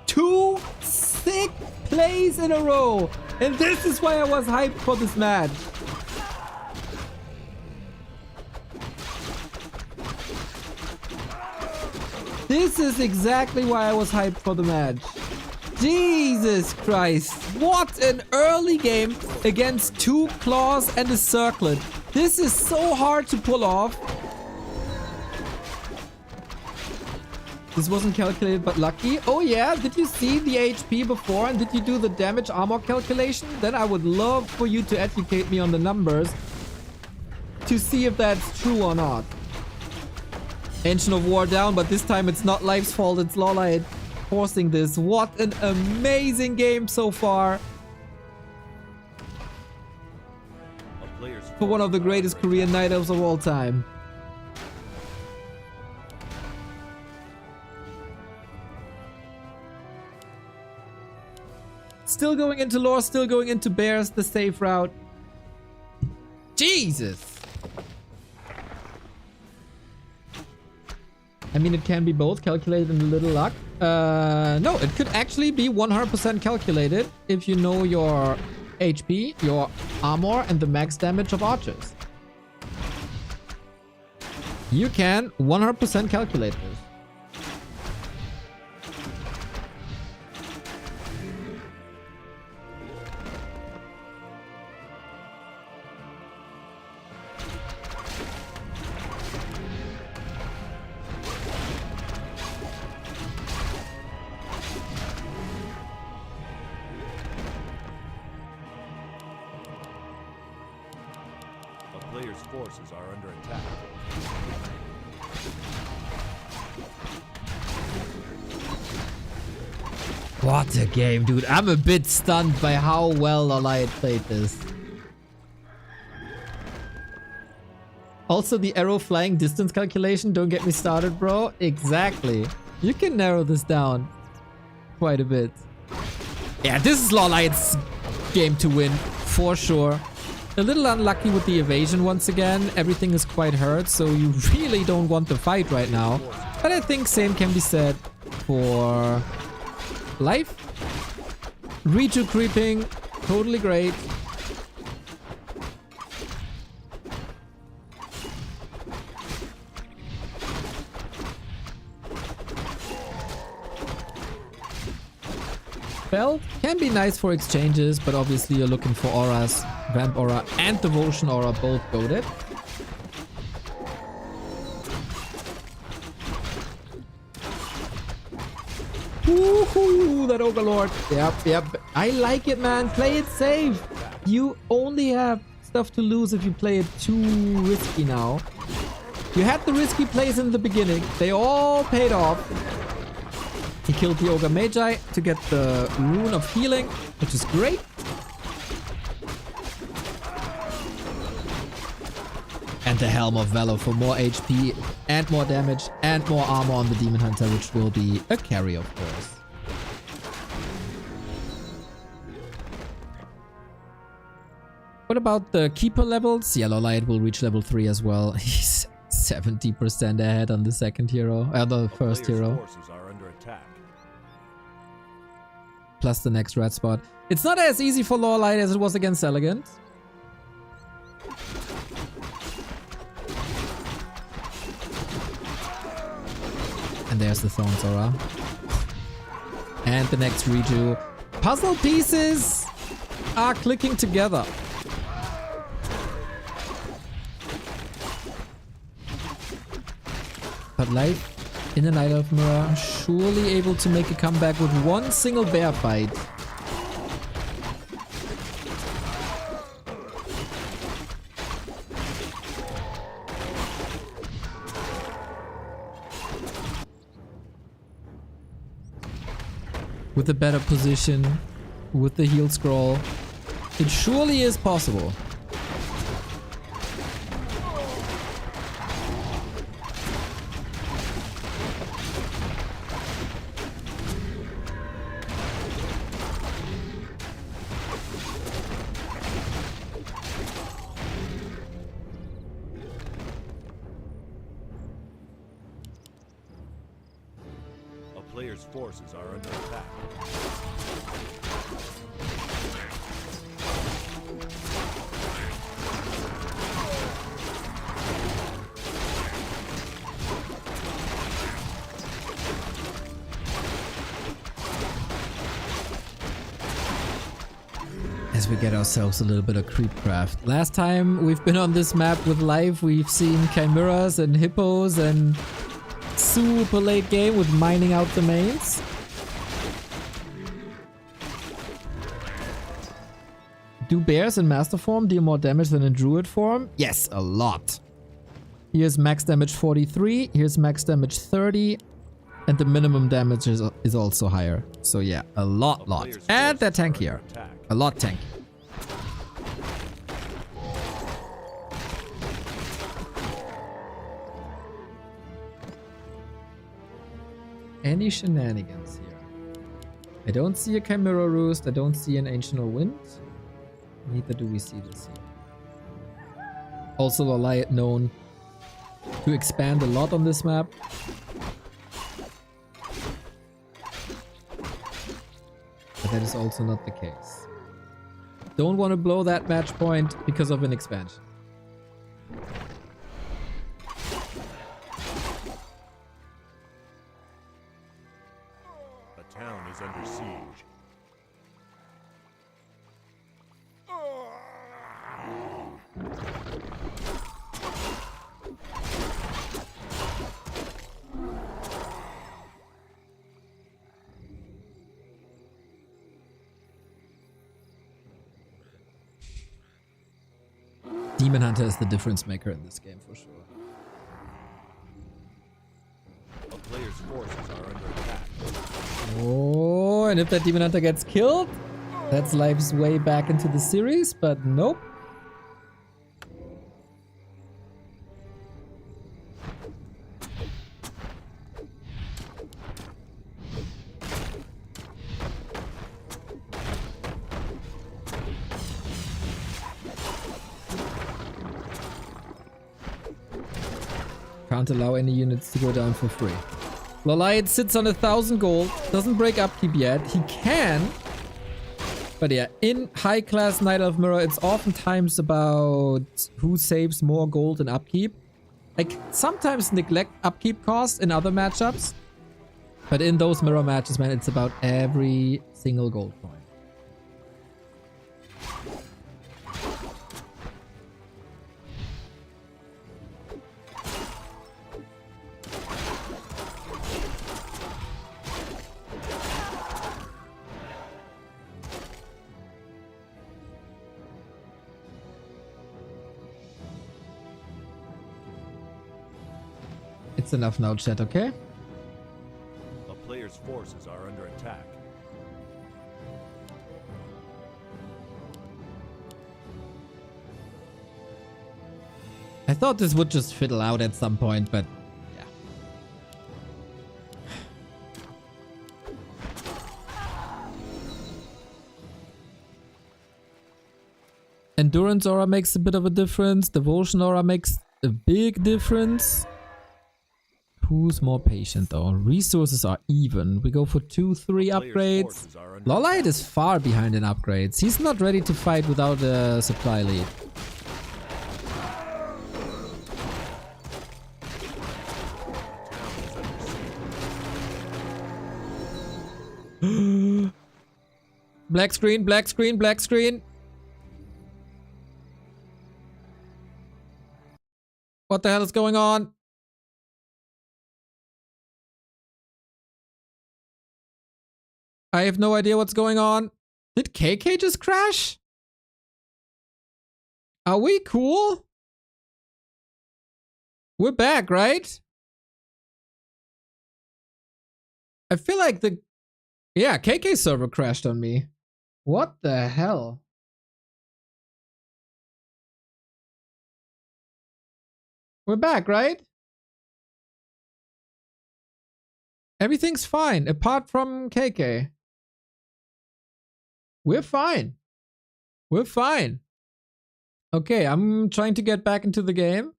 2 sick plays in a row. And this is why I was hyped for this match. This is exactly why I was hyped for the match. Jesus Christ. What an early game against 2 claws and a circlet. This is so hard to pull off. This wasn't calculated but lucky. Oh yeah, did you see the HP before and did you do the damage armor calculation? Then I would love for you to educate me on the numbers to see if that's true or not. Ancient of War down, but this time it's not Life's fault, it's LawLiet forcing this. What an amazing game so far. A player's For one of the forces are greatest under Korean night elves of all time. Still going into lore, still going into bears, the safe route. Jesus! I mean, it can be both calculated and a little luck. No, it could actually be 100% calculated if you know your HP, your armor, and the max damage of archers. You can 100% calculate this. forces are under attack. What a game, dude. I'm a bit stunned by how well LawLiet played this. Also, the arrow flying distance calculation, don't get me started, bro. Exactly. You can narrow this down quite a bit. Yeah, this is LawLiet's game to win, for sure. A little unlucky with the evasion once again. Everything is quite hurt, so you really don't want the fight right now. But I think same can be said for life. Riju creeping, totally great. Belt can be nice for exchanges, but obviously you're looking for auras. Vamp aura and devotion aura both goated. Woohoo, that Overlord. Yep. I like it, man. Play it safe. You only have stuff to lose if you play it too risky now. You had the risky plays in the beginning. They all paid off. He killed the Ogre Magi to get the Rune of Healing, which is great. And the Helm of Valor for more HP and more damage and more armor on the Demon Hunter, which will be a carry, of course. What about the Keeper levels? Yeah, LawLiet will reach level 3 as well. He's 70% ahead on the second hero, the first hero. Forces are under attack. Plus the next red spot. It's not as easy for LawLiet as it was against EleGaNt. And there's the Thorns Aura. And the next Riju. Puzzle pieces are clicking together. But life in the Night of Mirror, surely able to make a comeback with one single bear fight. With a better position, with the heal scroll, it surely is possible. Players' forces are under attack. As we get ourselves a little bit of creepcraft. Last time we've been on this map with life, we've seen chimeras and hippos and super late game with mining out the mains. Do bears in master form deal more damage than in druid form? Yes, a lot. Here's max damage 43, here's max damage 30, and the minimum damage is also higher. So yeah, a lot. And they're tankier. A lot tanky. Any shenanigans here? I don't see a Chimera Roost, I don't see an Ancient Wind. Neither do we see this here. Also LawLiet known to expand a lot on this map. But that is also not the case. Don't want to blow that match point because of an expansion. The town is under siege. Demon Hunter is the difference maker in this game for sure. A player's forces are under attack. Oh, and if that Demon Hunter gets killed, that's life's way back into the series, but nope. Can't allow any units to go down for free. LawLiet sits on 1,000 gold, doesn't break upkeep yet. He can. But yeah, in high class Night Elf Mirror, it's oftentimes about who saves more gold in upkeep. I can sometimes neglect upkeep cost in other matchups. But in those mirror matches, man, it's about every single gold coin. It's enough now, chat, okay? A player's forces are under attack. I thought this would just fiddle out at some point, but yeah. Endurance aura makes a bit of a difference. Devotion aura makes a big difference. Who's more patient though? Resources are even. We go for 2-3 upgrades. LawLiet is far behind in upgrades. He's not ready to fight without a supply lead. Black screen, black screen, black screen. What the hell is going on? I have no idea what's going on. Did KK just crash? Are we cool? We're back, right? I feel like the... Yeah, KK server crashed on me. What the hell? We're back, right? Everything's fine, apart from KK. We're fine. We're fine. Okay, I'm trying to get back into the game.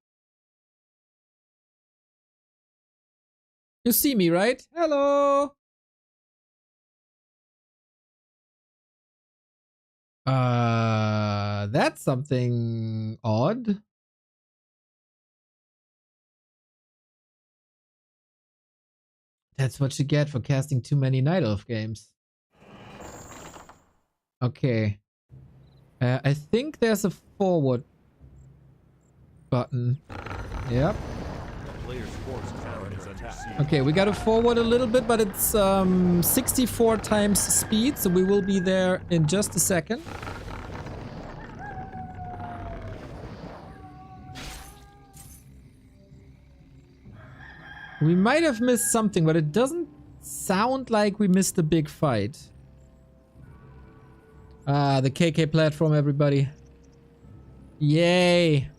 You see me, right? Hello! That's something odd. That's what you get for casting too many Night Elf games. Okay. I think there's a forward button. Yep. Okay, we gotta forward a little bit, but it's 64 times speed, so we will be there in just a second. We might have missed something, but it doesn't sound like we missed a big fight. Ah, the KK platform, everybody. Yay.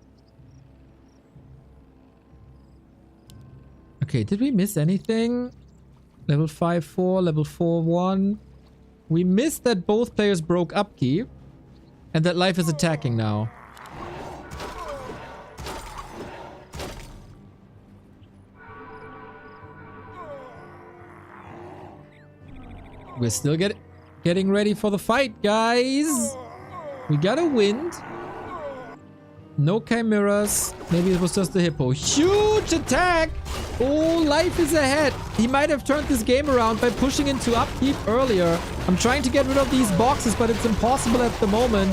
Okay, did we miss anything? Level 5-4, level 4-1. We missed that both players broke upkeep. And that life is attacking now. We're still getting ready for the fight, guys. We got a wind. No chimeras. Maybe it was just a hippo. Huge attack. Oh, life is ahead. He might have turned this game around by pushing into upkeep earlier. I'm trying to get rid of these boxes, but it's impossible at the moment.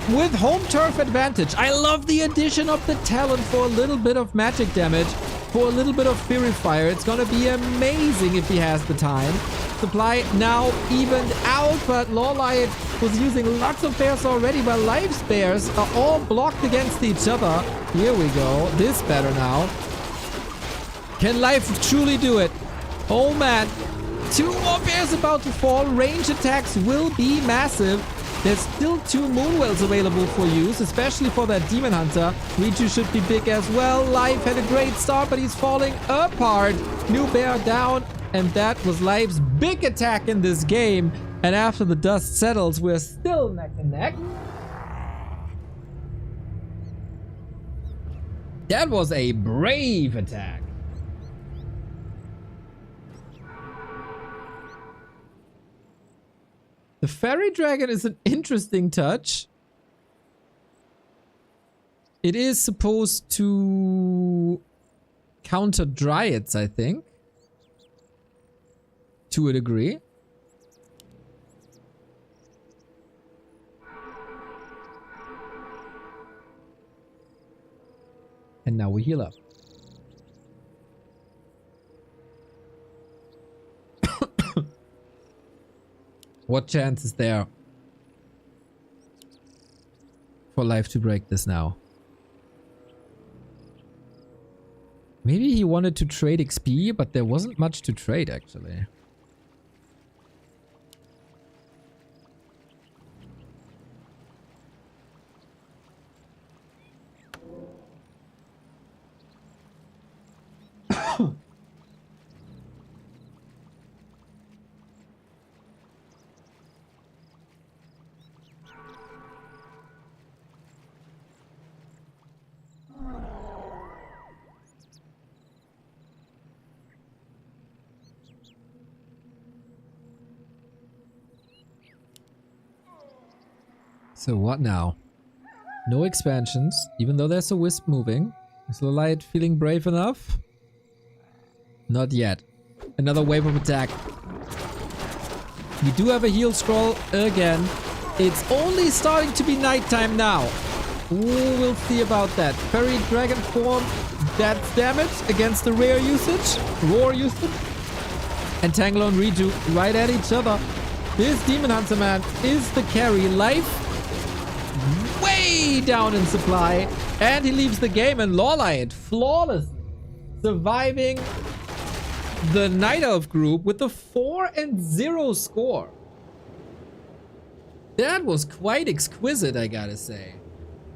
With home turf advantage. I love the addition of the talent for a little bit of magic damage. For a little bit of Fury Fire. It's gonna be amazing if he has the time. Supply now evened out, but LawLiet was using lots of bears already, while Life's bears are all blocked against each other. Here we go. This better now. Can Life truly do it? Oh man. 2 more bears about to fall. Range attacks will be massive. There's still 2 Moonwells available for use, especially for that Demon Hunter. Riju should be big as well. Life had a great start, but he's falling apart. New bear down, and that was Life's big attack in this game. And after the dust settles, we're still neck and neck. That was a brave attack. The Fairy Dragon is an interesting touch. It is supposed to counter Dryads, I think. To a degree. And now we heal up. What chance is there for Life to break this now? Maybe he wanted to trade XP, but there wasn't much to trade actually. So what now? No expansions, even though there's a wisp moving. Is LawLiet feeling brave enough? Not yet. Another wave of attack. We do have a heal scroll again. It's only starting to be nighttime now. Ooh, we'll see about that. Fairy Dragon form, that's damage against the rare usage. Roar usage. And Tangle and Riju right at each other. This Demon Hunter man is the carry. Life way down in supply, and he leaves the game, and LawLiet flawlessly surviving the Night Elf group with a 4-0 score. That was quite exquisite, I gotta say.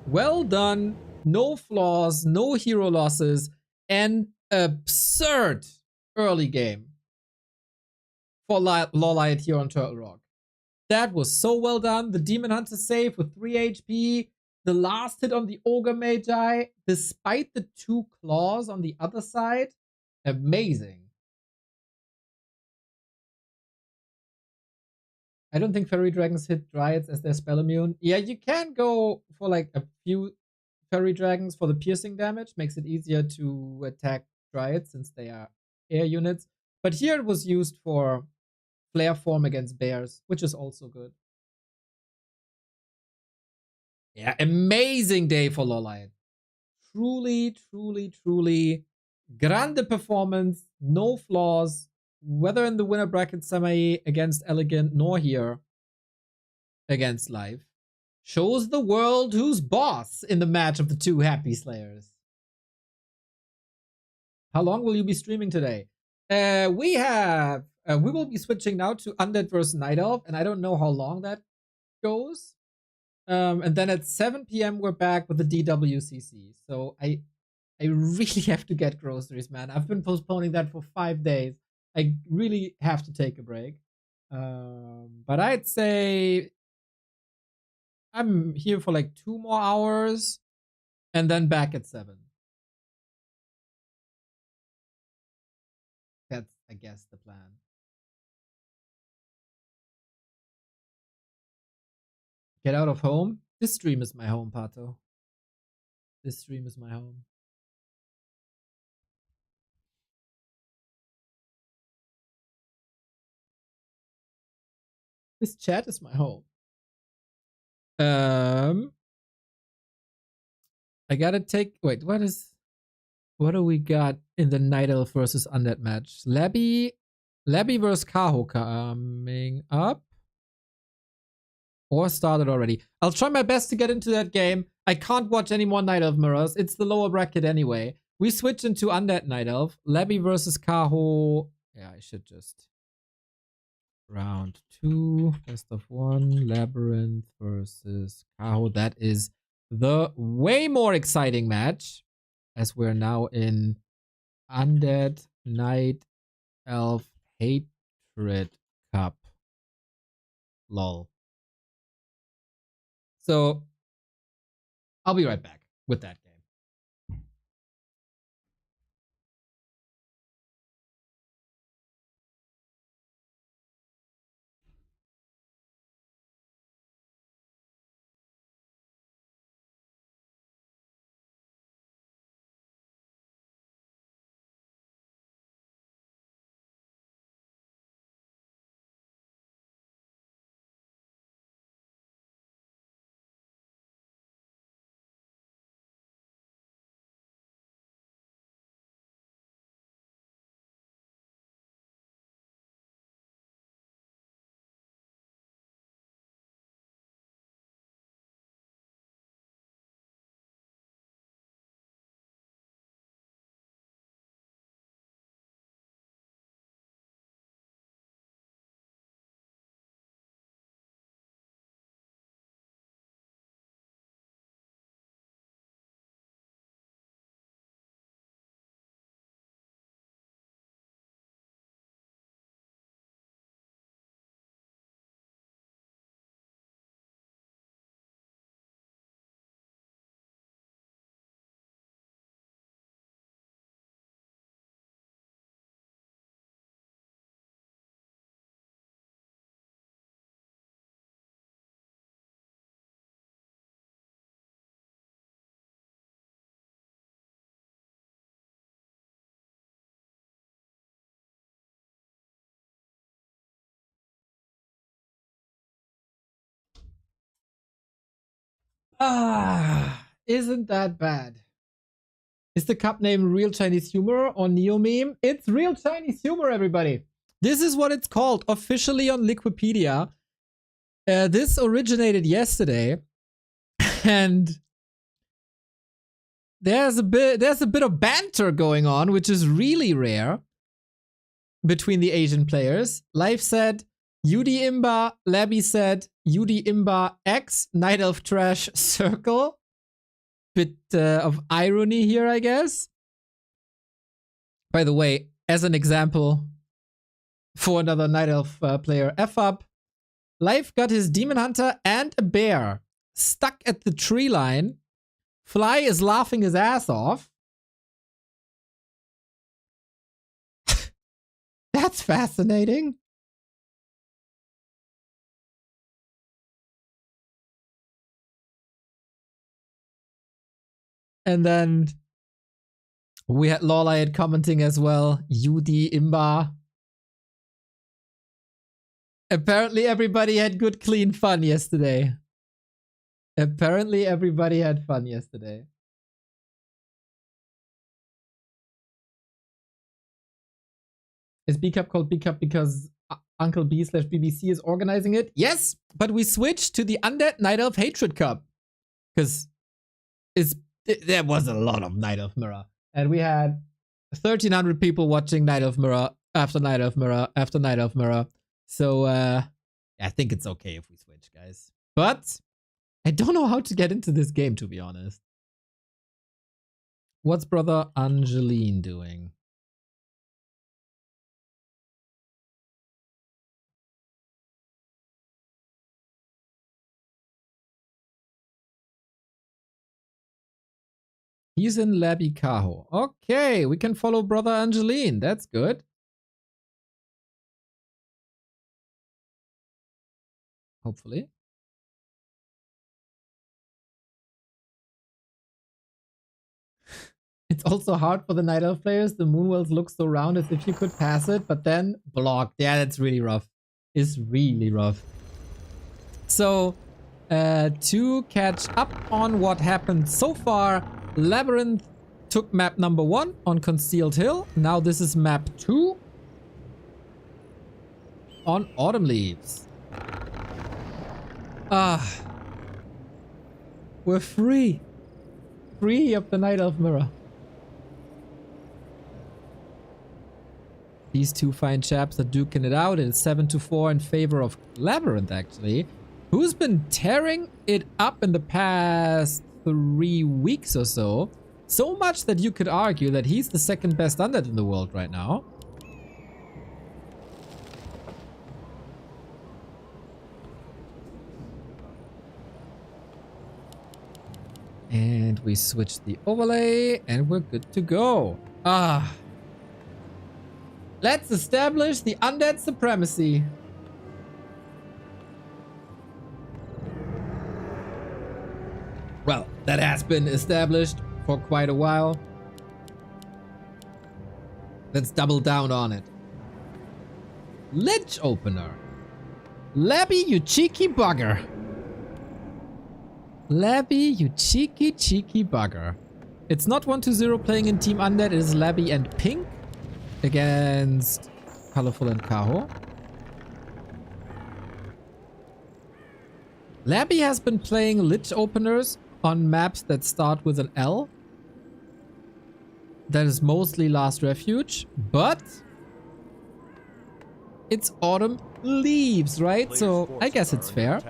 Well done, no flaws, no hero losses, and absurd early game for LawLiet here on Turtle Rock. That was so well done. The Demon Hunter save with 3 HP. The last hit on the Ogre Magi, despite the 2 claws on the other side. Amazing. I don't think Fairy Dragons hit Dryads as their spell immune. Yeah, you can go for like a few Fairy Dragons for the piercing damage. Makes it easier to attack Dryads since they are air units. But here it was used for Flare form against bears, which is also good. Yeah, amazing day for LawLiet. Truly, truly, truly grande performance. No flaws. Whether in the winner bracket semi against EleGaNt nor here against Life. Shows the world who's boss in the match of the 2 Happy Slayers. How long will you be streaming today? We will be switching now to Undead vs. Night Elf, and I don't know how long that goes. And then at 7 p.m. we're back with the DWCC. So I really have to get groceries, man. I've been postponing that for 5 days. I really have to take a break. But I'd say I'm here for like 2 more hours and then back at 7. That's, I guess, the plan. Get out of home? This stream is my home, Pato. This stream is my home. This chat is my home. I gotta take... Wait, what do we got in the Night Elf versus Undead match? Labby versus Kaho coming up. Or started already. I'll try my best to get into that game. I can't watch any more Night Elf Mirrors. It's the lower bracket anyway. We switch into Undead Night Elf. Labby versus Kaho. Yeah, I should just... Round 2. Best of 1. Labyrinth versus Kaho. That is the way more exciting match. As we're now in Undead Night Elf Hatred Cup. Lol. So, I'll be right back with that game. Isn't that bad? Is the cup name Real Chinese Humor or Neo Meme? It's Real Chinese Humor, everybody. This is what it's called officially on Liquipedia. This originated yesterday, and there's a bit of banter going on, which is really rare between the Asian players. Life said UD Imba, Labby said UD Imba X, Night Elf Trash Circle. Bit of irony here, I guess. By the way, as an example for another Night Elf player F up, Life got his Demon Hunter and a bear stuck at the tree line. Fly is laughing his ass off. That's fascinating. And then we had LawLiet commenting as well. UD Imba. Apparently everybody had good, clean fun yesterday. Apparently everybody had fun yesterday. Is B-Cup called B-Cup because Uncle B/BBC is organizing it? Yes, but we switched to the Undead Night Elf Hatred Cup. Because there was a lot of Night Elf Mirror. And we had 1,300 people watching Night Elf Mirror after Night Elf Mirror after Night Elf Mirror. So, I think it's okay if we switch, guys. But I don't know how to get into this game, to be honest. What's brother Angeline doing? He's in Labby Kaho. Okay, we can follow brother Angeline. That's good. Hopefully. It's also hard for the Night Elf players. The Moonwells look so round as if you could pass it, but then blocked. Yeah, that's really rough. It's really rough. So, to catch up on what happened so far, Labyrinth took map number 1 on Concealed Hill. Now this is map 2 on Autumn Leaves. Ah. We're free. Free of the Night Elf Mirror. These two fine chaps are duking it out. It's 7-4 in favor of LawLiet, actually. Who's been tearing it up in the past 3 weeks or so. So much that you could argue that he's the second best Undead in the world right now. And we switch the overlay and we're good to go. Ah. Let's establish the Undead supremacy. Well, that has been established for quite a while. Let's double down on it. Lich opener. Labby, you cheeky bugger. Labby, you cheeky bugger. It's not 1-0 playing in Team Undead. It is Labby and Pink against Colorful and Kaho. Labby has been playing Lich openers on maps that start with an L. That is mostly Last Refuge, but it's Autumn Leaves, right? So I guess it's fair.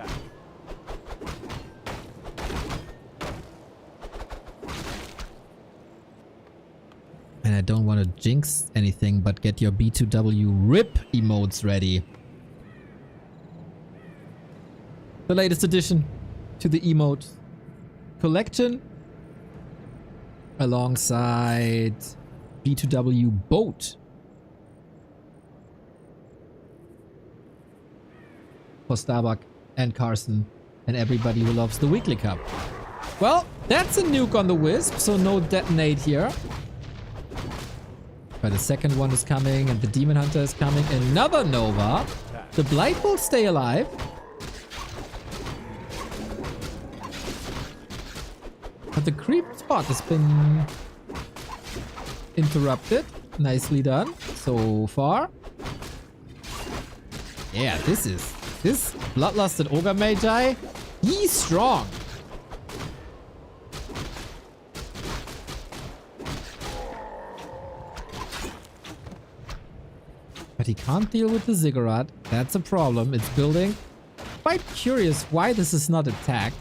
And I don't want to jinx anything, but get your B2W RIP emotes ready. The latest addition to the emote collection alongside B2W Boat for Starbuck and Carson and everybody who loves the Weekly Cup. Well, that's a nuke on the Wisp, so no detonate here. But the second one is coming and the Demon Hunter is coming. Another Nova. The Blight will stay alive. But the creep spot has been interrupted. Nicely done so far. Yeah, this Bloodlusted Ogre Magi. He's strong. But he can't deal with the Ziggurat. That's a problem. It's building. Quite curious why this is not attacked.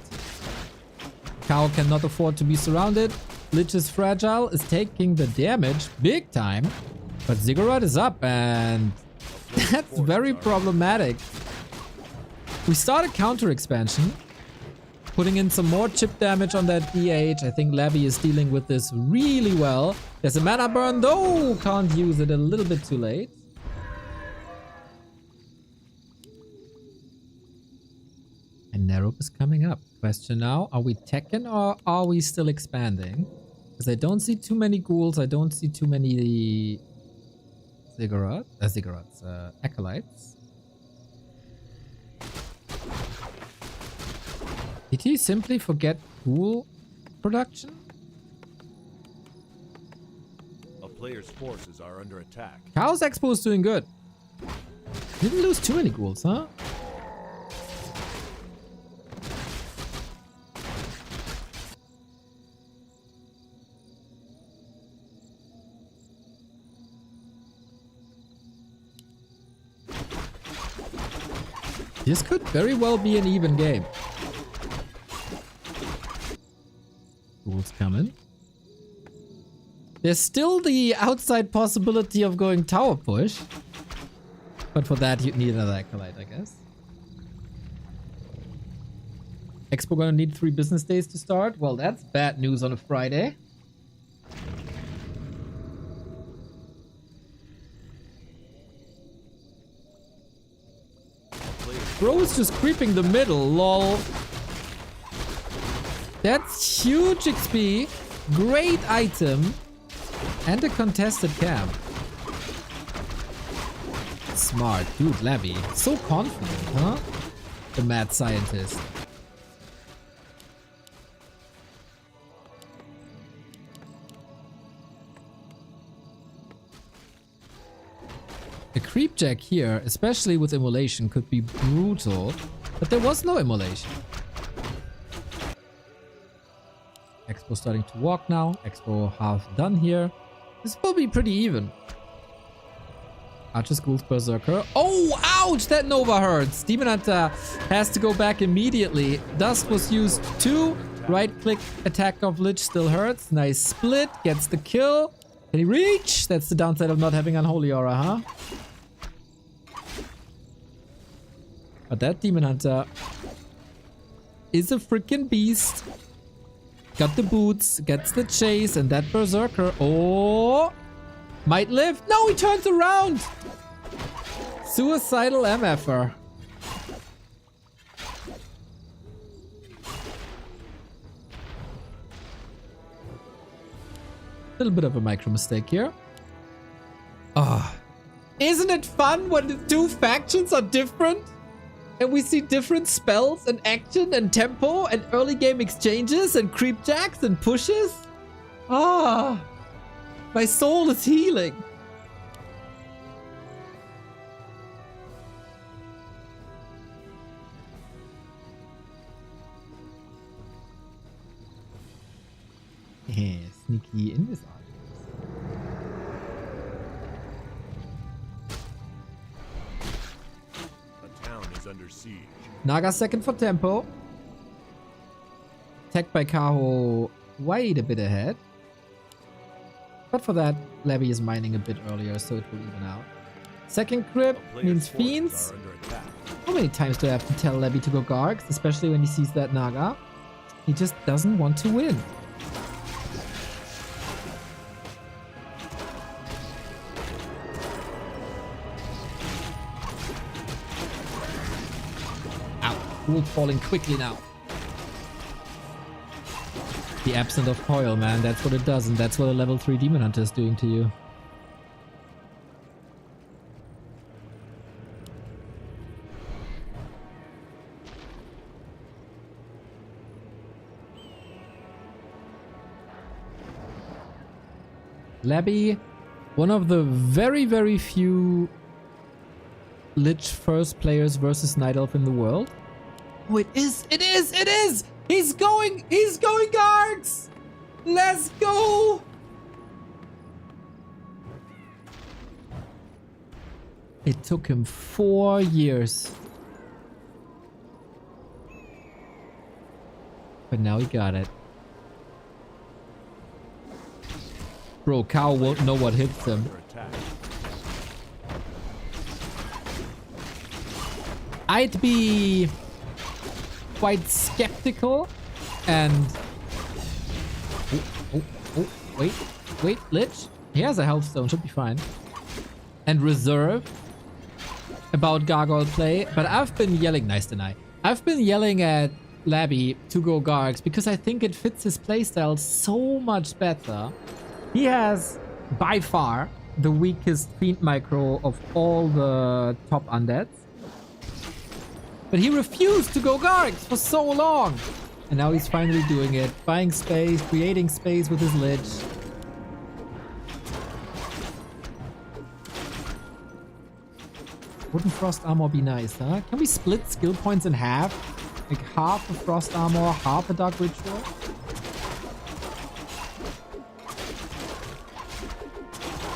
Cow cannot afford to be surrounded. Lich is fragile, is taking the damage big time. But Ziggurat is up and that's very problematic. We start a counter expansion. Putting in some more chip damage on that DH. I think Labby is dealing with this really well. There's a mana burn though. Can't use it, a little bit too late. And Nerup is coming up. Question now, are we Tekken or are we still expanding? Because I don't see too many ghouls, I don't see too many acolytes. Did he simply forget ghoul production? A player's forces are under attack. Chaos Expo is doing good. Didn't lose too many ghouls, huh? This could very well be an even game. Ghouls coming. There's still the outside possibility of going tower push. But for that you'd need another acolyte, I guess. Expo gonna need 3 business days to start? Well, that's bad news on a Friday. Bro is just creeping the middle, lol. That's huge XP, great item, and a contested camp. Smart, dude, Labby. So confident, huh? The mad scientist. A creep jack here, especially with immolation, could be brutal. But there was no immolation. Expo starting to walk now. Expo half done here. This will be pretty even. Archer School's Berserker. Oh, ouch! That Nova hurts. Demon Hunter has to go back immediately. Dust was used too. Right click attack of Lich still hurts. Nice split. Gets the kill. Can he reach? That's the downside of not having Unholy Aura, huh? But that Demon Hunter is a freaking beast. Got the boots, gets the chase, and that Berserker, oh, might live. No, he turns around. Suicidal MFer. Little bit of a micro mistake here. Ah, isn't it fun when the two factions are different? And we see different spells and action and tempo and early game exchanges and creep jacks and pushes. Ah, my soul is healing. Yeah, sneaky in this audience. Under siege. Naga second for tempo. Tech by Kaho wait a bit ahead. But for that, Levy is mining a bit earlier, so it will even out. Second grip means Fiends. How many times do I have to tell Levy to go Gargs, especially when he sees that Naga? He just doesn't want to win. Wool falling quickly now. The absence of coil, man. That's what it does, and that's what a level 3 Demon Hunter is doing to you. Labby, one of the very, very few Lich first players versus Night Elf in the world. Oh, it is! He's going Gargs! Let's go! It took him 4 years. But now he got it. Bro, Cow won't know what hits him. I'd be quite skeptical and wait, Lich, he has a health stone, should be fine, and reserved about gargoyle play, but I've been yelling, nice deny, I've been yelling at Labby to go Gargs because I think it fits his playstyle so much better. He has by far the weakest Fiend micro of all the top undeads. But he refused to go Gargs for so long. And now he's finally doing it. Buying space, creating space with his Lich. Wouldn't Frost Armor be nice, huh? Can we split skill points in half? Like half a Frost Armor, half a Dark Ritual?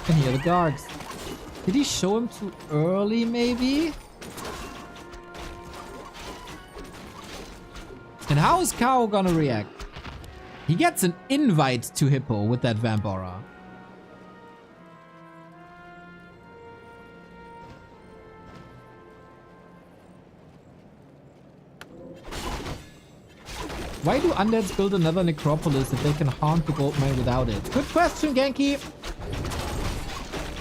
And here the Gargs. Did he show him too early, maybe? And how is Kao gonna react? He gets an invite to Hippo with that Vamp Aura. Why do undeads build another necropolis if they can haunt the gold mine without it? Good question, Genki.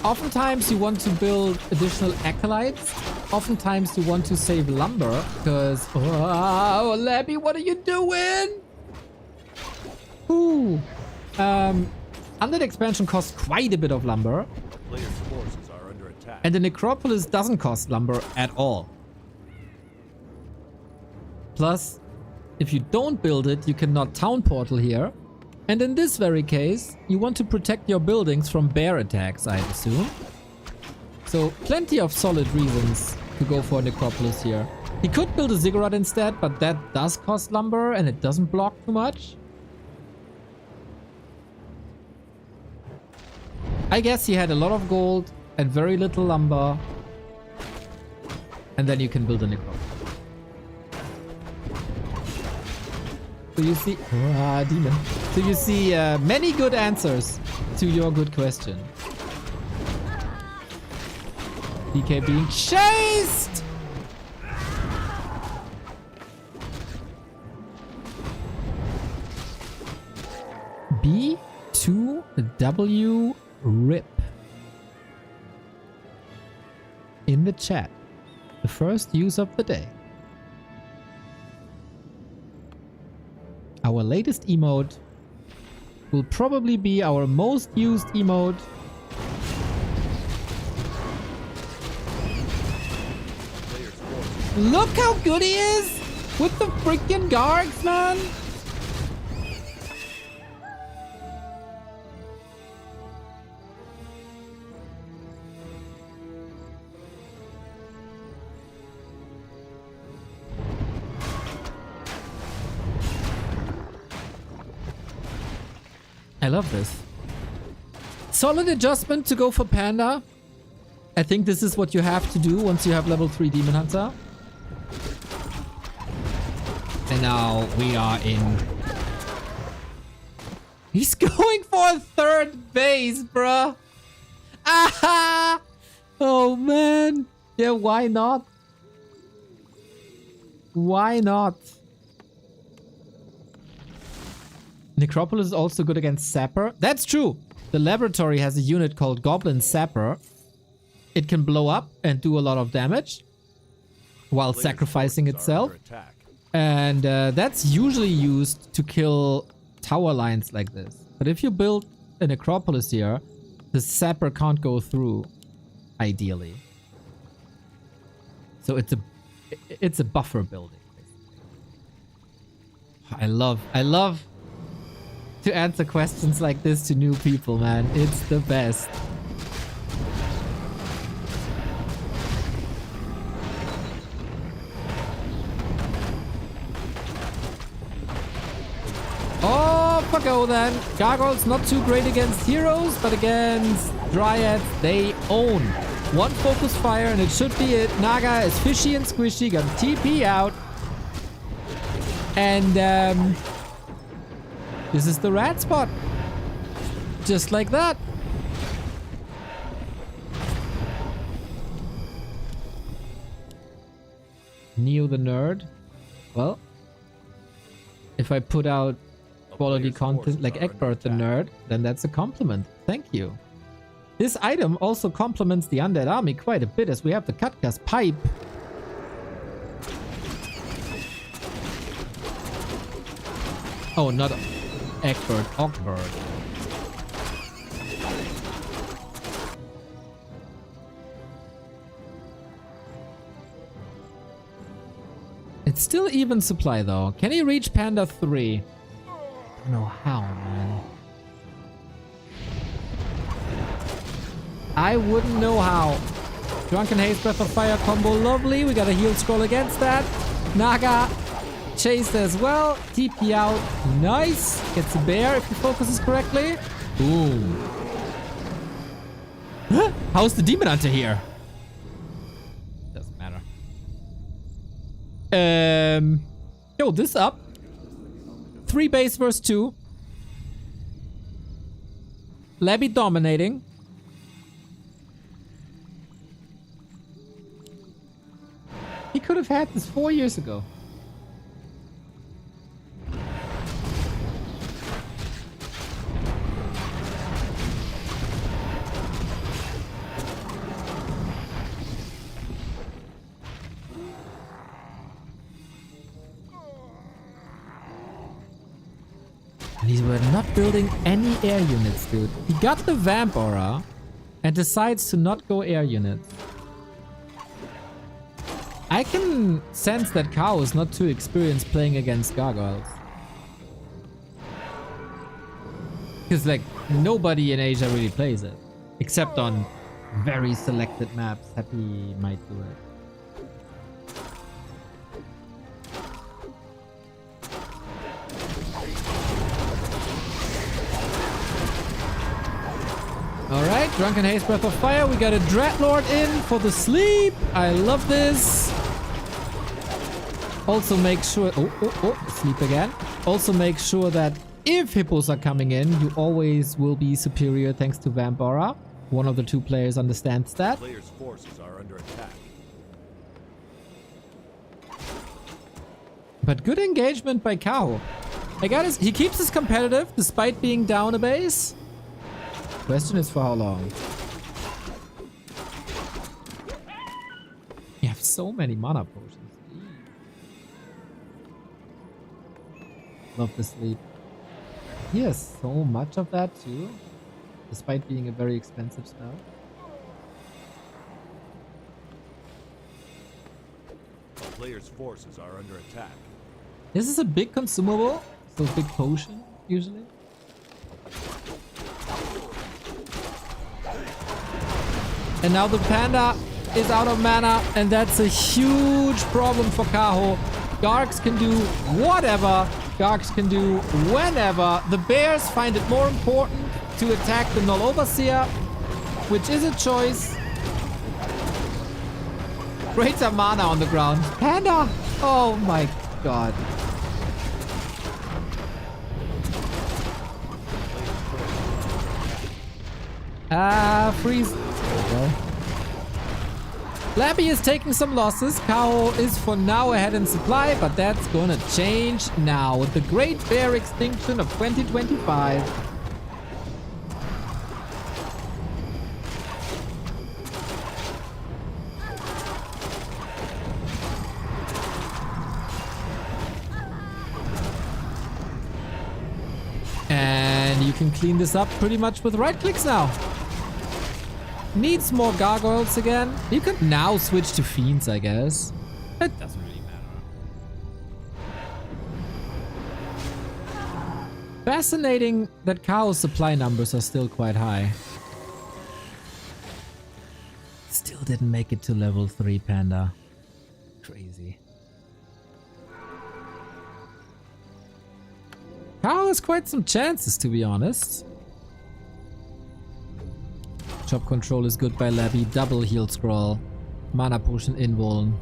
Oftentimes you want to build additional acolytes. Oftentimes you want to save lumber because... Oh, Labby, what are you doing? Ooh. Undead expansion costs quite a bit of lumber. Players' forces are under attack. And the necropolis doesn't cost lumber at all. Plus, if you don't build it, you cannot town portal here. And in this very case, you want to protect your buildings from bear attacks, I assume. So, plenty of solid reasons to go for a necropolis here. He could build a ziggurat instead, but that does cost lumber and it doesn't block too much. I guess he had a lot of gold and very little lumber. And then you can build a necropolis. So you see... demon. So you see many good answers to your good question. DK being chased! B2W RIP. In the chat. The first use of the day. Our latest emote will probably be our most used emote. Look how good he is with the freaking guards, man. I love this. Solid adjustment to go for Panda. I think this is what you have to do once you have level 3 Demon Hunter. And now we are in... He's going for a third base, bruh. Ah! Oh, man. Yeah, why not? Why not? Necropolis is also good against Sapper. That's true. The laboratory has a unit called Goblin Sapper. It can blow up and do a lot of damage while sacrificing itself. And that's usually used to kill tower lines like this. But if you build a Necropolis here, the Sapper can't go through, ideally. So it's a buffer building. I love to answer questions like this to new people, man. It's the best. Oh, fuck oh then. Gargoyles not too great against heroes, but against Dryads, they own. One focus fire and it should be it. Naga is fishy and squishy, got TP out. And this is the rat spot. Just like that. Neo the nerd. Well, if I put out quality content like Egbert the nerd, then that's a compliment. Thank you. This item also complements the Undead army quite a bit as we have the Cutgas pipe. Oh, not Egbert, Ogbert. It's still even supply though. Can he reach Panda 3? I don't know how, man. I wouldn't know how. Drunken Haze, Breath of Fire combo, lovely. We got a heal scroll against that. Naga chased as well. TP out. Nice. Gets a bear if he focuses correctly. Boom. How's the Demon Hunter here? Doesn't matter. Yo, this up. 3 base versus 2. Levy dominating. He could have had this 4 years ago. And these were not building any air units, dude. He got the Vamp Aura and decides to not go air units. I can sense that Kao is not too experienced playing against gargoyles. Because, like, nobody in Asia really plays it. Except on very selected maps. Happy might do it. Alright, Drunken Haze, Breath of Fire. We got a Dreadlord in for the sleep. I love this. Also make sure... sleep again. Also make sure that if hippos are coming in, you always will be superior thanks to Vampora. One of the two players understands that. Players' forces are under attack. But good engagement by Kao. He keeps us competitive despite being down a base. Question is for how long. You have so many mana potions. Love the sleep. He has so much of that too, despite being a very expensive spell. A player's forces are under attack. This is a big consumable, so big potion usually. And now the panda is out of mana, and that's a huge problem for Kaho. Gargs can do whatever. Gargs can do whenever. The bears find it more important to attack the Null Overseer, which is a choice. Greater mana on the ground. Panda! Oh my god. Freeze. Well. Labby is taking some losses. Kao is for now ahead in supply, but that's gonna change now with the Great Bear Extinction of 2025. And you can clean this up pretty much with right clicks now. Needs more gargoyles again. You can now switch to fiends, I guess. It doesn't really matter. Fascinating that Kao's supply numbers are still quite high. Still didn't make it to level 3, Panda. Crazy. Kao has quite some chances, to be honest. Chop control is good by Labby. Double heal scroll. Mana potion invuln.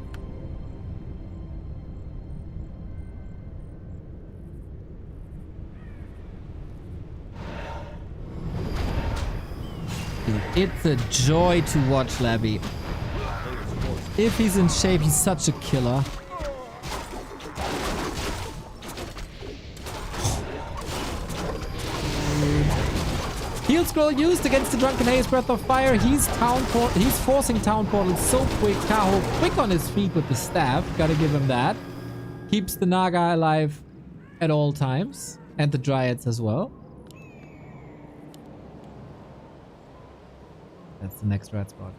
Dude, it's a joy to watch Labby. If he's in shape, he's such a killer. Heal scroll used against the Drunken Haze, Breath of Fire. He's forcing town portals so quick. Kaho quick on his feet with the staff. Gotta give him that. Keeps the Naga alive at all times. And the Dryads as well. That's the next red spot.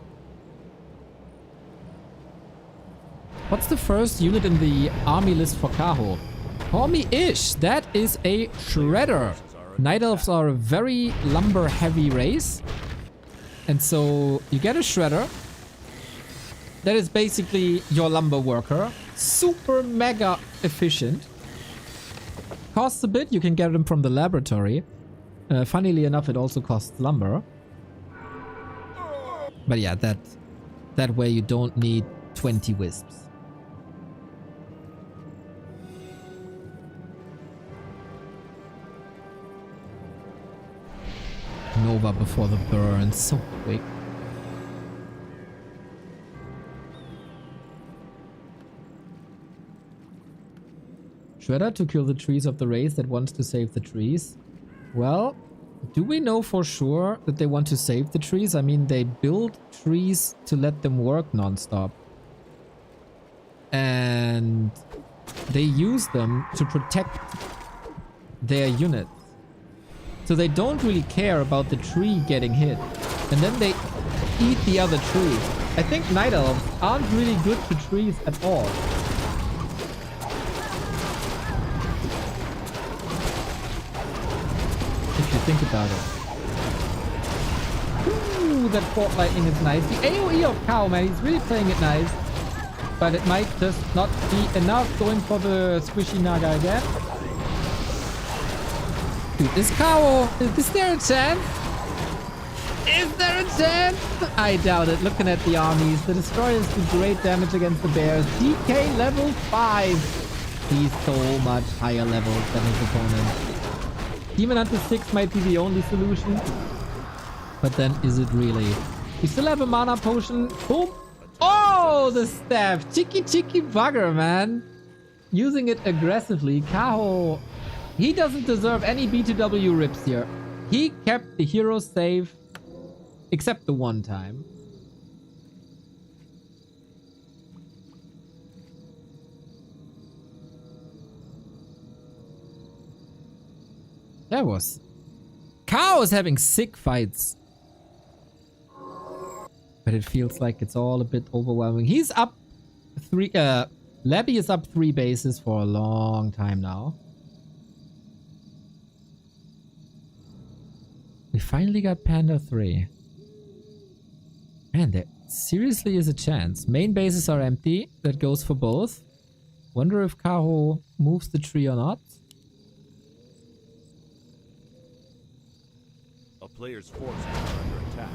What's the first unit in the army list for Kaho? Homie-ish. That is a Shredder. Night Elves are a very lumber-heavy race. And so you get a Shredder. That is basically your lumber worker. Super mega efficient. Costs a bit. You can get them from the laboratory. Funnily enough, it also costs lumber. But yeah, that way you don't need 20 wisps. Nova before the burn, so quick. Shredder to kill the trees of the race that wants to save the trees. Well, do we know for sure that they want to save the trees? I mean, they build trees to let them work non-stop. And they use them to protect their units. So they don't really care about the tree getting hit. And then they eat the other trees. I think Night Elves aren't really good to trees at all. If you think about it. Ooh, that Fort Lightning is nice. The AoE of Kao, man, he's really playing it nice. But it might just not be enough. Going for the squishy Naga again. Dude, is there a chance? Is there a chance? I doubt it. Looking at the armies, the destroyers do great damage against the bears. DK level 5. He's so much higher level than his opponent. Demon Hunter 6 might be the only solution. But then is it really? We still have a mana potion. Boom. Oh, the staff. Cheeky bugger, man. Using it aggressively. Kaho, he doesn't deserve any B2W rips here. He kept the hero safe. Except the one time. That was... Kao is having sick fights. But it feels like it's all a bit overwhelming. He's up 3... Labby is up 3 bases for a long time now. We finally got Panda 3. Man, there seriously is a chance. Main bases are empty. That goes for both. Wonder if Kaho moves the tree or not. A player's forces are under attack.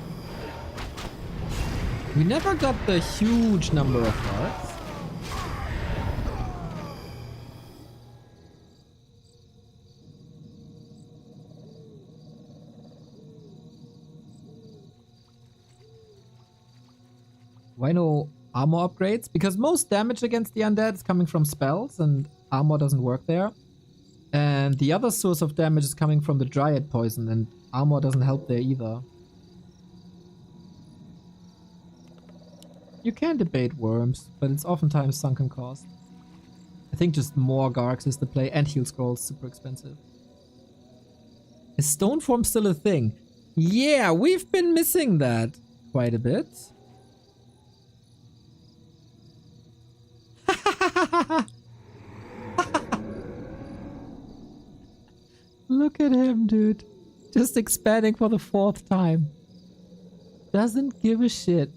We never got the huge number of cards. Why no armor upgrades? Because most damage against the undead is coming from spells and armor doesn't work there. And the other source of damage is coming from the dryad poison and armor doesn't help there either. You can debate worms, but it's oftentimes sunken cost. I think just more Gargs is the play and heal scrolls super expensive. Is stone form still a thing? Yeah, we've been missing that quite a bit. Look at him, dude. Just expanding for the 4th time. Doesn't give a shit.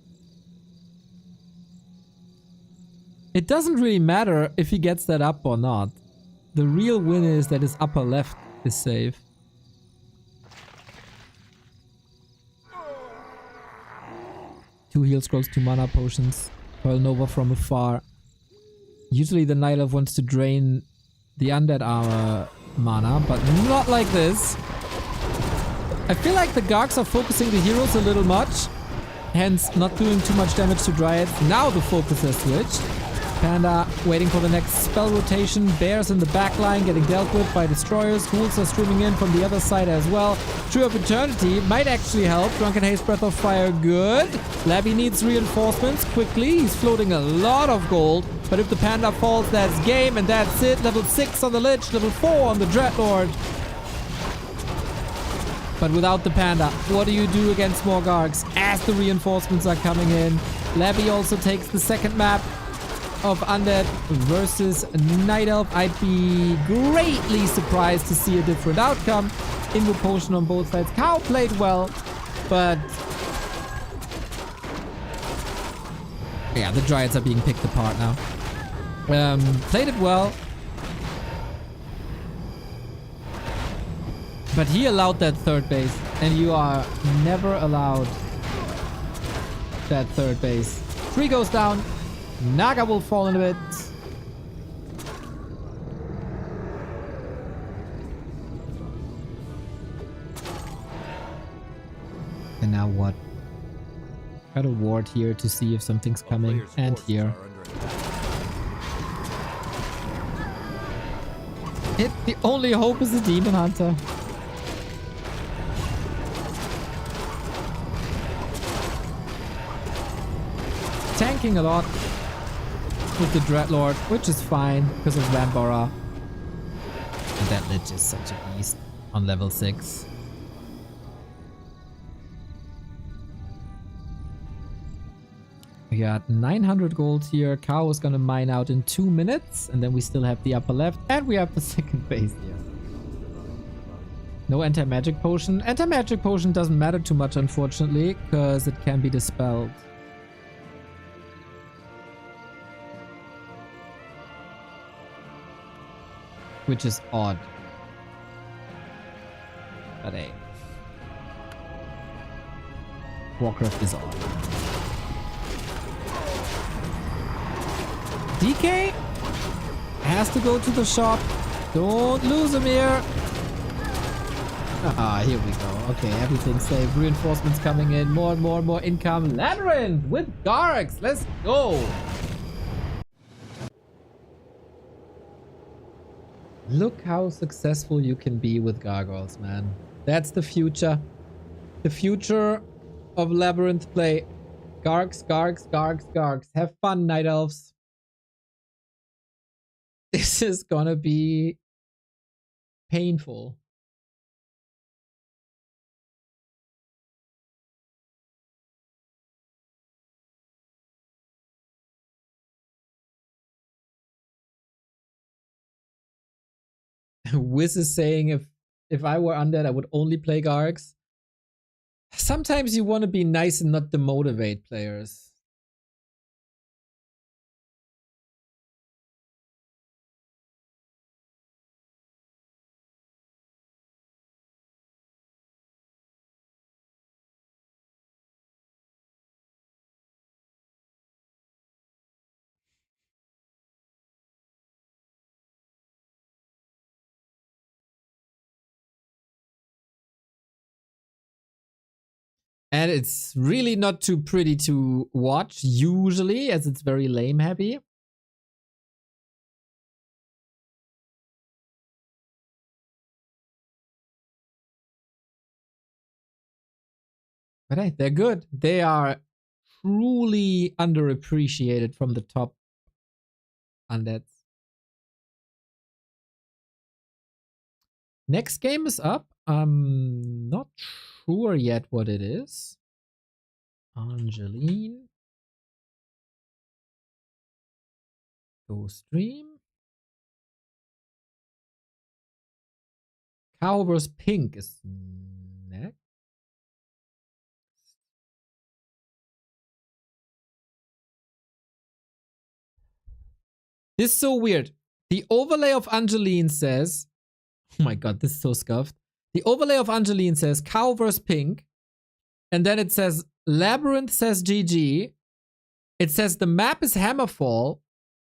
It doesn't really matter if he gets that up or not. The real win is that his upper left is safe. Two heal scrolls, 2 mana potions. Pearl Nova from afar. Usually the Night Elf wants to drain the undead armor mana, but not like this. I feel like the Gargs are focusing the heroes a little much, hence not doing too much damage to Dryads. Now the focus has switched. Panda waiting for the next spell rotation. Bears in the back line getting dealt with by destroyers. Ghouls are streaming in from the other side as well. Tree of Eternity might actually help. Drunken Haze, Breath of Fire, good. Labby needs reinforcements quickly. He's floating a lot of gold. But if the Panda falls, that's game and that's it. Level 6 on the Lich, level 4 on the Dreadlord. But without the Panda, what do you do against more Gargs as the reinforcements are coming in? Labby also takes the second map of Undead versus Night Elf. I'd be greatly surprised to see a different outcome. Invo potion on both sides. Cow played well, but yeah, the Dryads are being picked apart now. Played it well, but he allowed that 3rd base, and you are never allowed that 3rd base. Tree goes down. Naga will fall in a bit. And now what? Got a ward here to see if something's coming. And here. The only hope is the Demon Hunter. Tanking a lot with the Dreadlord, which is fine because of Rambora. And that Lich is such a beast on level 6. We got 900 gold here. Cow is gonna mine out in 2 minutes. And then we still have the upper left. And we have the 2nd base here. No anti-magic potion. Anti-magic potion doesn't matter too much, unfortunately, because it can be dispelled. Which is odd. But hey. Warcraft is on. DK has to go to the shop. Don't lose him here. Ah, here we go. Okay, everything's safe. Reinforcements coming in. More and more income. Labyrinth with Gargs. Let's go. Look how successful you can be with gargoyles, man. That's the future. The future of Labyrinth play. Gargs, Gargs, Gargs, Gargs. Have fun, Night Elves. This is gonna be painful. Wiz is saying if I were Undead, I would only play Gargs. Sometimes you want to be nice and not demotivate players. And it's really not too pretty to watch, usually, as it's very lame heavy. But hey, they're good. They are truly underappreciated from the top Undeads. Next game is up. I'm not sure yet what it is. Angeline. Go stream. Cow vs. Pink is next. This is so weird. The overlay of Angeline says, oh my god, this is so scuffed. The overlay of Angeline says Cow vs. Pink. And then it says Labyrinth says GG. It says the map is Hammerfall.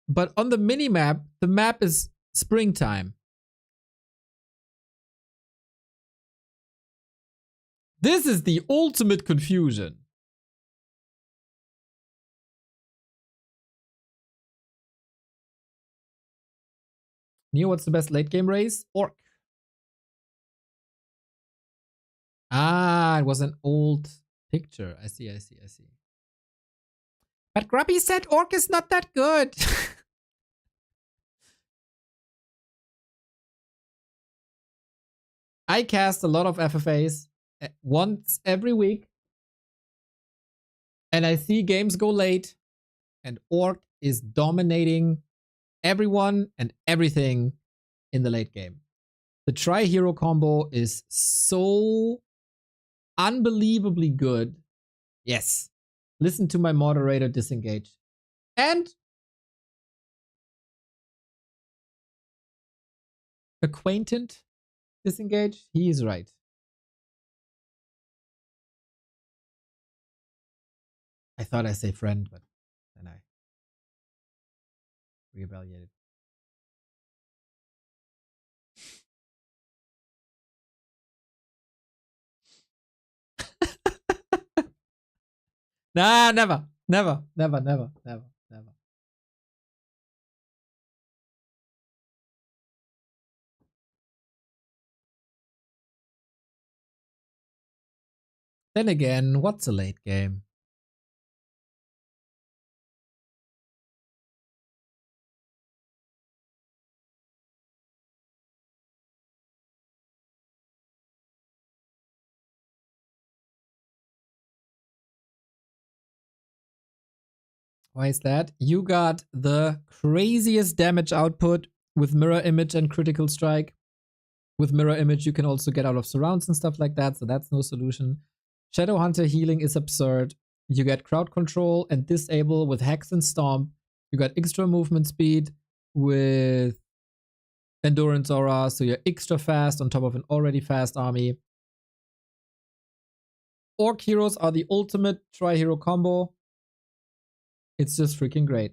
But on the minimap, the map is Springtime. This is the ultimate confusion. Neo, what's the best late game race? Orc. Ah, it was an old picture. I see. But Grubby said Orc is not that good. I cast a lot of FFAs once every week. And I see games go late. And Orc is dominating everyone and everything in the late game. The tri-hero combo is so unbelievably good. Yes. Listen to my moderator disengage. And acquaintant disengage. He is right. I thought I say friend, but then I re-evaluated. Nah, never. Then again, what's a late game? Why is that? You got the craziest damage output with mirror image and critical strike. With mirror image, you can also get out of surrounds and stuff like that, so that's no solution. Shadow Hunter healing is absurd. You get crowd control and disable with Hex and Stomp. You got extra movement speed with Endurance Aura, so you're extra fast on top of an already fast army. Orc heroes are the ultimate tri-hero combo. It's just freaking great.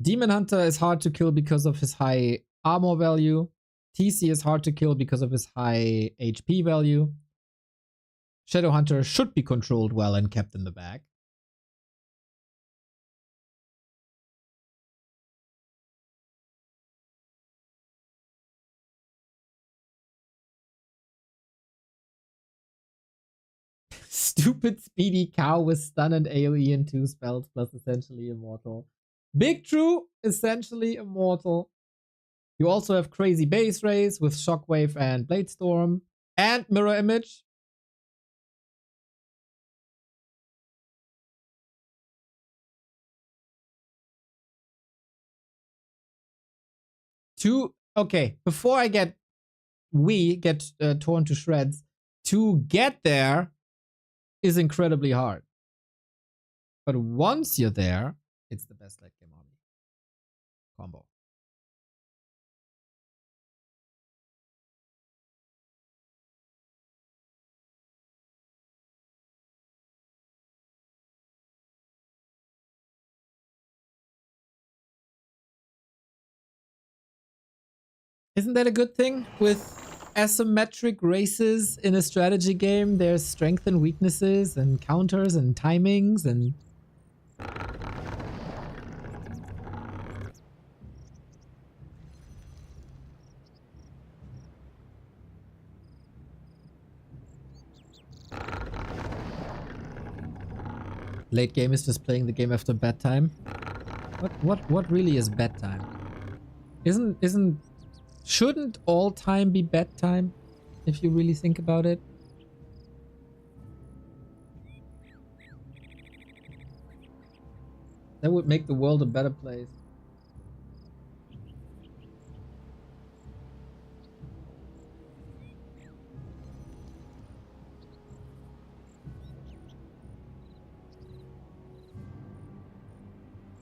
Demon Hunter is hard to kill because of his high armor value. TC is hard to kill because of his high HP value. Shadow Hunter should be controlled well and kept in the bag. Stupid speedy cow with stun and AoE and 2 spells plus essentially immortal. Big True, essentially immortal. You also have crazy base race with Shockwave and Bladestorm and Mirror Image. Okay, before we get torn to shreds, to get there is incredibly hard. But once you're there, it's the best late game army combo. Isn't that a good thing? With asymmetric races in a strategy game, there's strengths and weaknesses and counters and timings and... Late game is just playing the game after bedtime. What really is bedtime? Shouldn't all time be bedtime, if you really think about it? That would make the world a better place.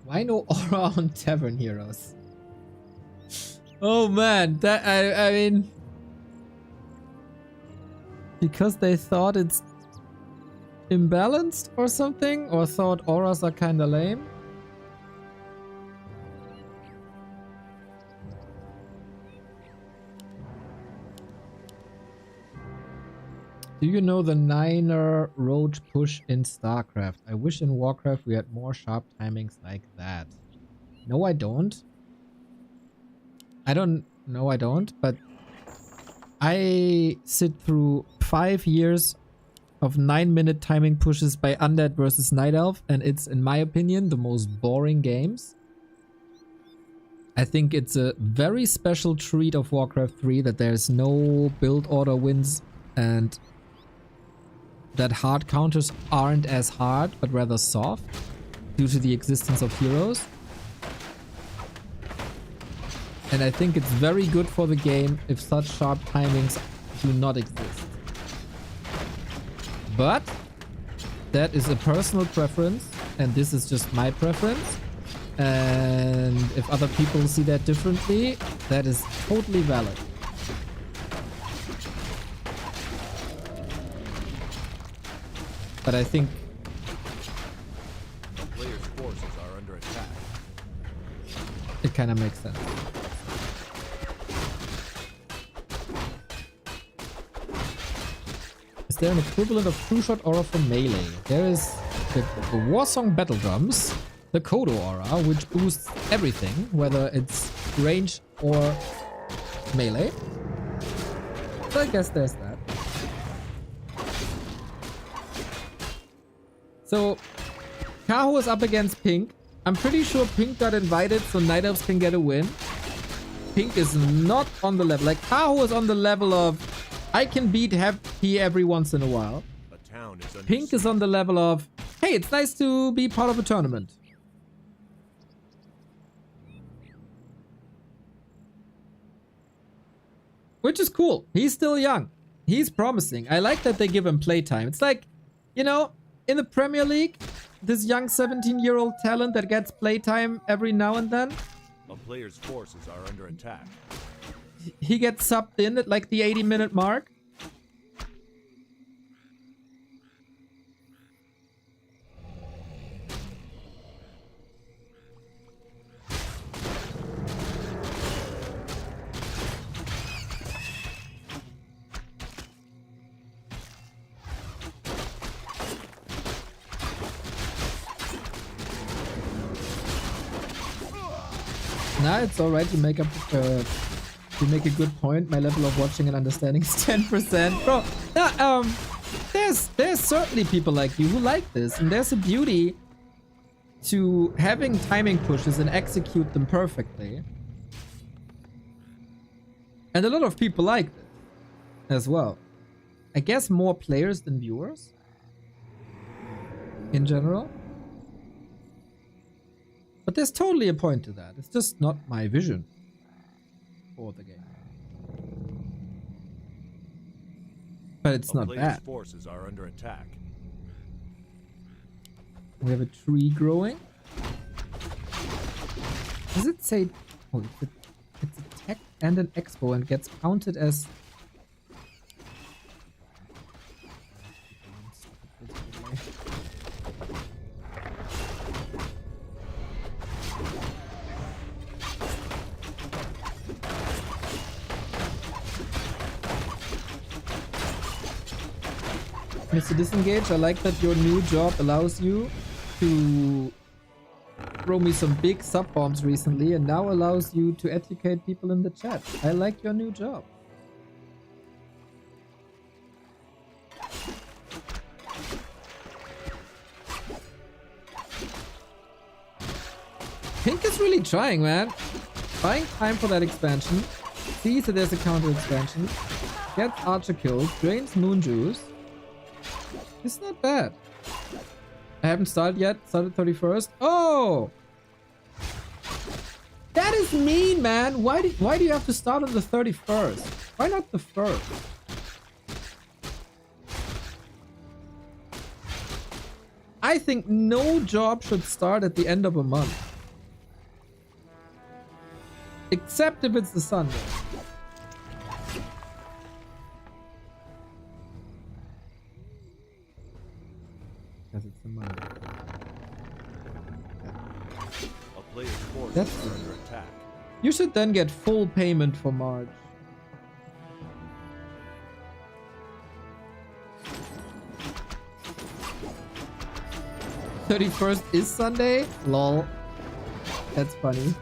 Why no aura on Tavern Heroes? Oh man, that I mean, because they thought it's imbalanced or something, or thought auras are kinda lame. Do you know the 9er road push in StarCraft? I wish in Warcraft we had more sharp timings like that. No, I don't. I don't, but I sit through 5 years of 9-minute timing pushes by Undead versus Night Elf, and it's, in my opinion, the most boring games. I think it's a very special treat of Warcraft 3 that there's no build order wins and that hard counters aren't as hard, but rather soft due to the existence of heroes. And I think it's very good for the game if such sharp timings do not exist. But that is a personal preference, and this is just my preference. And if other people see that differently, that is totally valid. But I think the player's forces are under attack. It kind of makes sense. Is there an equivalent of True Shot Aura for melee? There is the Warsong Battle Drums, the Kodo Aura, which boosts everything, whether it's range or melee. So I guess there's that. So, Kaho is up against Pink. I'm pretty sure Pink got invited so Night Elves can get a win. Pink is not on the level. Like, Kaho is on the level of, I can beat Happy every once in a while. Pink is on the level of, hey, it's nice to be part of a tournament. Which is cool. He's still young. He's promising. I like that they give him playtime. It's like, you know, in the Premier League, this young 17-year-old talent that gets playtime every now and then. A player's forces are under attack. He gets subbed in at like the 80-minute mark. Nah, it's alright. You make a good point. My level of watching and understanding is 10%. Bro, nah, there's certainly people like you who like this, and there's a beauty to having timing pushes and execute them perfectly. And a lot of people like this as well. I guess more players than viewers in general. But there's totally a point to that. It's just not my vision for the game. But it's not bad. Forces are under attack. We have a tree growing. Does it say... Oh, it's a tech and an expo and gets counted as... Mr. Disengage, I like that your new job allows you to throw me some big sub bombs recently and now allows you to educate people in the chat. I like your new job. Pink is really trying, man. Buying time for that expansion. Sees that there's a counter expansion. Gets Archer killed. Drains Moon Juice. It's not bad. I haven't started yet. Started 31st. Oh! That is mean, man. Why do you have to start on the 31st? Why not the 1st? I think no job should start at the end of a month. Except if it's the Sunday. Because it's the Monday. A player's forces That's are under attack. You should then get full payment for March. "31st is Sunday? Lol. That's funny.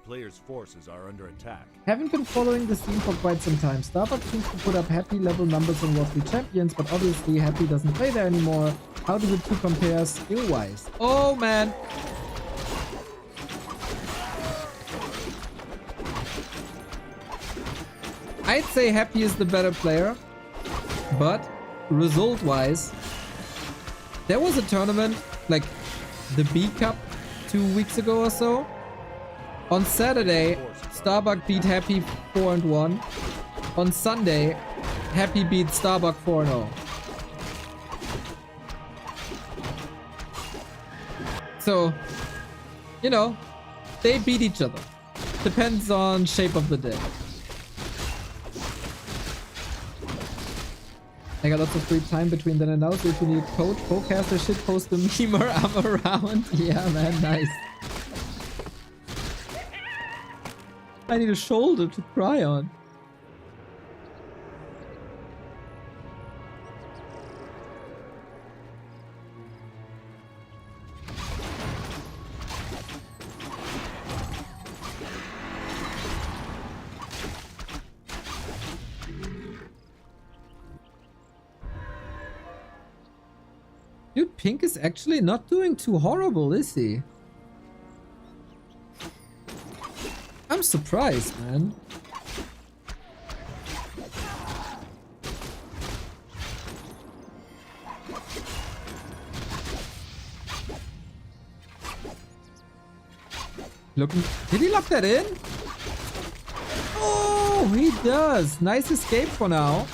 Players' forces are under attack. Haven't been following the scene for quite some time. Starbucks seems to put up Happy level numbers on Warcraft III champions, but obviously Happy doesn't play there anymore. How do the two compare skill-wise? Oh, man. I'd say Happy is the better player, but result-wise, there was a tournament, like the B Cup 2 weeks ago or so. On Saturday, Starbuck beat Happy 4-1. On Sunday, Happy beat Starbuck 4-0. So, you know, they beat each other. Depends on shape of the day. I got lots of free time between then and now, so if you need a coach, forecaster, shitposter, memer, I'm around. Yeah, man, nice. I need a shoulder to cry on. Dude, Pink is actually not doing too horrible, is he? I'm surprised, man. Looking. Did he lock that in? Oh, he does. Nice escape for now.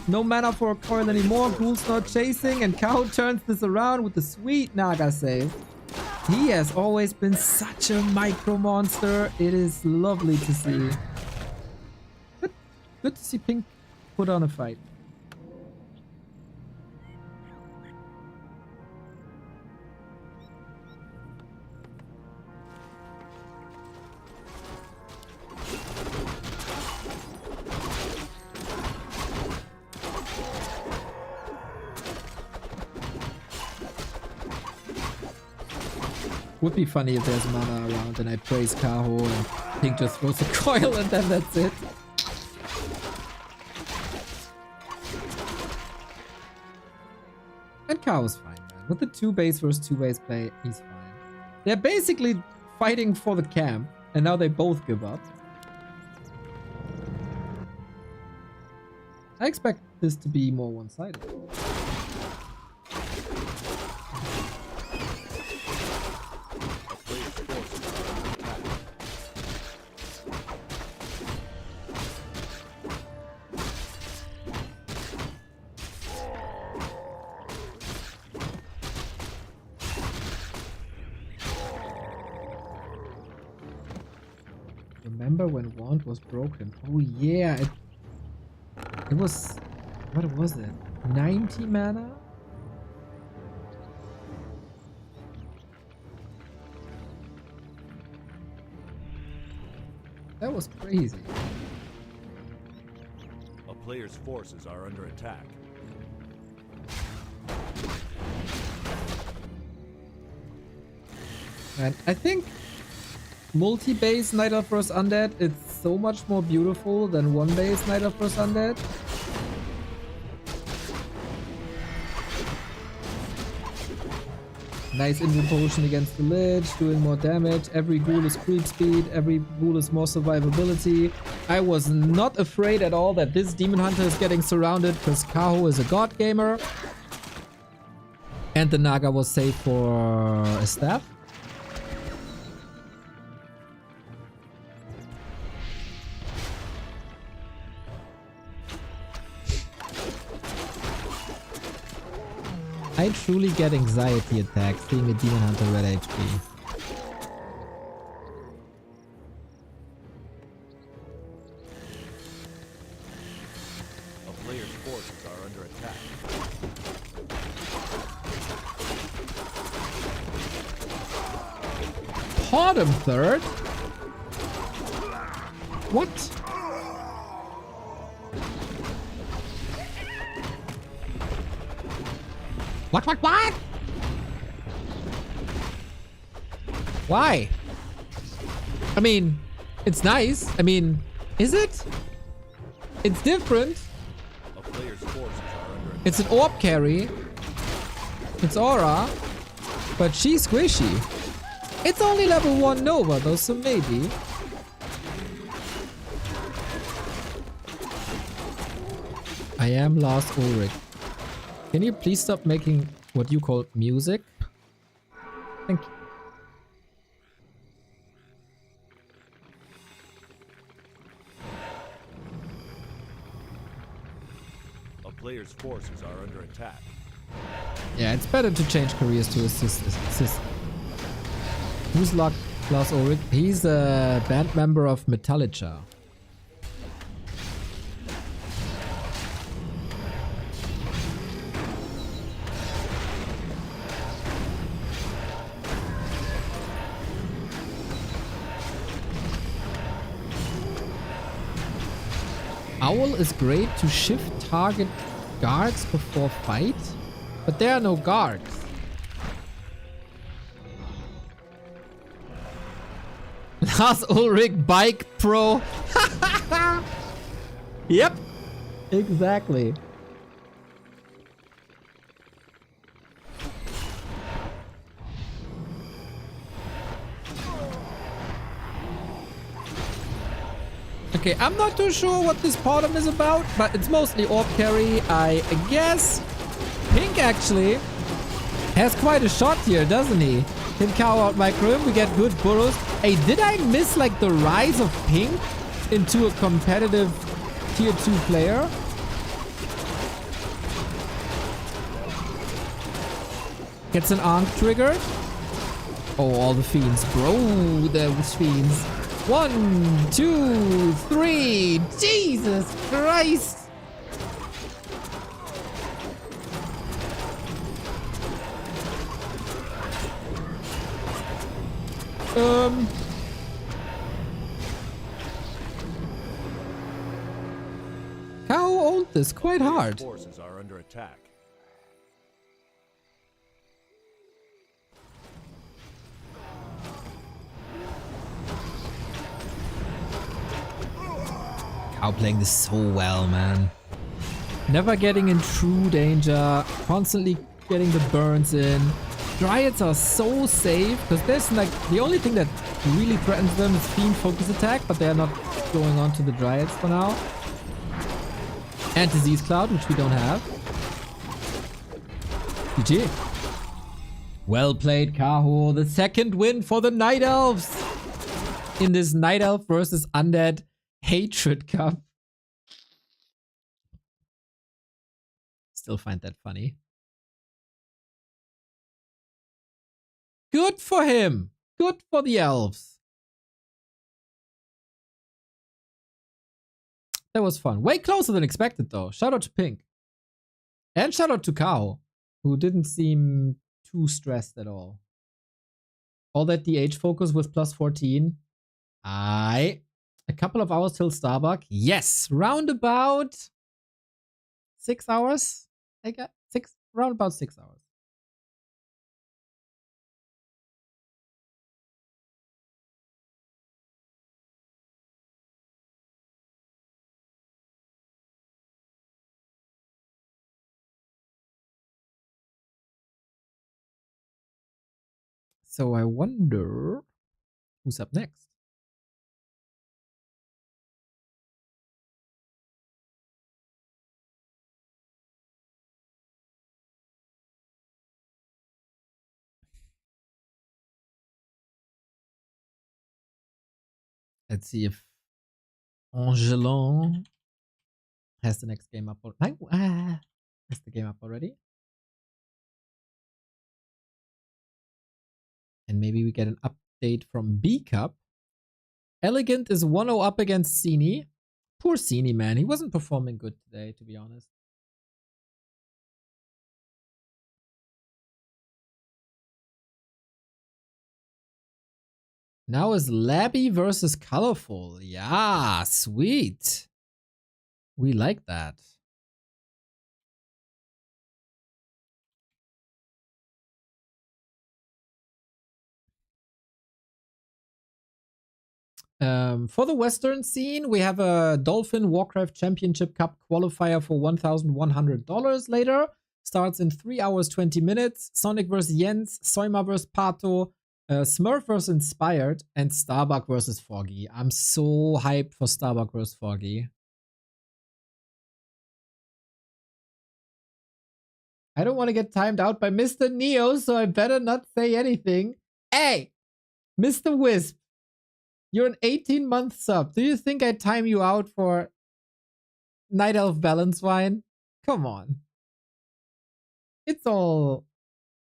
No mana for a coil anymore. Ghoul's not chasing, and Cow turns this around with a sweet Naga save. He has always been such a micro monster. It is lovely to see. Good to see Pink put on a fight. Would be funny if there's mana around and I praise Kaho and Pink just throws a coil and then that's it. And Kaho's fine, man. With the 2 base versus 2 base play, he's fine. They're basically fighting for the camp, and now they both give up. I expect this to be more one-sided. Remember when Wand was broken? Oh yeah, it was... What was it? 90 mana? That was crazy. A player's forces are under attack. And I think multi-base Night Elf vs Undead, it's so much more beautiful than one-base Night Elf vs Undead. Nice invul potion against the Lich, doing more damage. Every ghoul is creep speed, every ghoul is more survivability. I was not afraid at all that this Demon Hunter is getting surrounded because Kaho is a god gamer. And the Naga was safe for a staff. I truly get anxiety attacks seeing a Demon Hunter red HP. A player's forces are under attack. Bottom third? What? What? Why? I mean, it's nice. I mean, is it? It's different. A player's forces are under attack. It's an orb carry. It's aura. But she's squishy. It's only level 1 Nova though, so maybe. I am Lars Ulrich. Can you please stop making what you call music? Thank you. A player's forces are under attack. Yeah, it's better to change careers to assist. Who's Lars Ulrich? He's a band member of Metallica. Owl is great to shift target guards before fight, but there are no guards. Lars Ulrich Bike Pro. Yep, exactly. Okay, I'm not too sure what this bottom is about, but it's mostly orb carry, I guess. Pink actually has quite a shot here, doesn't he? Can cow out micro him, we get good burrows. Hey, did I miss like the rise of Pink into a competitive tier 2 player? Gets an Ankh triggered. Oh, all the fiends, bro, those fiends. 1, 2, 3. Jesus Christ. Cow owned this quite hard. Forces are under attack. Wow, playing this so well, man. Never getting in true danger. Constantly getting the burns in. Dryads are so safe because there's like the only thing that really threatens them is Fiend Focus Attack, but they're not going on to the Dryads for now. And Disease Cloud, which we don't have. GG. Well played, Kaho. The second win for the Night Elves in this Night Elf versus Undead Hatred Cup. Still find that funny. Good for him. Good for the elves. That was fun. Way closer than expected, though. Shout out to Pink. And shout out to Kao, who didn't seem too stressed at all. All that DH focus with plus 14. A couple of hours till Starbuck. Yes, round about 6 hours. I got round about 6 hours. So I wonder who's up next. Let's see if Angelon has the next game up. Has the game up already? And maybe we get an update from B Cup. EleGaNt is 1-0 up against Sini. Poor Sini, man. He wasn't performing good today, to be honest. Now is Labby versus Colorful. Yeah, sweet. We like that. For the Western scene, we have a Dolphin Warcraft Championship Cup qualifier for $1,100 later. Starts in 3 hours, 20 minutes. Sonic vs. Jens, Soima vs. Pato, Smurf vs. Inspired, and Starbuck vs. Foggy. I'm so hyped for Starbuck vs. Foggy. I don't want to get timed out by Mr. Neo, so I better not say anything. Hey, Mr. Wisp. You're an 18-month sub. Do you think I'd time you out for Night Elf Balance Wine? Come on. It's all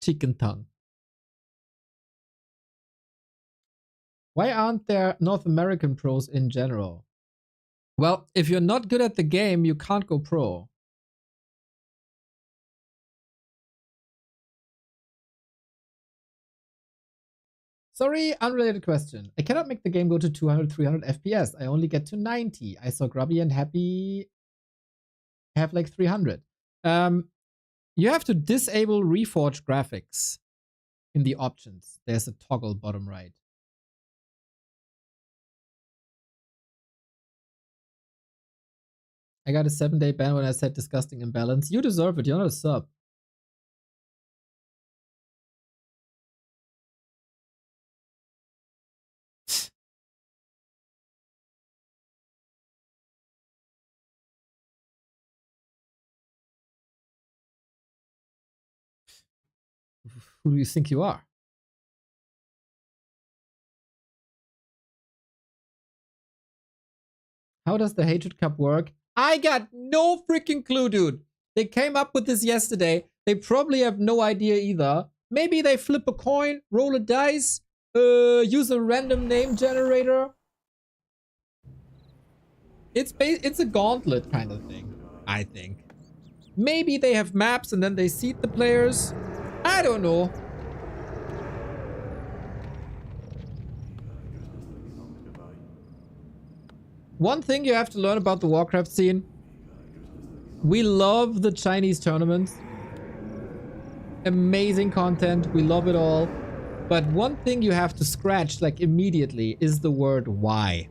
chicken tongue. Why aren't there North American pros in general? Well, if you're not good at the game, you can't go pro. Sorry, unrelated question. I cannot make the game go to 200, 300 FPS. I only get to 90. I saw Grubby and Happy have like 300. You have to disable Reforge graphics in the options. There's a toggle bottom right. I got a 7-day ban when I said disgusting imbalance. You deserve it. You're not a sub. Who do you think you are? How does the Hatred Cup work? I got no freaking clue, dude. They came up with this yesterday. They probably have no idea either. Maybe they flip a coin, roll a dice, use a random name generator. It's a gauntlet kind of thing, I think. Maybe they have maps and then they seed the players. I don't know. One thing you have to learn about the Warcraft scene. We love the Chinese tournaments. Amazing content. We love it all. But one thing you have to scratch like immediately is the word why.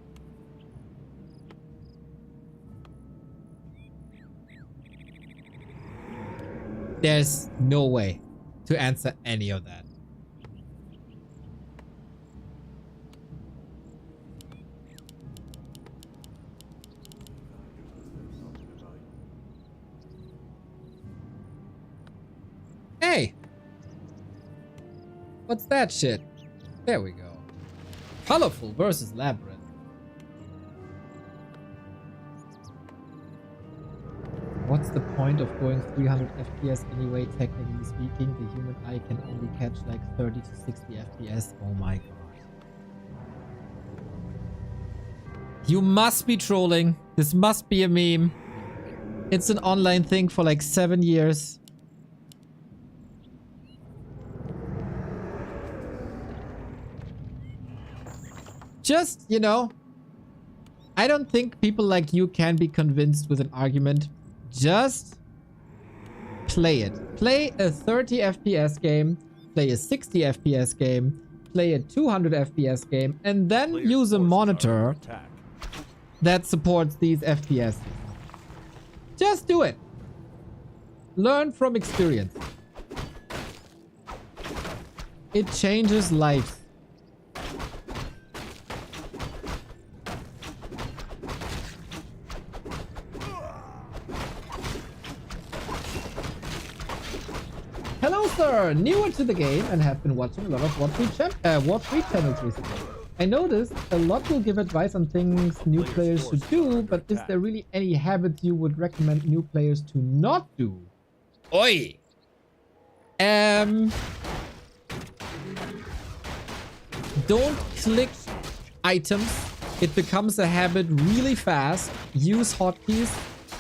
There's no way to answer any of that. Hey! What's that shit? There we go. Colorful versus Labyrinth. What's the point of going 300 FPS anyway? Technically speaking, the human eye can only catch like 30 to 60 FPS. Oh my god. You must be trolling. This must be a meme. It's an online thing for like 7 years. Just, you know, I don't think people like you can be convinced with an argument. Just play it. Play a 30 FPS game, play a 60 FPS game, play a 200 FPS game, and then use a monitor that supports these FPS. Just do it. Learn from experience. It changes lives. Hello, sir! Newer to the game and have been watching a lot of War 3 channels recently. I noticed a lot will give advice on things new players should do, but is there really any habits you would recommend new players to not do? Oi! Don't click items. It becomes a habit really fast. Use hotkeys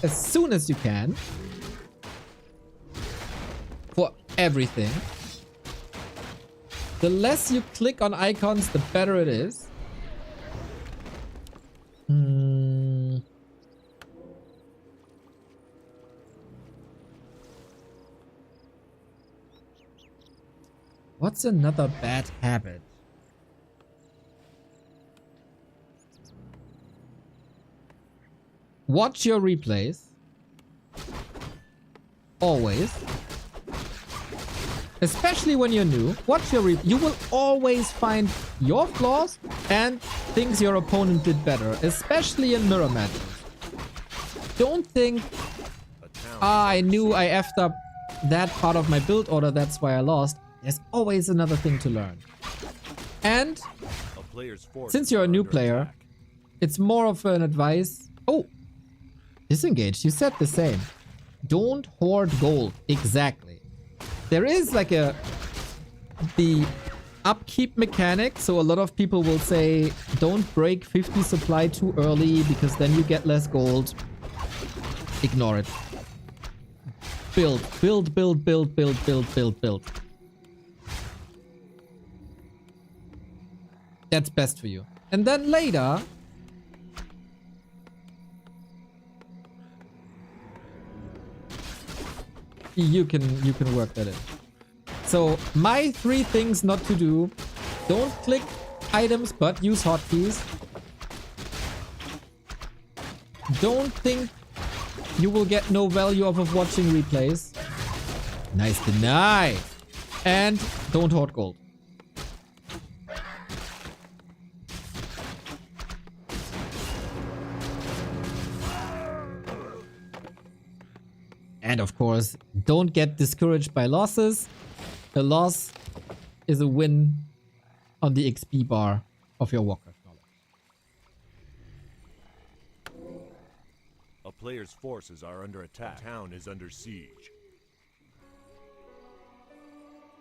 as soon as you can. For everything. The less you click on icons, the better it is. What's another bad habit? Watch your replays. Always. Especially when you're new, watch your you will always find your flaws and things your opponent did better, especially in mirror matches. Don't think, I knew I effed up that part of my build order, that's why I lost. There's always another thing to learn. And since you're a new player, it's more of an advice. Oh, disengaged, you said the same. Don't hoard gold, exactly. There is like the upkeep mechanic, so a lot of people will say don't break 50 supply too early because then you get less gold. Ignore it. Build, build, build, build, build, build, build, build. That's best for you. And then later, you can work that in. So my 3 things not to do: don't click items but use hotkeys. Don't think you will get no value off of watching replays. Nice deny. And don't hoard gold. And of course, don't get discouraged by losses. A loss is a win on the XP bar of your Warcraft knowledge. A player's forces are under attack. Town is under siege.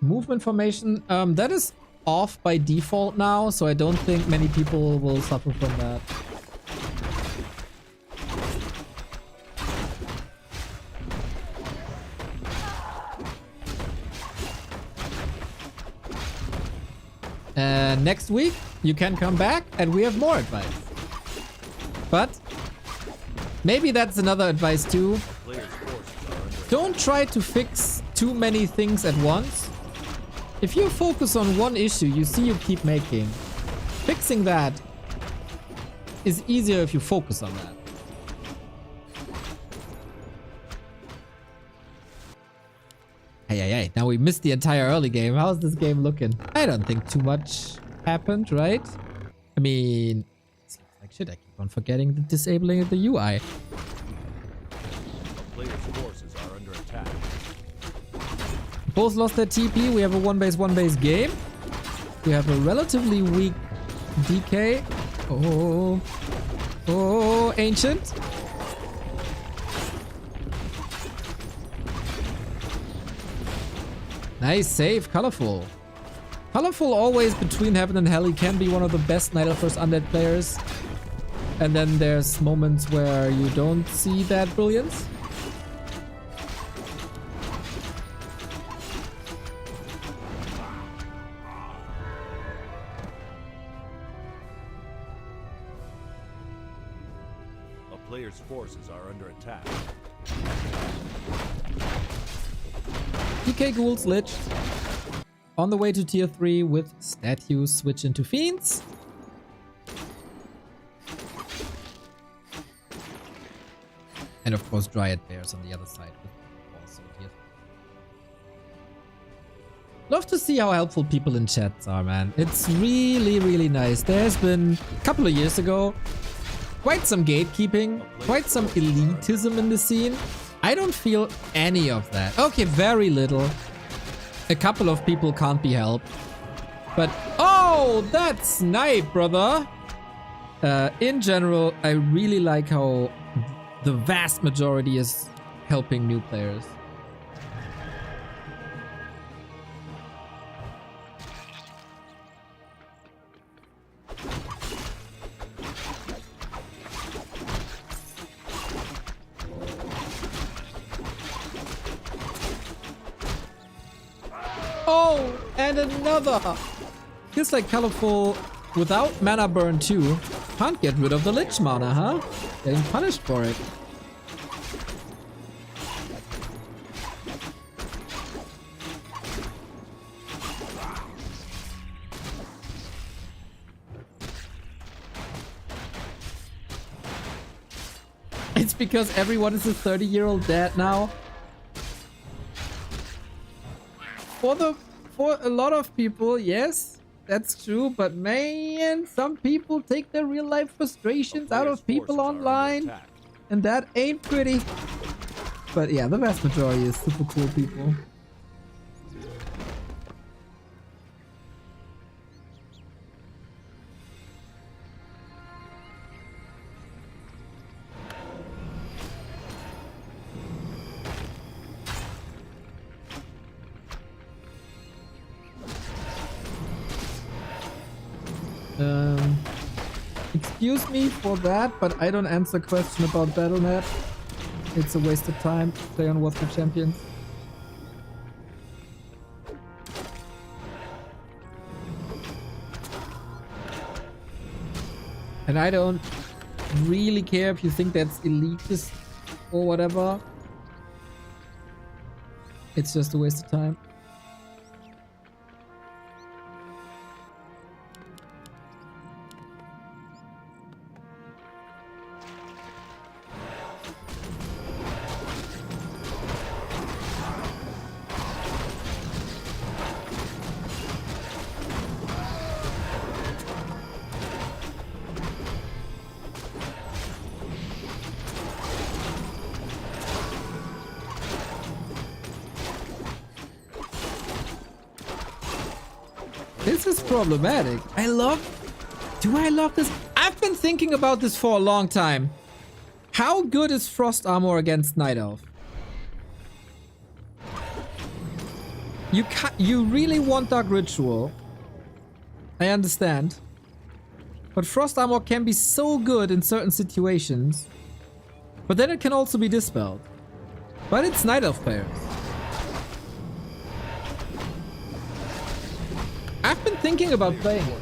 Movement formation, that is off by default now, so I don't think many people will suffer from that. Next week, you can come back and we have more advice. But maybe that's another advice too. Don't try to fix too many things at once. If you focus on one issue you see you keep making, fixing that is easier if you focus on that. Hey. Now we missed the entire early game. How's this game looking? I don't think too much happened, right? I mean, seems like shit. I keep on forgetting the disabling the UI. A player's forces are under attack. Both lost their TP. We have a 1-base game. We have a relatively weak DK. Oh, Ancient. Nice save, Colorful. Colorful always between heaven and hell. He can be one of the best Night Elf vs. Undead players. And then there's moments where you don't see that brilliance. A player's forces are under attack. DK Ghouls Lich. On the way to tier 3 with statues switch into fiends. And of course Dryad Bears on the other side. Also tier 3. Love to see how helpful people in chats are, man. It's really nice. There's been a couple of years ago quite some gatekeeping, quite some elitism in the scene. I don't feel any of that. Okay, very little. A couple of people can't be helped. But, oh, that snipe, brother. In general, I really like how the vast majority is helping new players. Oh, and another. Feels like Colorful without mana burn too. Can't get rid of the Lich mana, huh? Getting punished for it. It's because everyone is a 30-year-old dad now. For a lot of people, yes, that's true, but man, some people take their real life frustrations out of people online, and that ain't pretty. But yeah, the vast majority is super cool people. Excuse me for that, but I don't answer question about Battle.net. It's a waste of time to play on Warcraft Champions. And I don't really care if you think that's elitist or whatever. It's just a waste of time. This is problematic. Do I love this? I've been thinking about this for a long time. How good is Frost Armor against Night Elf? You really want Dark Ritual. I understand. But Frost Armor can be so good in certain situations. But then it can also be dispelled. But it's Night Elf players. I've been thinking about playing it.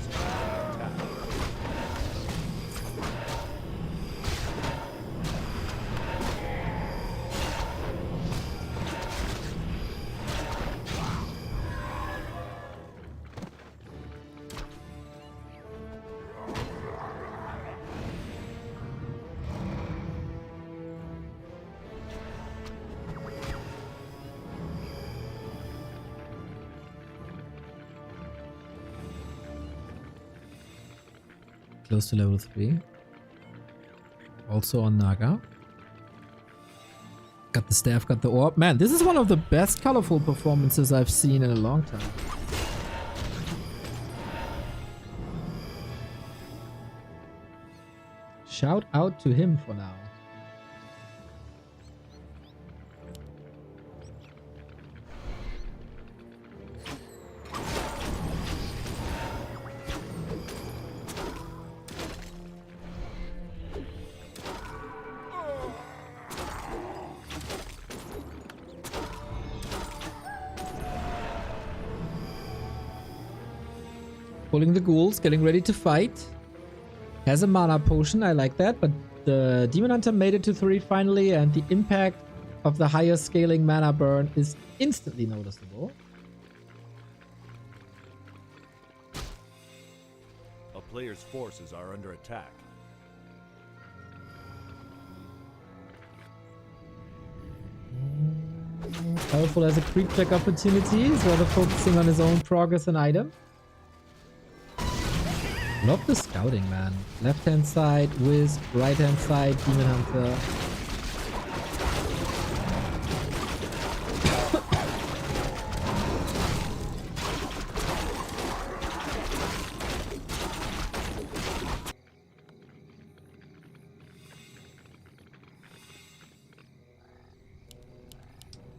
close to level 3. Also on Naga. Got the staff, got the orb. Man, this is one of the best colorful performances I've seen in a long time. Shout out to him for now. Pulling the ghouls, getting ready to fight. Has a mana potion, I like that, but the Demon Hunter made it to 3 finally, and the impact of the higher scaling mana burn is instantly noticeable. A player's forces are under attack. Powerful has a creep check opportunity, he's rather focusing on his own progress and item. Love the scouting, man. Left hand side, Wisp, right hand side, Demon Hunter.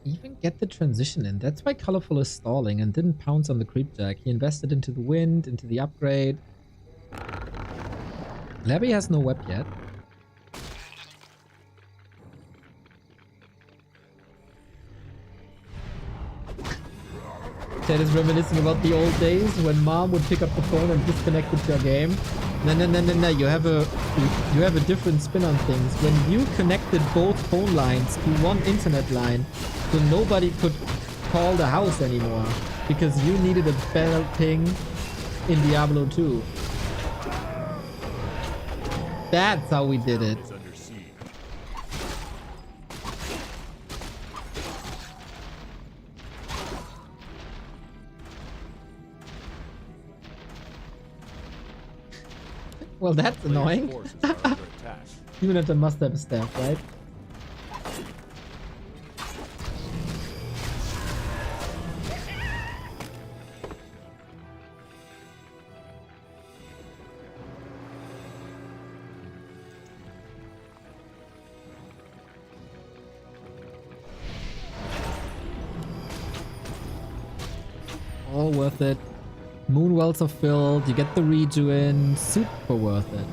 Even get the transition in. That's why Colorful is stalling and didn't pounce on the creep jack. He invested into the wind, into the upgrade. Labby has no web yet. Ted is reminiscing about the old days when mom would pick up the phone and disconnect with your game. No. You have a different spin on things. When you connected both phone lines to one internet line, so nobody could call the house anymore because you needed a better ping in Diablo 2. That's how we did it. Well, that's annoying. Demon Hunter must have a staff, right? All worth it. Moon wells are filled, you get the redo in, super worth it.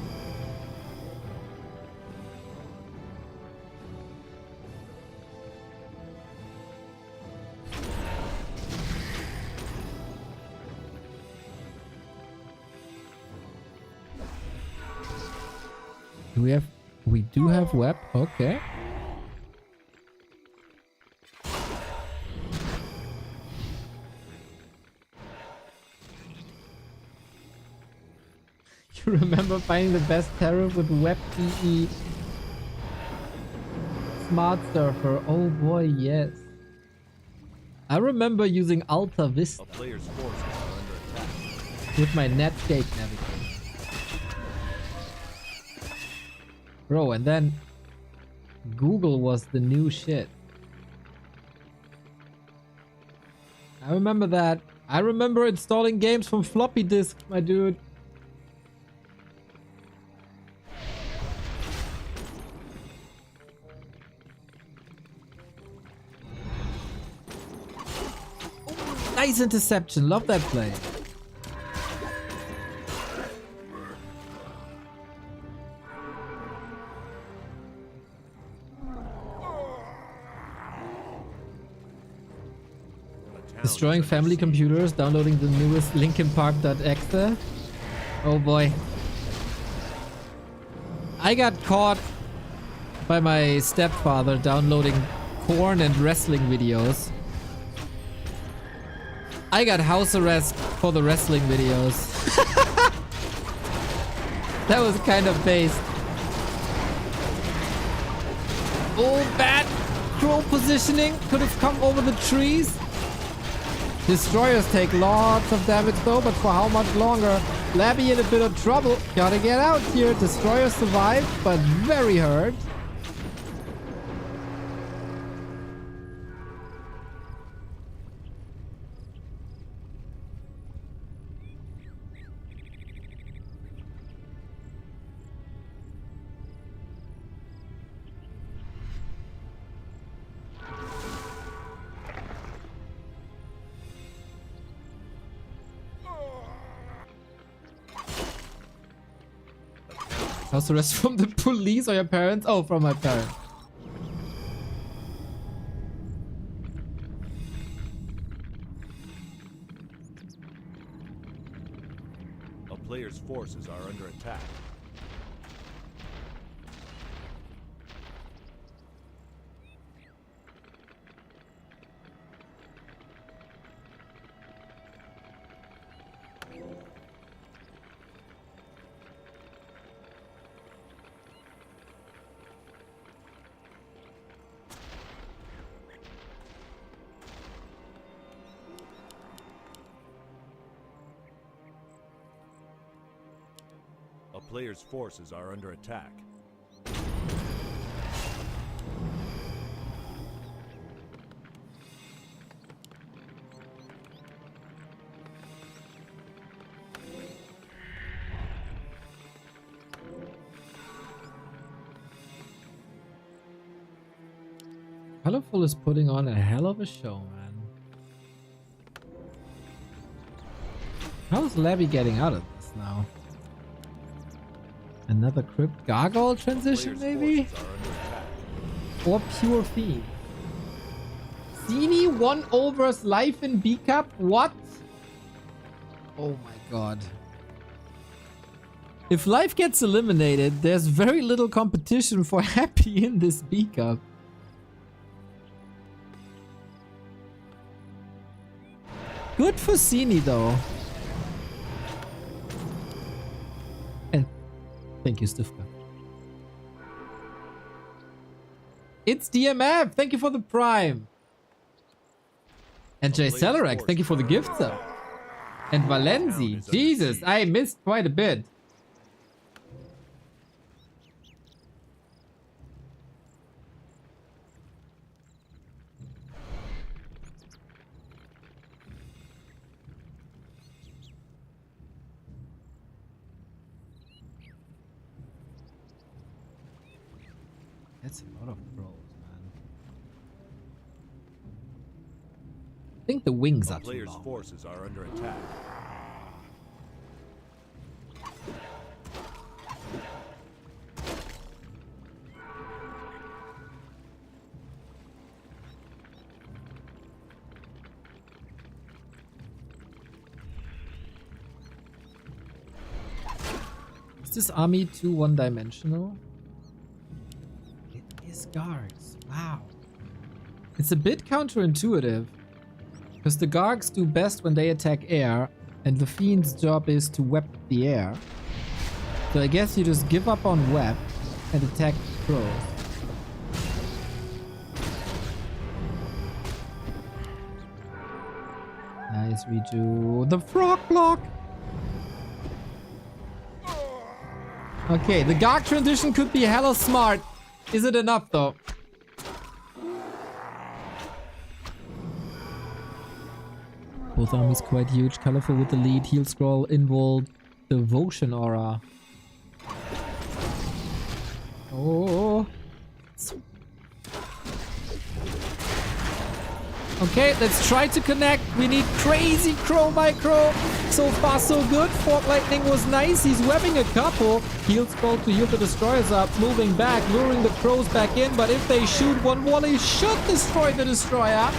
We do have web, okay. You remember finding the best tariff with Web EE Smart Surfer? Oh boy, yes. I remember using Alta Vista with my Netscape navigation. Bro, and then Google was the new shit. I remember that. I remember installing games from floppy disk, my dude. Nice interception, love that play. Destroying family computers, downloading the newest Linkin Park.exe. Oh boy. I got caught by my stepfather downloading porn and wrestling videos. I got house arrest for the wrestling videos. That was kind of based. Oh, bad crow positioning. Could have come over the trees. Destroyers take lots of damage though, but for how much longer? Labby in a bit of trouble. Gotta get out here. Destroyer survived, but very hurt. House arrest from the police or your parents? Oh, from my parents. A player's forces are under attack. A player's forces are under attack. Colorful is putting on a hell of a show, man. How's Labby getting out of this now? Another Crypt Gargoyle transition, maybe? Or Pure Fiend? Sini 1 overs life in B Cup? What? Oh my god. If life gets eliminated, there's very little competition for Happy in this B Cup. Good for Sini though. And thank you, Stifka. It's DMF. Thank you for the Prime. And Jay Celerek, thank you for the gift sub. And Valenzi. Jesus, I missed quite a bit. That's a lot of pros, man. I think the wings are too Players' long. forces are under attack. Is this army too one-dimensional? It is Gargs. Wow. It's a bit counterintuitive. Because the Gargs do best when they attack air, and the Fiend's job is to web the air. So I guess you just give up on web and attack crows. Nice redo. The frog block! Okay, the Garg transition could be hella smart. Is it enough though? Both armies quite huge. Colorful with the lead. Heal scroll, involved. Devotion aura. Oh. Okay, let's try to connect. We need crazy crow by crow. So far, so good. Fork Lightning was nice. He's webbing a couple. Heal scroll to heal the destroyers up. Moving back, luring the crows back in. But if they shoot one volley, should destroy the destroyer.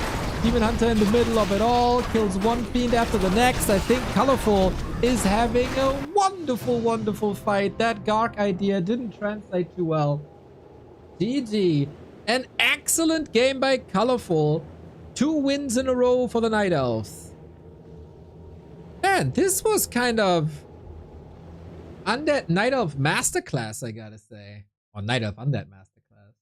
Demon Hunter in the middle of it all. Kills one fiend after the next. I think Colorful is having a wonderful, wonderful fight. That Garg idea didn't translate too well. GG. An excellent game by Colorful. 2 wins in a row for the Night Elves. Man, this was kind of Undead Night Elf Masterclass, I gotta say. Or Night Elf Undead Masterclass.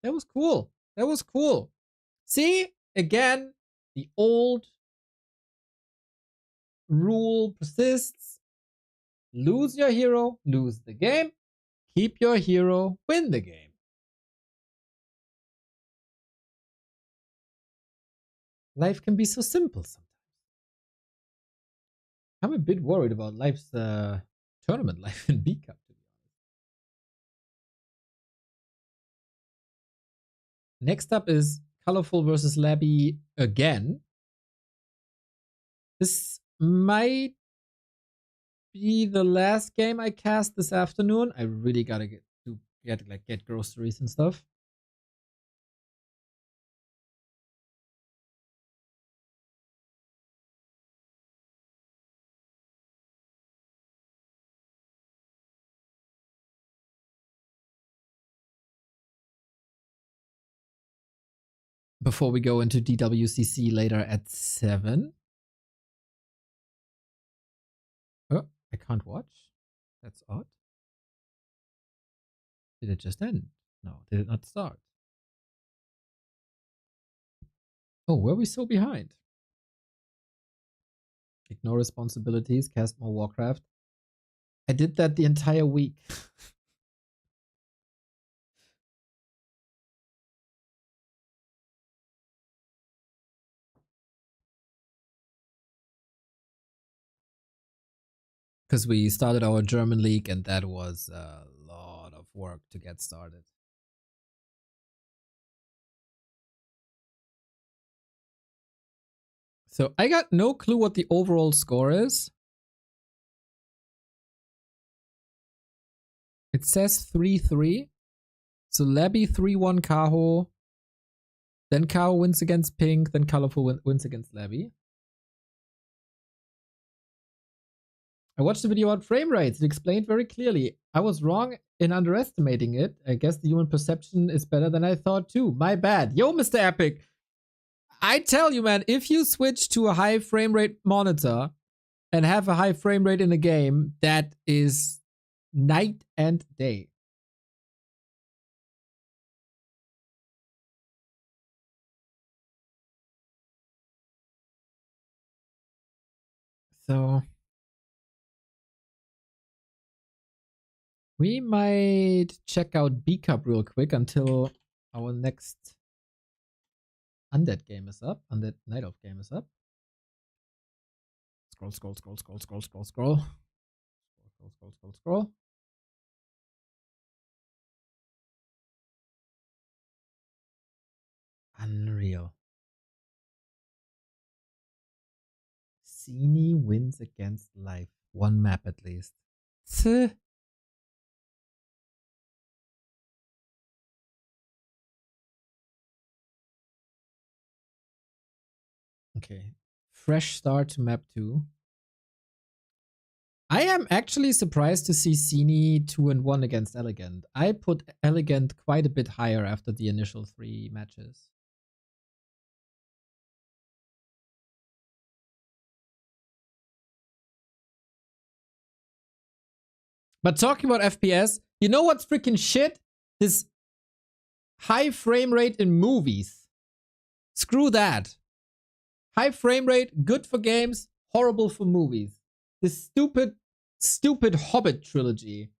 That was cool. That was cool. See, again, the old rule persists. Lose your hero, lose the game. Keep your hero, win the game. Life can be so simple sometimes. I'm a bit worried about life's tournament life in B Cup, to be honest. Next up is Colorful versus Labby again. This might be the last game I cast this afternoon. I really gotta get groceries and stuff. Before we go into DWCC later at 7. Oh, I can't watch. That's odd. Did it just end? No, did it not start? Oh, were we so behind? Ignore responsibilities, cast more Warcraft. I did that the entire week. Because we started our German league and that was a lot of work to get started. So I got no clue what the overall score is. It says 3-3. So Labby 3-1 Kaho. Then Kaho wins against Pink. Then Colorful wins against Labby. I watched the video about frame rates. It explained very clearly. I was wrong in underestimating it. I guess the human perception is better than I thought too. My bad. Yo, Mr. Epic. I tell you, man, if you switch to a high frame rate monitor and have a high frame rate in a game, that is night and day. So we might check out B Cup real quick until our next Undead game is up. Undead Night Elf game is up. Scroll, scroll, scroll, scroll, scroll, scroll, scroll. Scroll, scroll, scroll, scroll. Unreal. Sini wins against life. One map at least. Okay. Fresh start to map 2. I am actually surprised to see Sini 2-1 against EleGaNt. I put EleGaNt quite a bit higher after the initial 3 matches. But talking about FPS, you know what's freaking shit? This high frame rate in movies. Screw that. High frame rate, good for games, horrible for movies. This stupid Hobbit trilogy.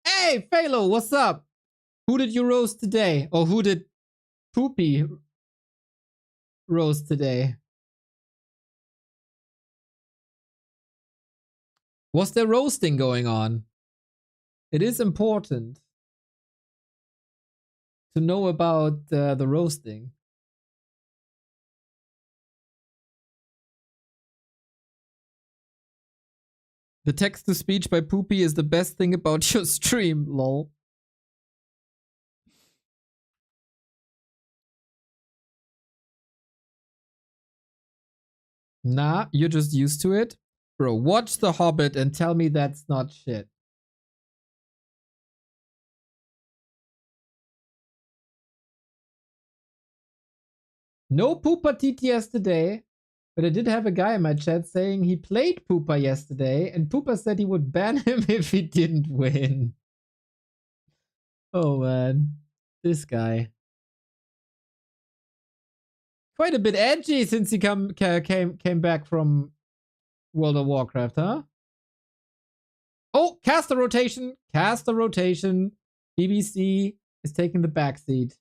Hey, Phalo, what's up? Who did you roast today? Or who did Poopy roast today? Was there roasting going on? It is important to know about the roasting. The text-to-speech by Poopy is the best thing about your stream, lol. Nah, you're just used to it? Bro, watch The Hobbit and tell me that's not shit. No Poopa TTS today, but I did have a guy in my chat saying he played Poopa yesterday, and Poopa said he would ban him if he didn't win. Oh man, this guy. Quite a bit edgy since he came back from World of Warcraft, huh? Oh, caster rotation. Caster rotation. BBC is taking the backseat.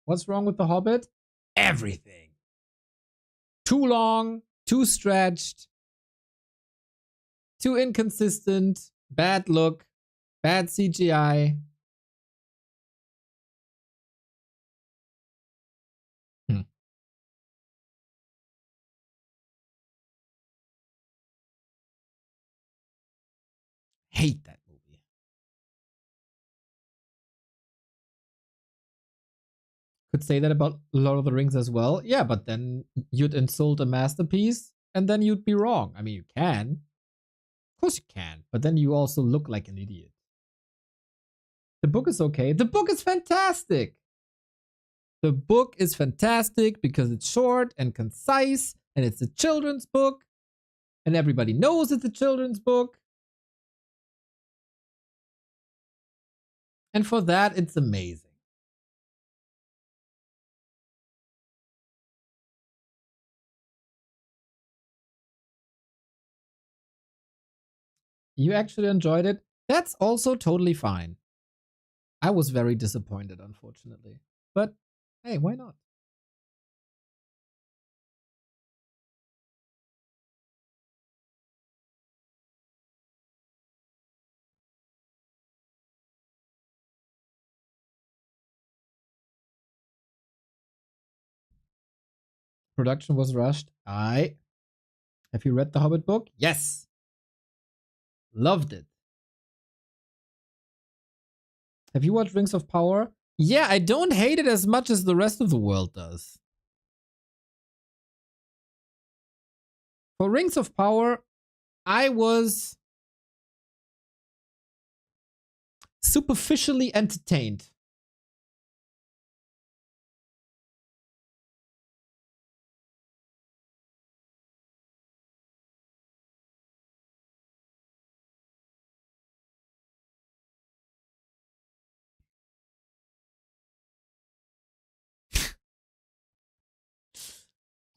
What's wrong with The Hobbit? Everything. Too long, too stretched, too inconsistent, bad look, bad CGI. Hate that movie. Could say that about Lord of the Rings as well. Yeah, but then you'd insult a masterpiece and then you'd be wrong. I mean, you can. Of course you can. But then you also look like an idiot. The book is okay. The book is fantastic. The book is fantastic because it's short and concise and it's a children's book and everybody knows it's a children's book. And for that, it's amazing. You actually enjoyed it? That's also totally fine. I was very disappointed, unfortunately. But hey, why not? Production was rushed. Have you read the Hobbit book? Yes. Loved it. Have you watched Rings of Power? Yeah, I don't hate it as much as the rest of the world does. For Rings of Power, I was superficially entertained.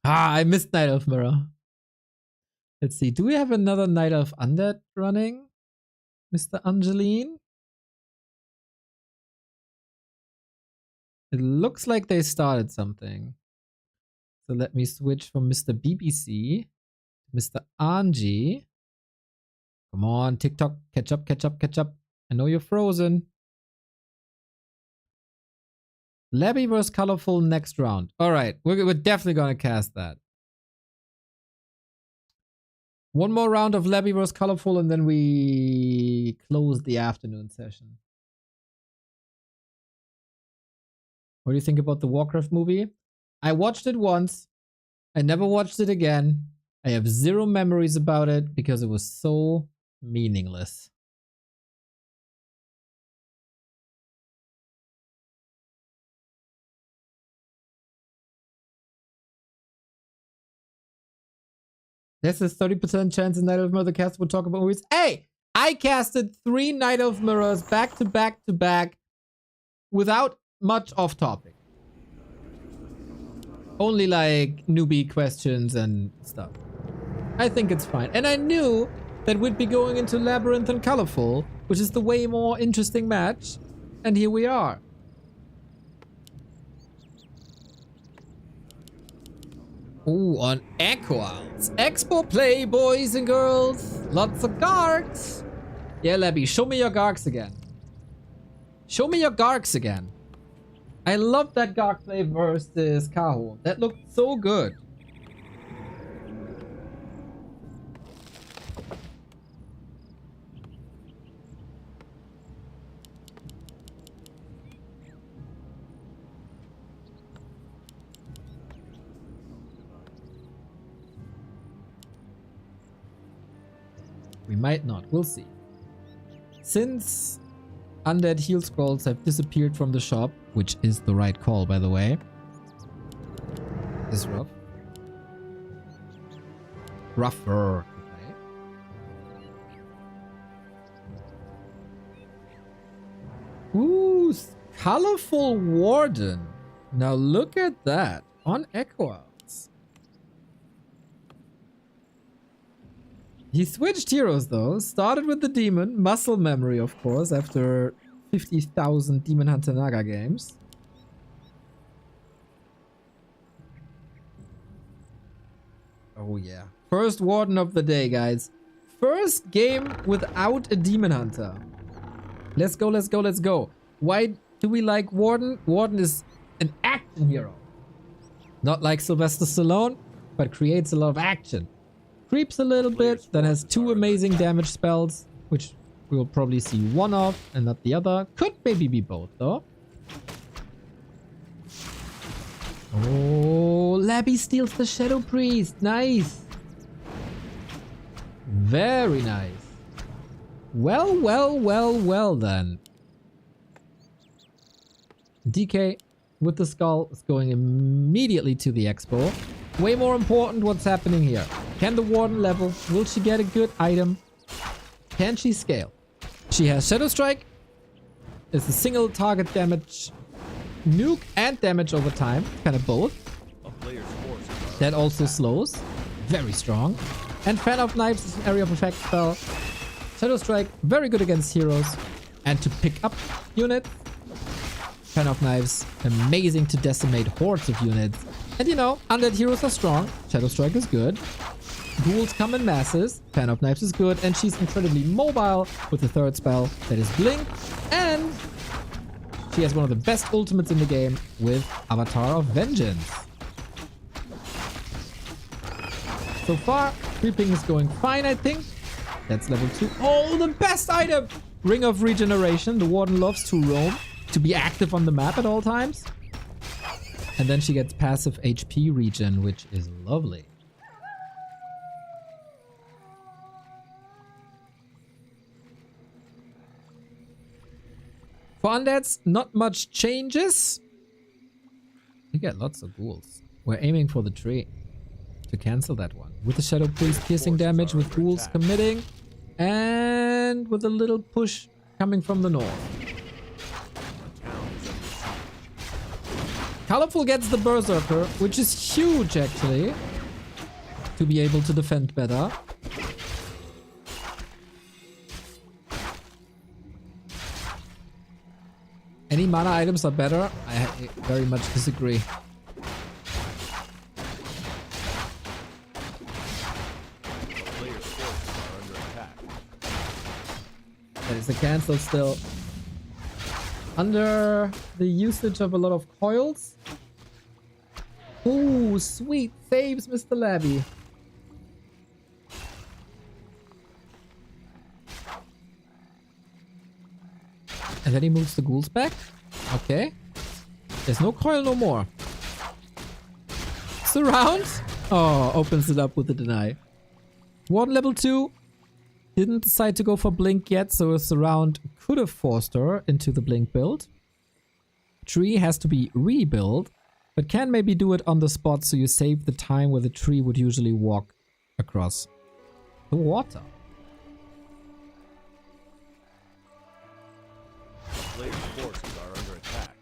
I missed Night Elf Mirror. Let's see. Do we have another Night Elf Undead running? Mr. Angeline? It looks like they started something. So let me switch from Mr. BBC to Mr. Angie. Come on, TikTok. Catch up, catch up, catch up. I know you're frozen. Labby vs. Colorful next round. All right, we're definitely going to cast that. One more round of Labby vs. Colorful and then we close the afternoon session. What do you think about the Warcraft movie? I watched it once. I never watched it again. I have zero memories about it because it was so meaningless. There's a 30% chance in Night Elf Mirror the cast will talk about movies. Hey! I casted 3 Night Elf Mirrors back to back to back without much off topic. Only like newbie questions and stuff. I think it's fine. And I knew that we'd be going into Labyrinth and Colorful, which is the way more interesting match. And here we are. Ooh, on Equals. Expo play, boys and girls. Lots of Garks. Yeah, Labby, show me your Garks again. Show me your Garks again. I love that Gark play versus Kaho. That looked so good. We might not. We'll see. Since Undead heal scrolls have disappeared from the shop, which is the right call, by the way. This is rough. Rougher. Okay. Ooh, colorful Warden. Now look at that on Echo Outs. He switched heroes though. Started with the Demon. Muscle memory, of course, after 50,000 Demon Hunter Naga games. Oh yeah. First Warden of the day, guys. First game without a Demon Hunter. Let's go, let's go, let's go. Why do we like Warden? Warden is an action hero. Not like Sylvester Stallone, but creates a lot of action. Creeps a little bit, then has 2 amazing damage spells, which we'll probably see one of and not the other. Could maybe be both though. Oh, Labby steals the Shadow Priest. Nice. Very nice. Well, well, well, well then. DK with the skull is going immediately to the expo. Way more important what's happening here. Can the Warden level? Will she get a good item? Can she scale? She has Shadow Strike. It's a single target damage, nuke and damage over time. Kind of both. That also slows. Very strong. And Fan of Knives is an area of effect spell. Shadow Strike, very good against heroes. And to pick up units. Fan of Knives, amazing to decimate hordes of units. And you know, undead heroes are strong. Shadow Strike is good. Ghouls come in masses. Fan of Knives is good. And she's incredibly mobile with the third spell that is Blink. And she has one of the best ultimates in the game with Avatar of Vengeance. So far, creeping is going fine, I think. That's level 2. Oh, the best item! Ring of Regeneration. The Warden loves to roam, to be active on the map at all times. And then she gets passive HP regen, which is lovely. For undeads, not much changes. We get lots of ghouls. We're aiming for the tree to cancel that one. With the Shadow Priest piercing damage, with ghouls committing, and with a little push coming from the north. Colorful gets the Berserker, which is huge actually, to be able to defend better. Any mana items are better? I very much disagree. That is a cancel still. Under the usage of a lot of coils. Ooh, sweet. Saves Mr. Labby. And then he moves the ghouls back. Okay. There's no coil no more. Surround. Oh, opens it up with the deny. Warden level 2. Didn't decide to go for Blink yet, so a Surround could have forced her into the Blink build. Tree has to be rebuilt, but can maybe do it on the spot so you save the time where the tree would usually walk across the water. Players' forces are under attack.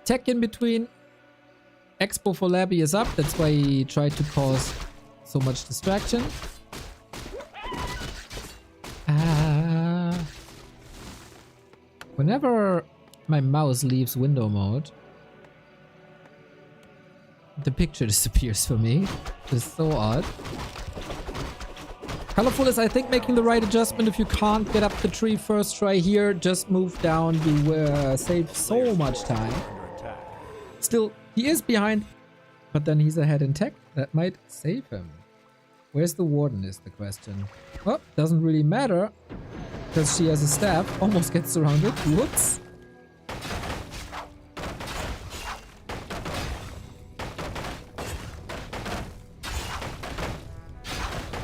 Tech in between. Expo for Labby is up, that's why he tried to cause so much distraction. Whenever my mouse leaves window mode, the picture disappears for me. It's so odd. Colorful is, I think, making the right adjustment. If you can't get up the tree first try here, just move down. You save so much time. Still, he is behind, but then he's ahead in tech. That might save him. Where's the Warden is the question. Well, doesn't really matter, because she has a staff. Almost gets surrounded. Whoops.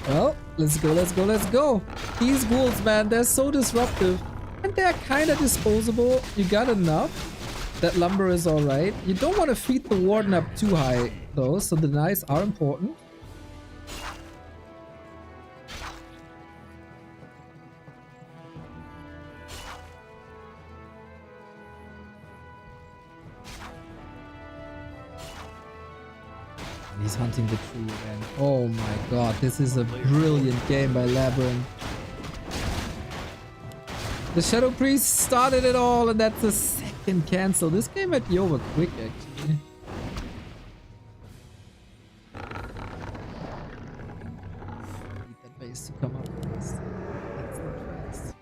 Well, let's go, let's go, let's go. These ghouls, man, they're so disruptive. And they're kind of disposable. You got enough. That lumber is alright. You don't want to feed the Warden up too high, though, so the denies are important. And he's hunting the tree again. Oh my god, this is a brilliant game by Labyrinth. The Shadow Priest started it all, and that's the second cancel. This game might be over quick, actually. Need that base to come up. That's the price.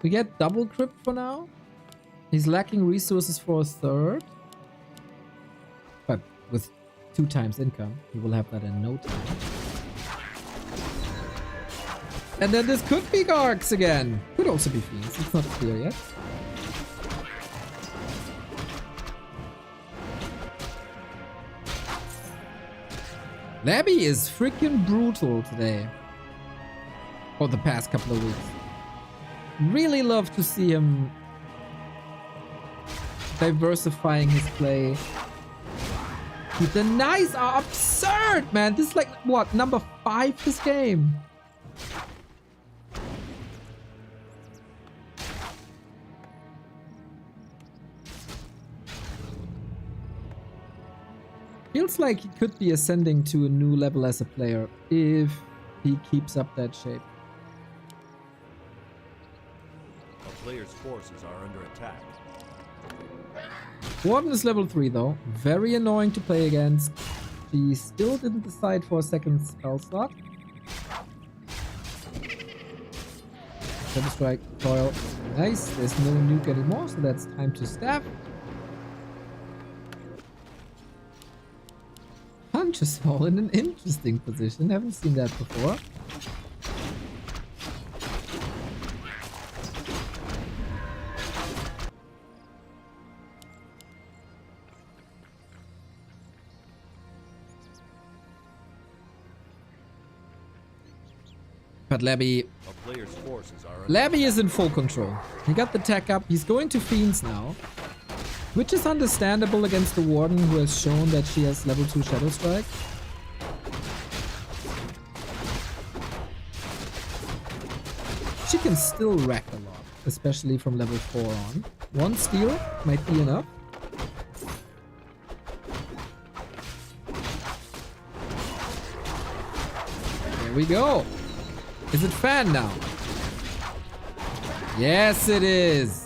We get double crypt for now. He's lacking resources for a third. But with 2 times income, he will have that in no time. And then this could be Gargs again. Could also be Fiends. It's not clear yet. Labby is freaking brutal today. Or the past couple of weeks. Really love to see him diversifying his play. Dude, the knives are absurd, man. This is like, what, number 5 this game? Feels like he could be ascending to a new level as a player if he keeps up that shape. A player's forces are under attack. Warden is level 3 though. Very annoying to play against. She still didn't decide for a second spell slot. Double strike, coil. Nice. There's no nuke anymore, so that's time to stab. Punches fall in an interesting position. Haven't seen that before. But Labby is in full control. He got the tech up. He's going to Fiends now. Which is understandable against the Warden who has shown that she has level 2 Shadow Strike. She can still wreck a lot, especially from level 4 on. 1 steal might be enough. There we go. Is it fan now? Yes, it is.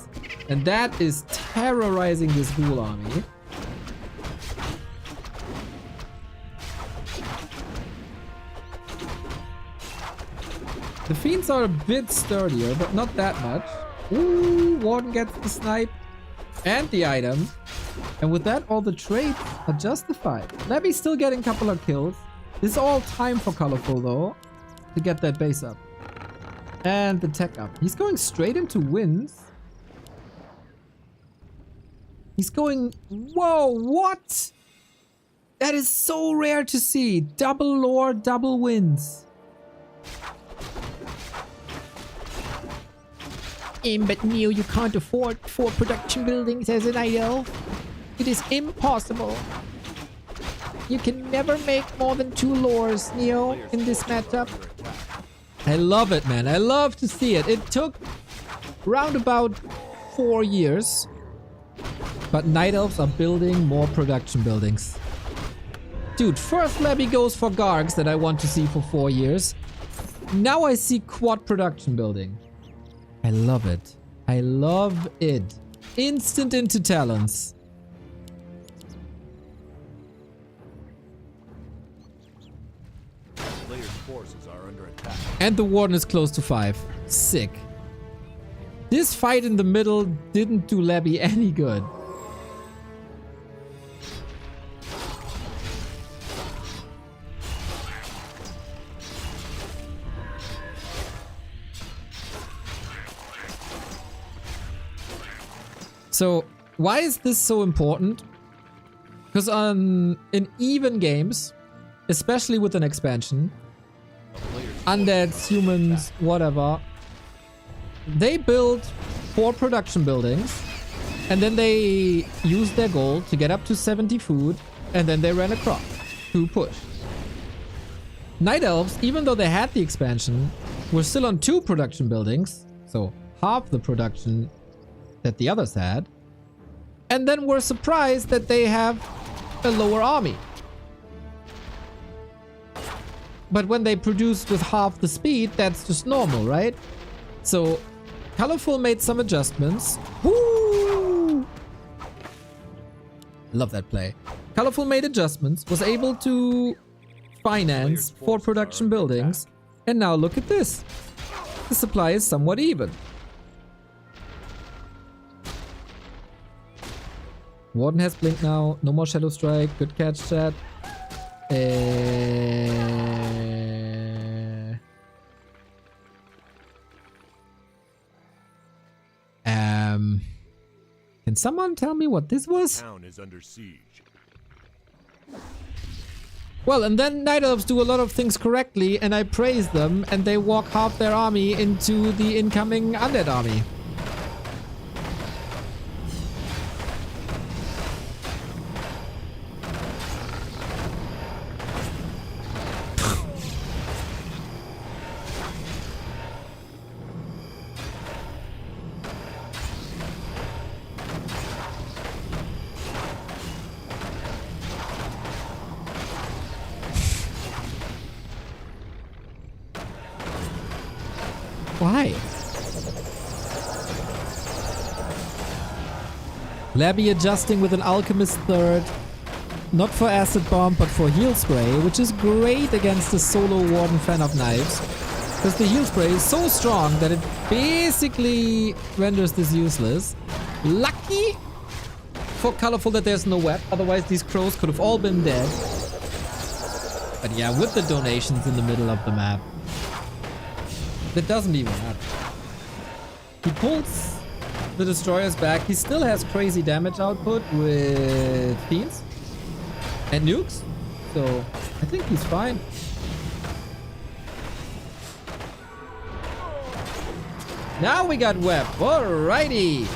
And that is terrorizing this ghoul army. The Fiends are a bit sturdier, but not that much. Ooh, Warden gets the snipe and the item. And with that, all the trades are justified. Labby's still getting a couple of kills. This is all time for Colorful, though, to get that base up. And the tech up. He's going straight into wins. He's going... Whoa, what? That is so rare to see. Double lore, double wins. But Neo, you can't afford 4 production buildings as an idol. It is impossible. You can never make more than 2 lores, Neo, in this matchup. I love it, man. I love to see it. It took round about 4 years. But Night Elves are building more production buildings. Dude, first Labby goes for Gargs that I want to see for 4 years. Now I see quad production building. I love it. I love it. Instant into talents. Player's forces are under attack. And the Warden is close to 5. Sick. This fight in the middle didn't do Labby any good. So, why is this so important? Because in even games, especially with an expansion, undeads, humans, whatever, they build 4 production buildings, and then they use their gold to get up to 70 food, and then they run across to push. Night Elves, even though they had the expansion, were still on 2 production buildings, so half the production that the others had, and then were surprised that they have a lower army. But when they produce with half the speed, that's just normal, right? So, Colorful made some adjustments. Woo! Love that play. Colorful made adjustments, was able to finance 4 production buildings, and now look at this. The supply is somewhat even. Warden has Blink now. No more Shadow Strike. Good catch, chat. Can someone tell me what this was? Town is under siege. Well, and then Night Elves do a lot of things correctly, and I praise them, and they walk half their army into the incoming Undead army. Why? Labby adjusting with an Alchemist third. Not for Acid Bomb, but for Heal Spray, which is great against the solo Warden fan of Knives. Because the Heal Spray is so strong that it basically renders this useless. Lucky for Colorful that there's no web, otherwise these crows could have all been dead. But yeah, with the donations in the middle of the map, that doesn't even matter. He pulls the destroyers back. He still has crazy damage output with fiends and nukes, so I think he's fine. Now we got web. Alrighty.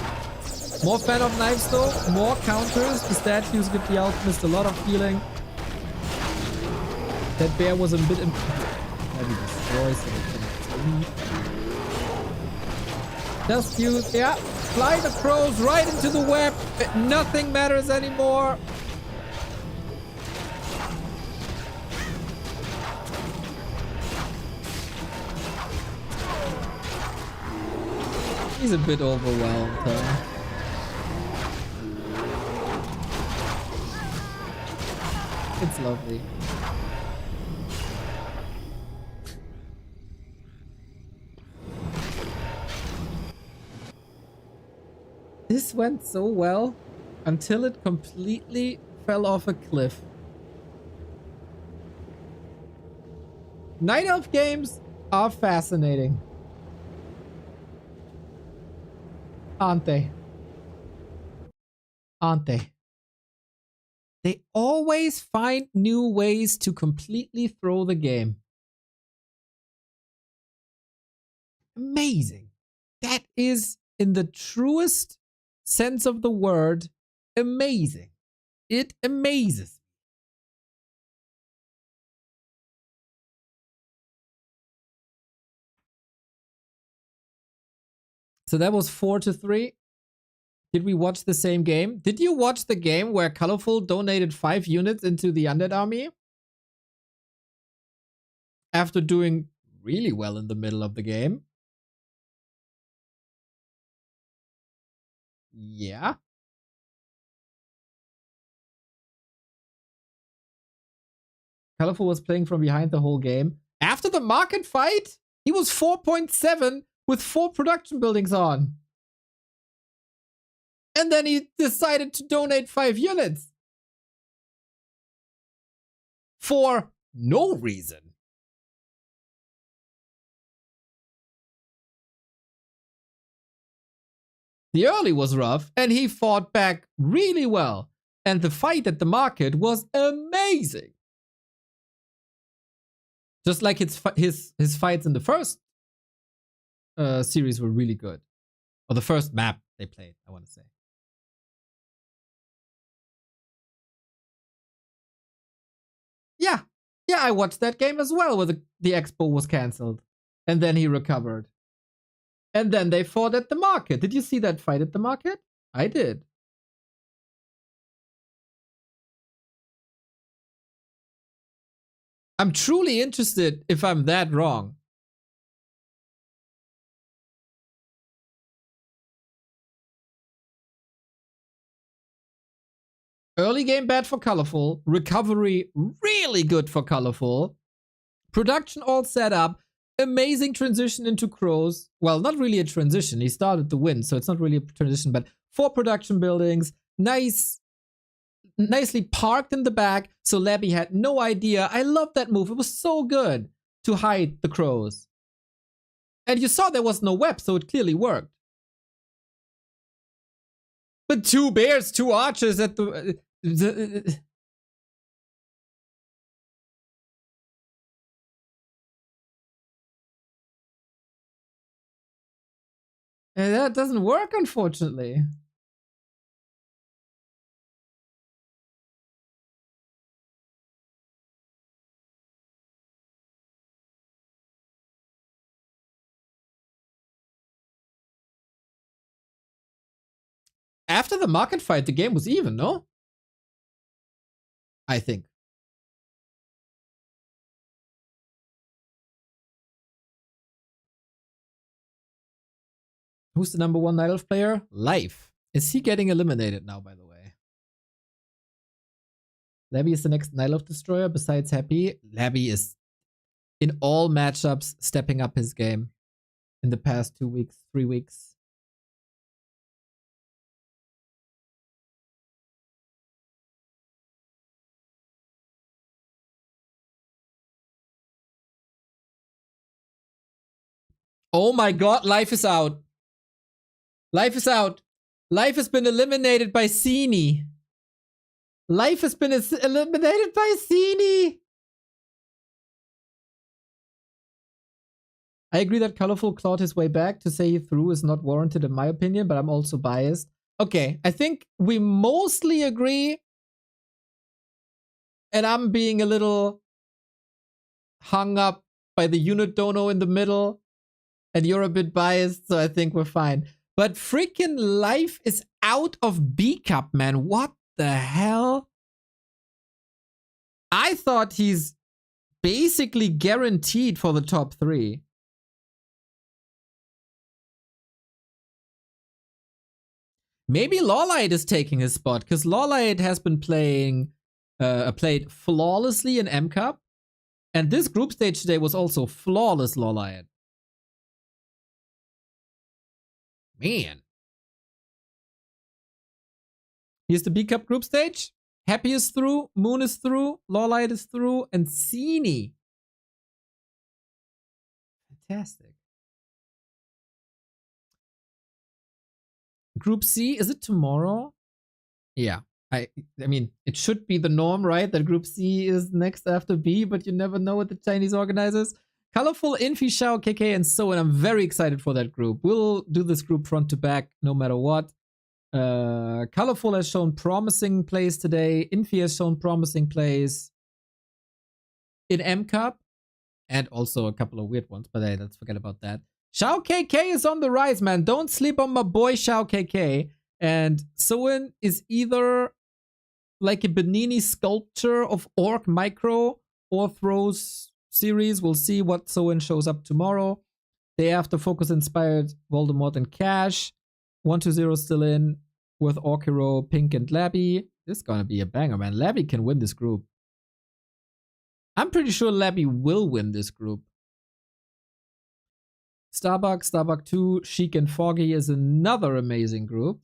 More fan of knives though. More counters. The statues give the alchemist a lot of healing. That bear was a bit heavy destroy, so just use, yeah, fly the crows right into the web. Nothing matters anymore. He's a bit overwhelmed, huh? It's lovely. This went so well until it completely fell off a cliff. Night Elf games are fascinating. Aren't they? Aren't they? They always find new ways to completely throw the game. Amazing. That is, in the truest sense of the word, amazing. It amazes. So that was 4-3. Did we watch the same game? Did you watch the game where Colorful donated 5 units into the Undead army? After doing really well in the middle of the game? Yeah. Colorful was playing from behind the whole game. After the market fight, he was 4.7 with 4 production buildings on. And then he decided to donate 5 units. For no reason. The early was rough, and he fought back really well. And the fight at the market was amazing. Just like his fights in the first series were really good. Or the first map they played, I want to say. Yeah. Yeah, I watched that game as well where the expo was cancelled. And then he recovered. And then they fought at the market. Did you see that fight at the market? I did. I'm truly interested if I'm that wrong. Early game bad for Colorful. Recovery really good for Colorful. Production all set up. Amazing transition into Crows. Well, not really a transition. He started to win, so it's not really a transition, but 4 production buildings. Nicely parked in the back, so Labby had no idea. I love that move. It was so good to hide the Crows. And you saw there was no web, so it clearly worked. But 2 bears, 2 archers at the that doesn't work, unfortunately. After the market fight, the game was even, no? I think. Who's the number 1 Night Elf player? Life. Is he getting eliminated now, by the way? Labby is the next Night Elf destroyer besides Happy. Labby is, in all matchups, stepping up his game in the past 2 weeks, 3 weeks. Oh my god, Life is out. Life is out. Life has been eliminated by Sini. Life has been eliminated by Sini. I agree that Colorful clawed his way back. To say he threw is not warranted in my opinion, but I'm also biased. Okay, I think we mostly agree. And I'm being a little hung up by the unit dono in the middle. And you're a bit biased, so I think we're fine. But freaking Life is out of B Cup, man. What the hell? I thought he's basically guaranteed for the top 3. Maybe LawLiet is taking his spot, because LawLiet has been played flawlessly in M Cup. And this group stage today was also flawless LawLiet. Man. Here's the B Cup group stage. Happy is through, Moon is through, LawLiet is through, and Sini. Fantastic. Group C, is it tomorrow? Yeah. I mean, it should be the norm, right? That Group C is next after B, but you never know with the Chinese organizers. Colorful, Infi, Shao, KK, and so on. I'm very excited for that group. We'll do this group front to back no matter what. Colorful has shown promising plays today. Infi has shown promising plays in M Cup. And also a couple of weird ones, but hey, let's forget about that. Shao KK is on the rise, man. Don't sleep on my boy Shao KK. And Soin is either like a Benini sculpture of Orc Micro or Throws series. We'll see what Soin shows up tomorrow. Day after, Focus inspired Voldemort and Cash. 1-2-0 still in with Orc Hero, Pink, and Labby. This is gonna be a banger, man. Labby can win this group. I'm pretty sure Labby will win this group. Starbuck 2, Chic, and Foggy is another amazing group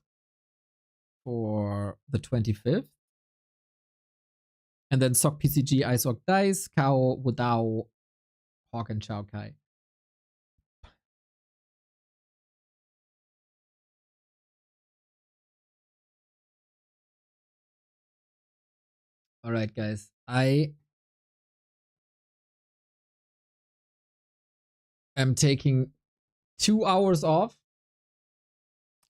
for the 25th. And then Sok PCG, Ice Orc Dice, Kao, Wudao, Hawk, and Chao Kai. All right, guys. I am taking 2 hours off.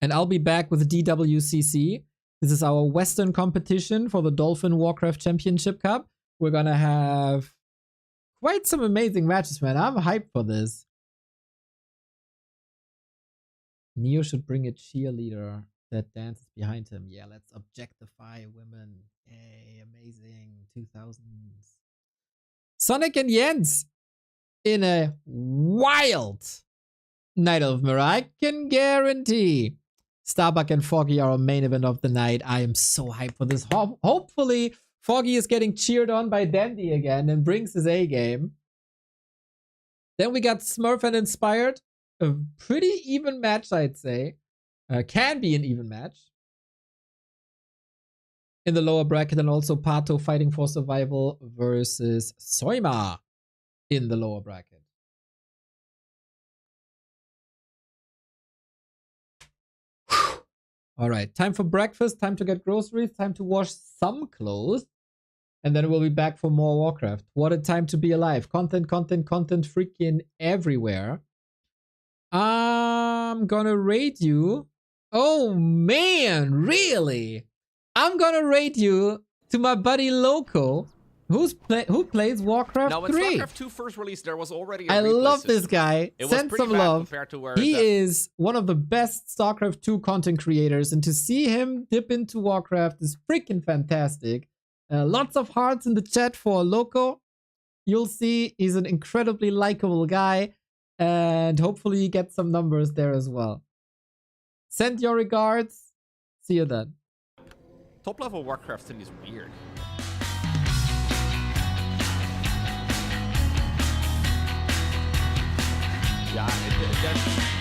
And I'll be back with DWCC. This is our Western competition for the Dolphin Warcraft Championship Cup. We're gonna have quite some amazing matches, man. I'm hyped for this. Neo should bring a cheerleader that dances behind him. Yeah, let's objectify women. Yay, amazing. 2000s. Sonic and Jens in a wild Night of Mirror. I can guarantee Starbuck and Foggy are our main event of the night. I am so hyped for this. Hopefully, Foggy is getting cheered on by Dandy again and brings his A game. Then we got Smurf and Inspired. A pretty even match, I'd say. Can be an even match. In the lower bracket, and also Pato fighting for survival versus Soima in the lower bracket. All right, time for breakfast, time to get groceries, time to wash some clothes, and then we'll be back for more Warcraft. What a time to be alive. Content freaking everywhere. I'm gonna rate you. Oh man, really? I'm gonna rate you to my buddy Loco, who plays Warcraft 3. Now, when Warcraft 2 first released, there was already a I replay love system. this guy. It Send was pretty some bad love. compared to where He is one of the best StarCraft 2 content creators, and to see him dip into Warcraft is freaking fantastic. Lots of hearts in the chat for Loco. You'll see he's an incredibly likable guy, and hopefully you get some numbers there as well. Send your regards. See you then. Top level Warcraft 3 is weird. Yeah, that's...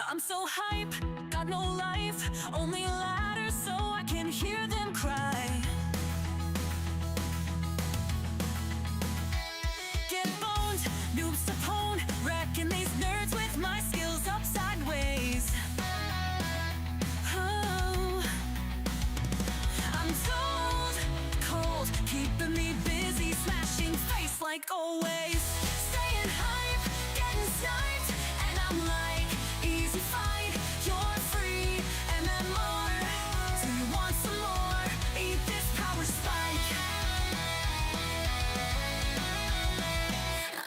I'm so hype, got no life, only ladders so I can hear them cry. Get boned, noobs to pwn, wrecking these nerds with my skills up sideways. Oh, I'm told, cold, keeping me busy, smashing face like always. Staying hype, getting sniped, and I'm like, easy fight, you're free, and then more. Do you want some more? Eat this power spike.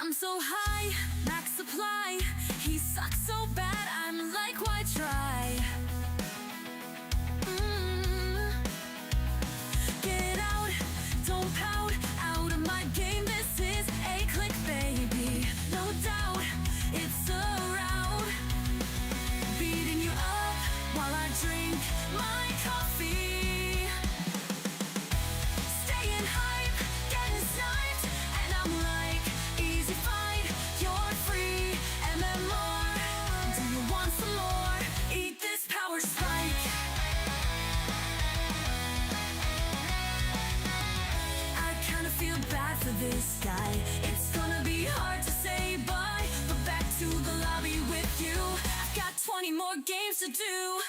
I'm so high, max supply. He sucks so bad, I'm like, why try? Get out, don't pout, out of my game. This is a click, baby. No doubt, it's a rout. Beating you up while I drink my coffee. Staying hype, getting sniped, and I'm like, easy fight, you're free, and then more. Do you want some more? Eat this power spike. I kinda feel bad for this guy. It's gonna be hard to say bye, but back to the lobby with you. I've got 20 more games to do.